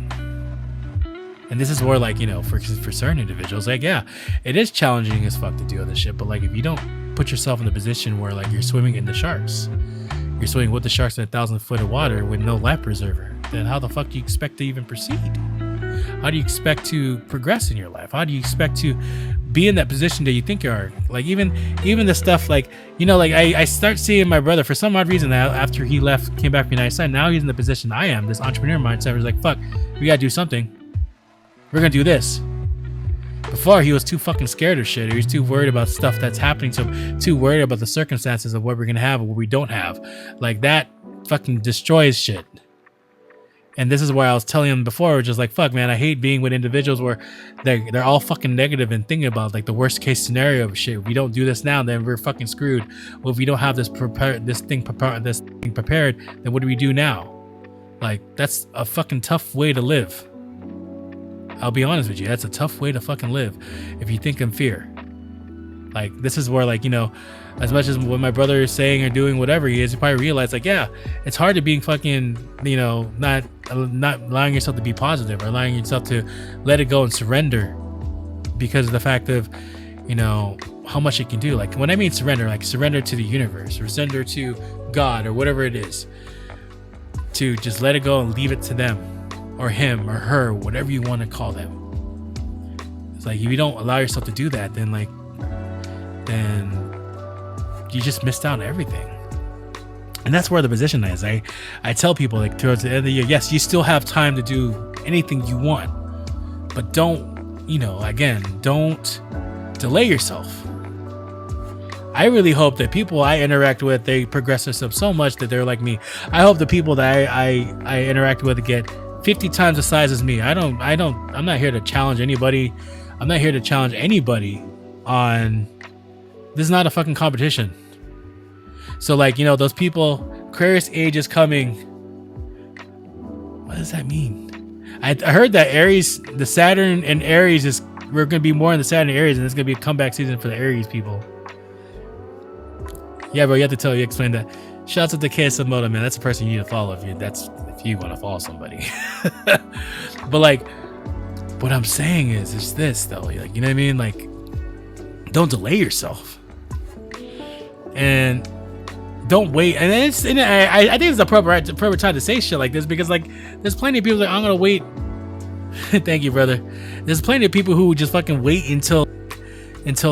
And this is where, like, you know, for certain individuals, like, yeah, it is challenging as fuck to do all this shit. But like, if you don't put yourself in a position where like you're swimming in the sharks, you're swimming with the sharks in 1,000 foot of water with no life preserver, then how the fuck do you expect to even proceed? How do you expect to progress in your life? How do you expect to be in that position that you think you are? Like even the stuff like, you know, like I start seeing my brother for some odd reason after he came back from the United States. Now he's in the position I am, this entrepreneur mindset where he's like, fuck, we gotta do something. We're gonna do this. Before he was too fucking scared of shit. He was too worried about stuff that's happening to him, too worried about the circumstances of what we're gonna have or what we don't have. Like that fucking destroys shit. And this is why I was telling him before, just like, fuck, man, I hate being with individuals where they're all fucking negative and thinking about like the worst case scenario of shit. If we don't do this now, then we're fucking screwed. Well, if we don't have this thing prepared, then what do we do now? Like, that's a fucking tough way to live. I'll be honest with you. That's a tough way to fucking live if you think in fear. Like, this is where, like, you know, as much as what my brother is saying or doing whatever he is, you probably realize, like, yeah, it's hard to be fucking, you know, not allowing yourself to be positive or allowing yourself to let it go and surrender because of the fact of, you know, how much it can do. Like, when I mean surrender, like surrender to the universe or surrender to God or whatever it is, to just let it go and leave it to them or him or her, whatever you want to call them. It's like, if you don't allow yourself to do that, then you just missed out on everything. And that's where the position is. I tell people, like, towards the end of the year, yes, you still have time to do anything you want, but don't, you know, again, don't delay yourself. I really hope that people I interact with, they progress themselves so much that they're like me. I hope the people that I interact with get 50 times the size as me. I'm not here to challenge anybody. I'm not here to challenge anybody on, this is not a fucking competition. So, like, you know, those people, Aquarius age is coming. What does that mean? I heard that Aries, the Saturn and Aries we're going to be more in the Saturn and Aries, and it's going to be a comeback season for the Aries people. Yeah, bro, you have to explain that. Shouts out to KSM Moto, man. That's the person you need to follow if you want to follow somebody. But, like, what I'm saying is this, though. Like, you know what I mean? Like, don't delay yourself. And don't wait. And I think it's the proper time to say shit like this, because, like, there's plenty of people that I'm gonna wait. Thank you, brother. There's plenty of people who just fucking wait until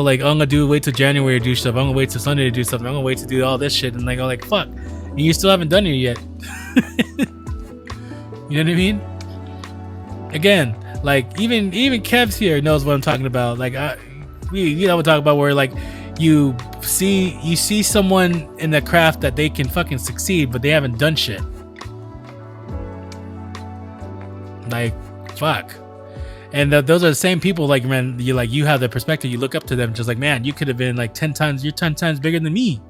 like, I'm gonna wait till January to do stuff. I'm gonna wait till Sunday to do something. I'm gonna wait to do all this shit, and like, I'm like, fuck, and you still haven't done it yet. You know what I mean? Again, like, even Kev's here knows what I'm talking about. Like, we talk about where, like, you see someone in the craft that they can fucking succeed, but they haven't done shit. Like, fuck. And those are the same people, like, man, you have the perspective, you look up to them, just like, man, you could have been like 10 times, you're 10 times bigger than me.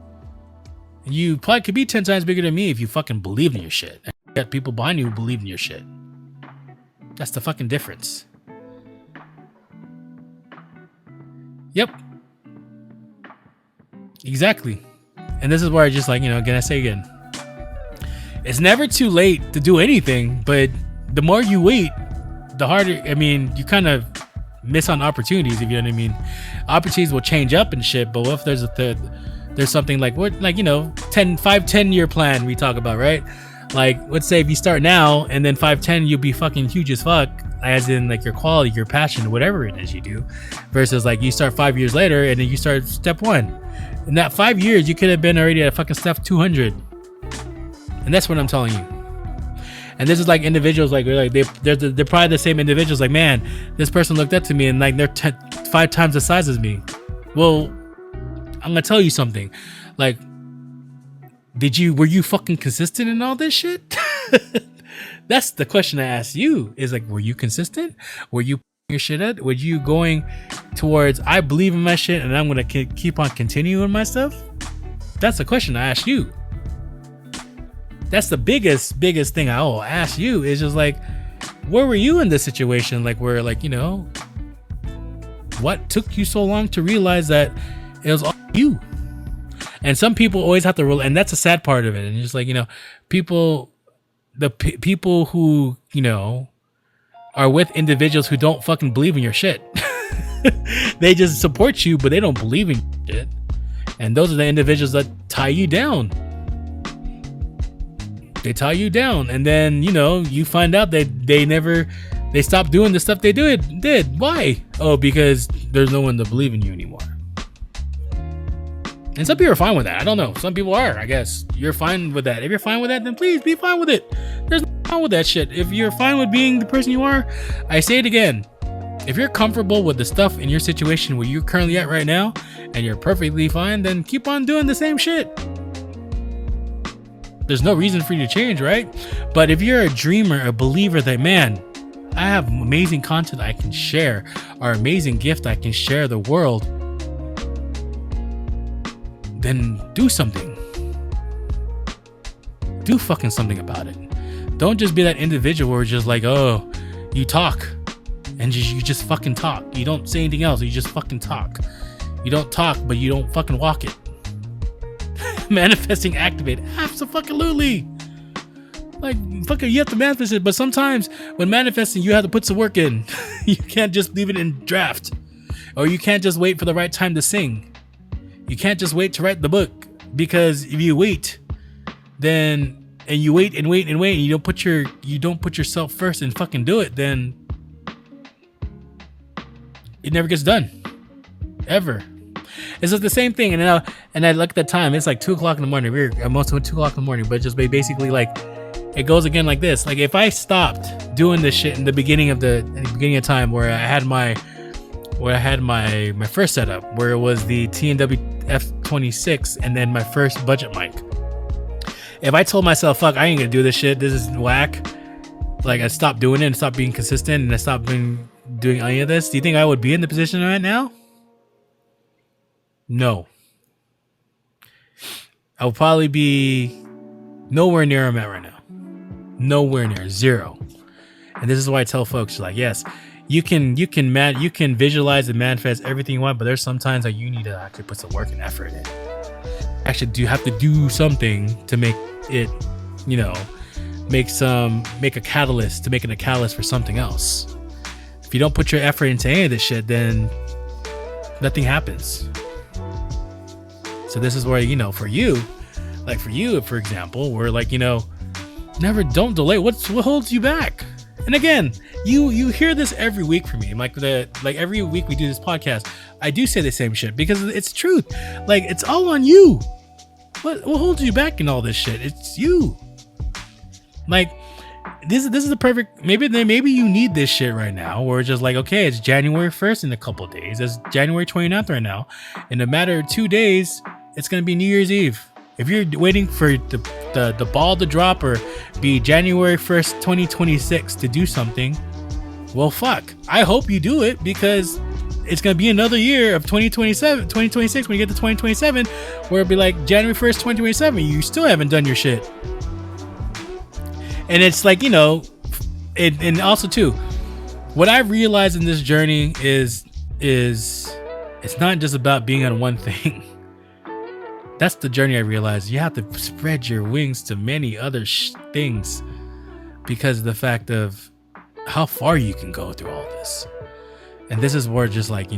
You probably could be 10 times bigger than me if you fucking believe in your shit. And you got people behind you who believe in your shit. That's the fucking difference. Yep. Exactly. And this is where I just, like, you know, again, I say again, it's never too late to do anything, but the more you wait, the harder. I mean, you kind of miss on opportunities, if you know what I mean. Opportunities will change up and shit, but what if there's something like what, like, you know, 10 year plan we talk about, right? Like, let's say if you start now and then 5-10 you'll be fucking huge as fuck, as in like your quality, your passion, whatever it is you do, versus like you start 5 years later and then you start step 1. In that 5 years you could have been already at fucking step 200. And that's what I'm telling you. And this is like individuals, like they're probably the same individuals. Like, man, this person looked up to me and like they're 5 times the size as me. Well, I'm gonna tell you something. Like, were you fucking consistent in all this shit? That's the question I asked you. Is like, were you consistent? Were you putting your shit at? Were you going towards, I believe in my shit and I'm gonna keep on continuing my stuff? That's the question I asked you. That's the biggest thing I will ask you, is just like, where were you in this situation? Like, where, like, you know, what took you so long to realize that it was all you? And some people always have to, and that's a sad part of it. And just like, you know, people who, you know, are with individuals who don't fucking believe in your shit. They just support you, but they don't believe in your shit. And those are the individuals that tie you down. They tie you down, and then, you know, you find out that they stopped doing the stuff they did. Why? Oh, because there's no one to believe in you anymore. And some people are fine with that. I don't know. Some people are, I guess. You're fine with that. If you're fine with that, then please be fine with it. There's nothing wrong with that shit. If you're fine with being the person you are, I say it again. If you're comfortable with the stuff in your situation where you're currently at right now, and you're perfectly fine, then keep on doing the same shit. There's no reason for you to change, right? But if you're a dreamer, a believer that, man, I have amazing content I can share, or amazing gift I can share the world, then do something. Do fucking something about it. Don't just be that individual where it's just like, oh, you talk and you just fucking talk. You don't say anything else. You just fucking talk. You don't talk, but you don't fucking walk it. Manifesting activate, absolutely. Like, fucking, you have to manifest it, but sometimes when manifesting, you have to put some work in. You can't just leave it in draft, or you can't just wait for the right time to sing. You can't just wait to write the book, because if you wait, then and you wait, and you don't put yourself first and fucking do it, then it never gets done, ever. It's just the same thing. And I look at the time, it's like 2:00 in the morning. We're almost 2:00 in the morning, but just basically like, it goes again like this. Like, if I stopped doing this shit in the beginning of time, where I had my first setup, where it was the T&W F26 and then my first budget mic. If I told myself, fuck, I ain't gonna do this shit, this is whack, like, I stopped doing it and stopped being consistent and I stopped doing any of this, do you think I would be in the position right now? No. I would probably be nowhere near I'm at right now. Nowhere near. Zero. And this is why I tell folks, like, yes, you can visualize and manifest everything you want, but there's sometimes that you need to actually put some work and effort in. Actually, do have to do something to make it, you know, make a catalyst, to make it a catalyst for something else. If you don't put your effort into any of this shit, then nothing happens. So this is where, you know, for you, for example, where, like, you know, don't delay. What holds you back? And again, you hear this every week from me. Like every week we do this podcast, I do say the same shit because it's truth. Like, it's all on you. What holds you back in all this shit? It's you. Like, this is the perfect. Maybe you need this shit right now, where it's just like, okay, it's January 1st in a couple of days. It's January 29th right now. In a matter of 2 days, it's gonna be New Year's Eve. If you're waiting for the ball to drop or be January 1st, 2026 to do something, well, fuck. I hope you do it, because it's going to be another year of 2026 when you get to 2027, where it'll be like January 1st, 2027. You still haven't done your shit. And it's like, you know, and also too, what I've realized in this journey is it's not just about being on one thing. That's the journey I realized. You have to spread your wings to many other things. because of the fact of how far you can go through all this. And this is where just like,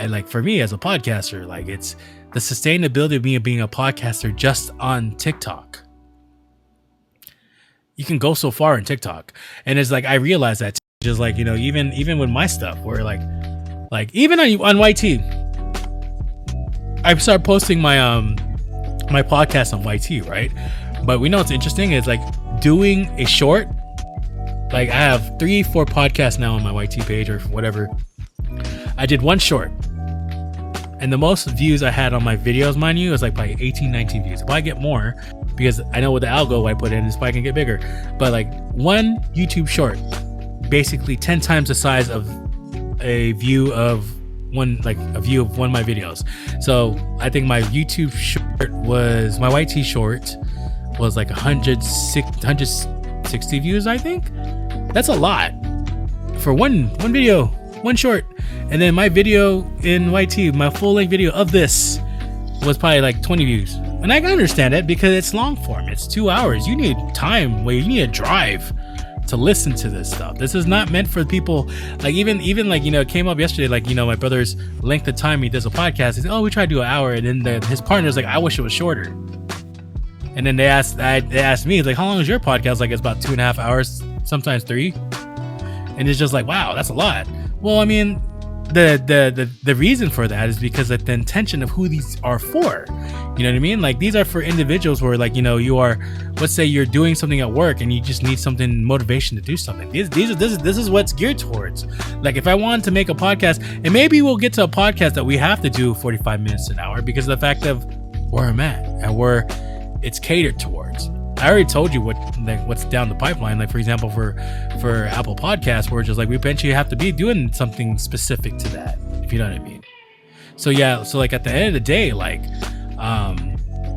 like for me as a podcaster, like it's the sustainability of me being a podcaster just on TikTok. You can go so far in TikTok. And it's like, I realize that just like, even with my stuff where like even on YT, I started posting my podcast on YT, right? But we know what's interesting is like doing a short. Like I have 3-4 podcasts now on my YT page or whatever. I did one short, and the most views I had on my videos, mind you, was like probably 18-19 views. If I get more, because I know with the algo I put in, this probably can get bigger. But like one YouTube short, basically 10 times the size of a view of one of my videos. So I think my YouTube short was, my YT short was like 160 views, I think. That's a lot for one video, one short. And then my video in YT, my full length video of this was probably like 20 views. And I can understand it because it's long form. It's 2 hours. You need time where you need a drive to listen to this stuff. This is not meant for people like even like, it came up yesterday, like, my brother's length of time he does a podcast. He said, we try to do an hour. And then his partner's like, I wish it was shorter. And then they asked me, like, how long is your podcast? Like, it's about 2.5 hours, sometimes 3. And it's just like, wow, that's a lot. Well, I mean, the reason for that is because of the intention of who these are for. You know what I mean? Like, these are for individuals where, like, you are, let's say you're doing something at work and you just need something, motivation to do something. This is what's geared towards. Like, if I wanted to make a podcast, and maybe we'll get to a podcast that we have to do 45 minutes an hour because of the fact of where I'm at and where it's catered towards. I already told you what's down the pipeline. Like, for example, for Apple Podcasts, we're just like, we eventually have to be doing something specific to that, if you know what I mean. So yeah, so like at the end of the day, like,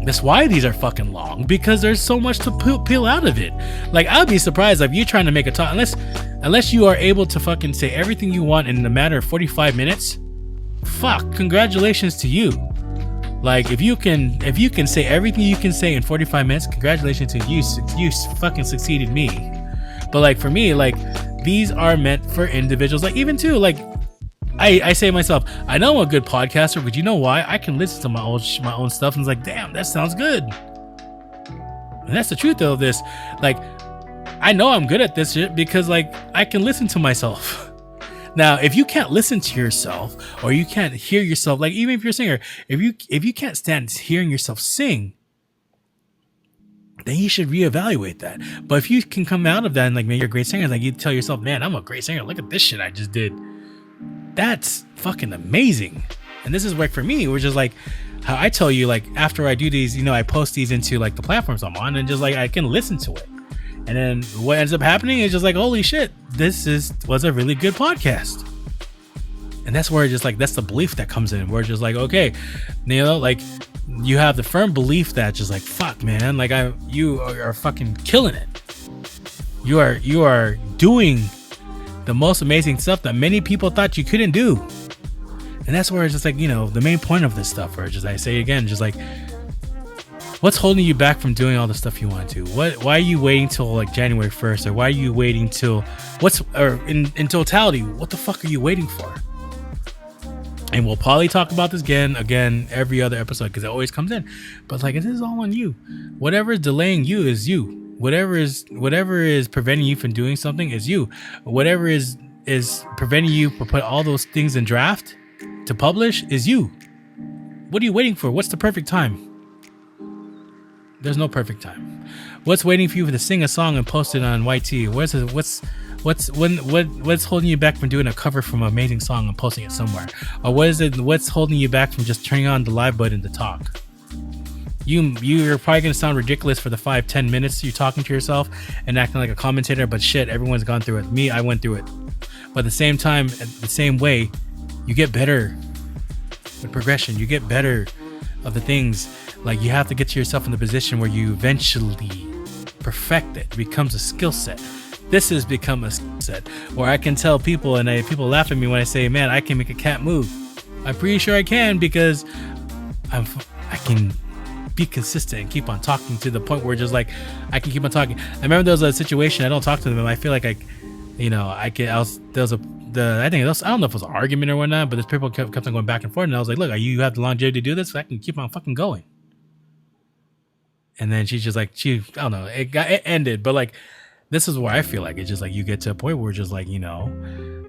that's why these are fucking long, because there's so much to peel out of it. Like, I'd be surprised if you're trying to make a talk, unless you are able to fucking say everything you want in a matter of 45 minutes. Fuck, congratulations to you. Like, if you can say everything you can say in 45 minutes, congratulations to you. You fucking succeeded me. But like for me, like, these are meant for individuals. Like, even too, like, I say to myself, I know I'm a good podcaster, but you know why? I can listen to my own stuff and it's like, damn, that sounds good. And that's the truth of this. Like, I know I'm good at this shit because, like, I can listen to myself. Now, if you can't listen to yourself or you can't hear yourself, like, even if you're a singer, if you can't stand hearing yourself sing, then you should reevaluate that. But if you can come out of that and, like, maybe you're a great singer, like, you tell yourself, man, I'm a great singer. Look at this shit I just did. That's fucking amazing. And this is like, for me, we're just like how I tell you, like, after I do these, I post these into like the platforms I'm on, and just like I can listen to it. And then what ends up happening is just like, holy shit, this was a really good podcast. And that's where just like, that's the belief that comes in. We're just like, okay, like, you have the firm belief that just like, fuck, man, like, you are fucking killing it. You are doing the most amazing stuff that many people thought you couldn't do. And that's where it's just like, the main point of this stuff, where just, I say again, just like, what's holding you back from doing all the stuff you want to? Why are you waiting till like January 1st? Or why are you waiting till in totality, what the fuck are you waiting for? And we'll probably talk about this again every other episode, because it always comes in. But like, this is all on you. Whatever is delaying you is you. Whatever is preventing you from doing something is you. Whatever is preventing you from put all those things in draft to publish is you. What are you waiting for? What's the perfect time? There's no perfect time. What's waiting for you to sing a song and post it on YT? What's holding you back from doing a cover from an amazing song and posting it somewhere? Or what's holding you back from just turning on the live button to talk? You're probably gonna sound ridiculous for the 5-10 minutes you're talking to yourself and acting like a commentator, but shit, everyone's gone through it. Me, I went through it. But at the same time, the same way, you get better with progression. You get better of the things. Like, you have to get to yourself in the position where you eventually perfect it. It becomes a skill set. This has become a skill set where I can tell people, and people laugh at me when I say, man, I can make a cat move. I'm pretty sure I can, because I can be consistent and keep on talking to the point where just like I can keep on talking. I remember there was a situation I don't talk to them and I feel like I think I don't know if it was an argument or whatnot, but this people kept on going back and forth, and I was like, look, you have the longevity to do this, so I can keep on fucking going. And then she's just like, I don't know, it ended, but like, this is where I feel like it's just like you get to a point where just like,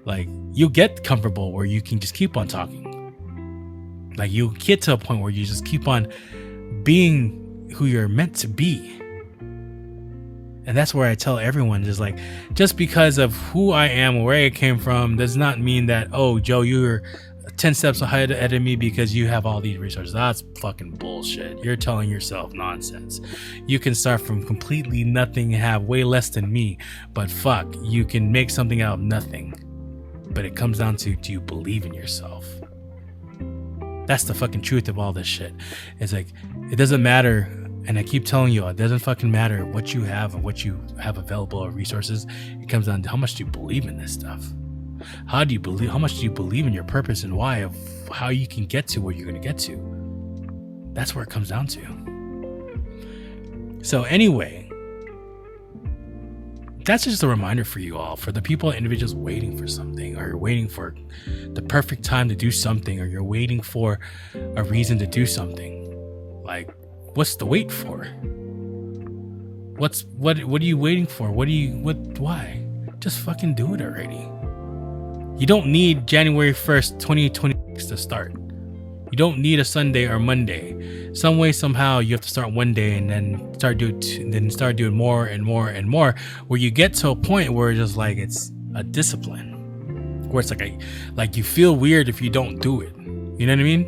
like you get comfortable where you can just keep on talking. Like you get to a point where you just keep on being who you're meant to be. And that's where I tell everyone, just because of who I am, where I came from, does not mean that, oh, Joe, you're 10 steps ahead of me because you have all these resources. That's fucking bullshit. You're telling yourself nonsense. You can start from completely nothing and have way less than me, but fuck, you can make something out of nothing. But it comes down to, do you believe in yourself? That's the fucking truth of all this shit. It's like, it doesn't matter. And I keep telling you, it doesn't fucking matter what you have and what you have available of resources. It comes down to how much do you believe in this stuff? How much do you believe in your purpose and why of how you can get to where you're going to get to? That's where it comes down to. So anyway, that's just a reminder for you all, for the people, individuals waiting for something, or you're waiting for the perfect time to do something, or you're waiting for a reason to do something. Like, what's the wait for? What are you waiting for? Why? Just fucking do it already. You don't need January 1st, 2026 to start. You don't need a Sunday or Monday. Some way, somehow, you have to start one day and then start doing more and more and more, where you get to a point where it's just like it's a discipline, where it's like you feel weird if you don't do it. You know what I mean?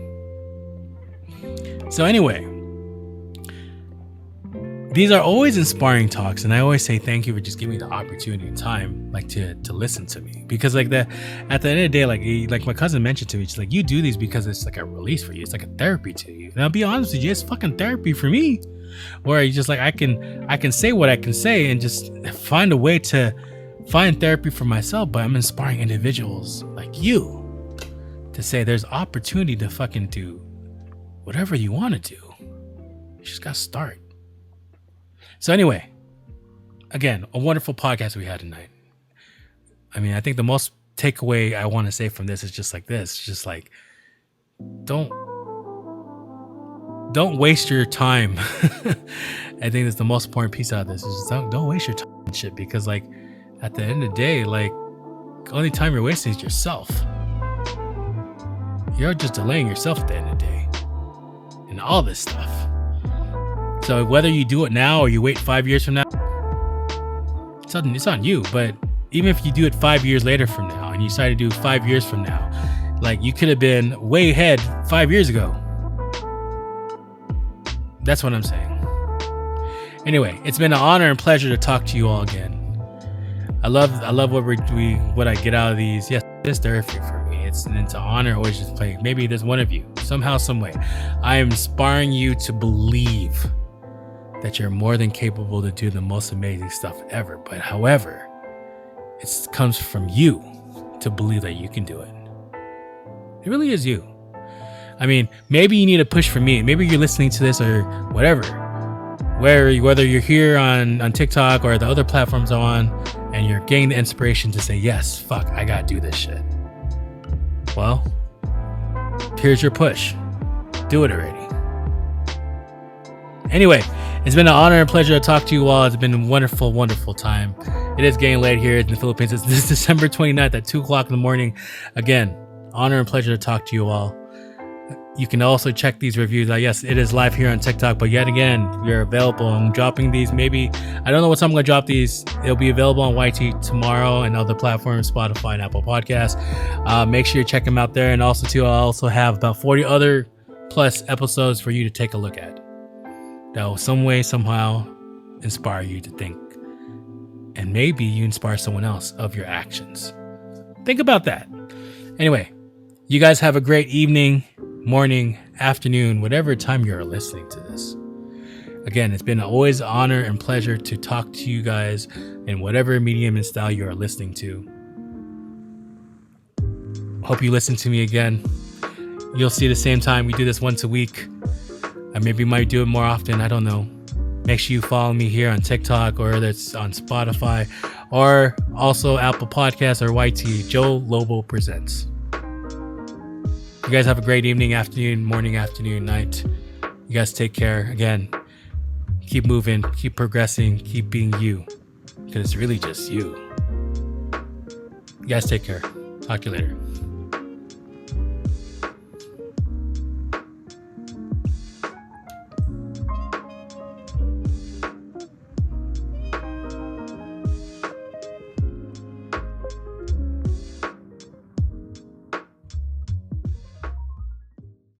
So anyway, these are always inspiring talks, and I always say thank you for just giving me the opportunity and time, like to listen to me, because like at the end of the day, like my cousin mentioned to me, she's like, you do these because it's like a release for you, it's like a therapy to you. And I'll be honest with you, it's fucking therapy for me, where you just like I can say what I can say and just find a way to find therapy for myself, but I'm inspiring individuals like you to say there's opportunity to fucking do whatever you want to do. You just gotta start. So anyway, again, a wonderful podcast we had tonight. I mean, I think the most takeaway I want to say from this is just like this. Just like, don't waste your time. I think that's the most important piece out of this. Is just don't waste your time and shit, because like at the end of the day, like the only time you're wasting is yourself. You're just delaying yourself at the end of the day. And all this stuff. So whether you do it now or you wait 5 years from now, it's on you. But even if you do it 5 years later from now, and you decide to do 5 years from now, like you could have been way ahead 5 years ago. That's what I'm saying. Anyway, it's been an honor and pleasure to talk to you all again. I love what I get out of these. Yes, it's therapy for me. It's an honor always just play. Maybe there's one of you somehow, some way. I am inspiring you to believe that you're more than capable to do the most amazing stuff ever. But however, it comes from you to believe that you can do it. It really is you. I mean, maybe you need a push from me. Maybe you're listening to this or whatever, whether you're here on TikTok or the other platforms I'm on, and you're getting the inspiration to say, yes, fuck, I gotta do this shit. Well, here's your push. Do it already. Anyway, it's been an honor and pleasure to talk to you all. It's been a wonderful, wonderful time. It is getting late here in the Philippines. It's this December 29th at 2 o'clock in the morning. Again, honor and pleasure to talk to you all. You can also check these reviews. Yes, it is live here on TikTok, but yet again, you're available. I'm dropping these. Maybe, I don't know what time I'm going to drop these. It'll be available on YT tomorrow and other platforms, Spotify and Apple Podcasts. Make sure you check them out there. And also, too, I also have about 40 other plus episodes for you to take a look at. That will some way, somehow inspire you to think. And maybe you inspire someone else of your actions. Think about that. Anyway, you guys have a great evening, morning, afternoon, whatever time you're listening to this. Again, it's been always an honor and pleasure to talk to you guys in whatever medium and style you are listening to. Hope you listen to me again. You'll see the same time. We do this once a week. I maybe might do it more often. I don't know. Make sure you follow me here on TikTok, or that's on Spotify, or also Apple Podcasts or YT. Joe Lobo Presents. You guys have a great evening, afternoon, morning, afternoon, night. You guys take care. Again, keep moving, keep progressing, keep being you. Because it's really just you. You guys take care. Talk to you later.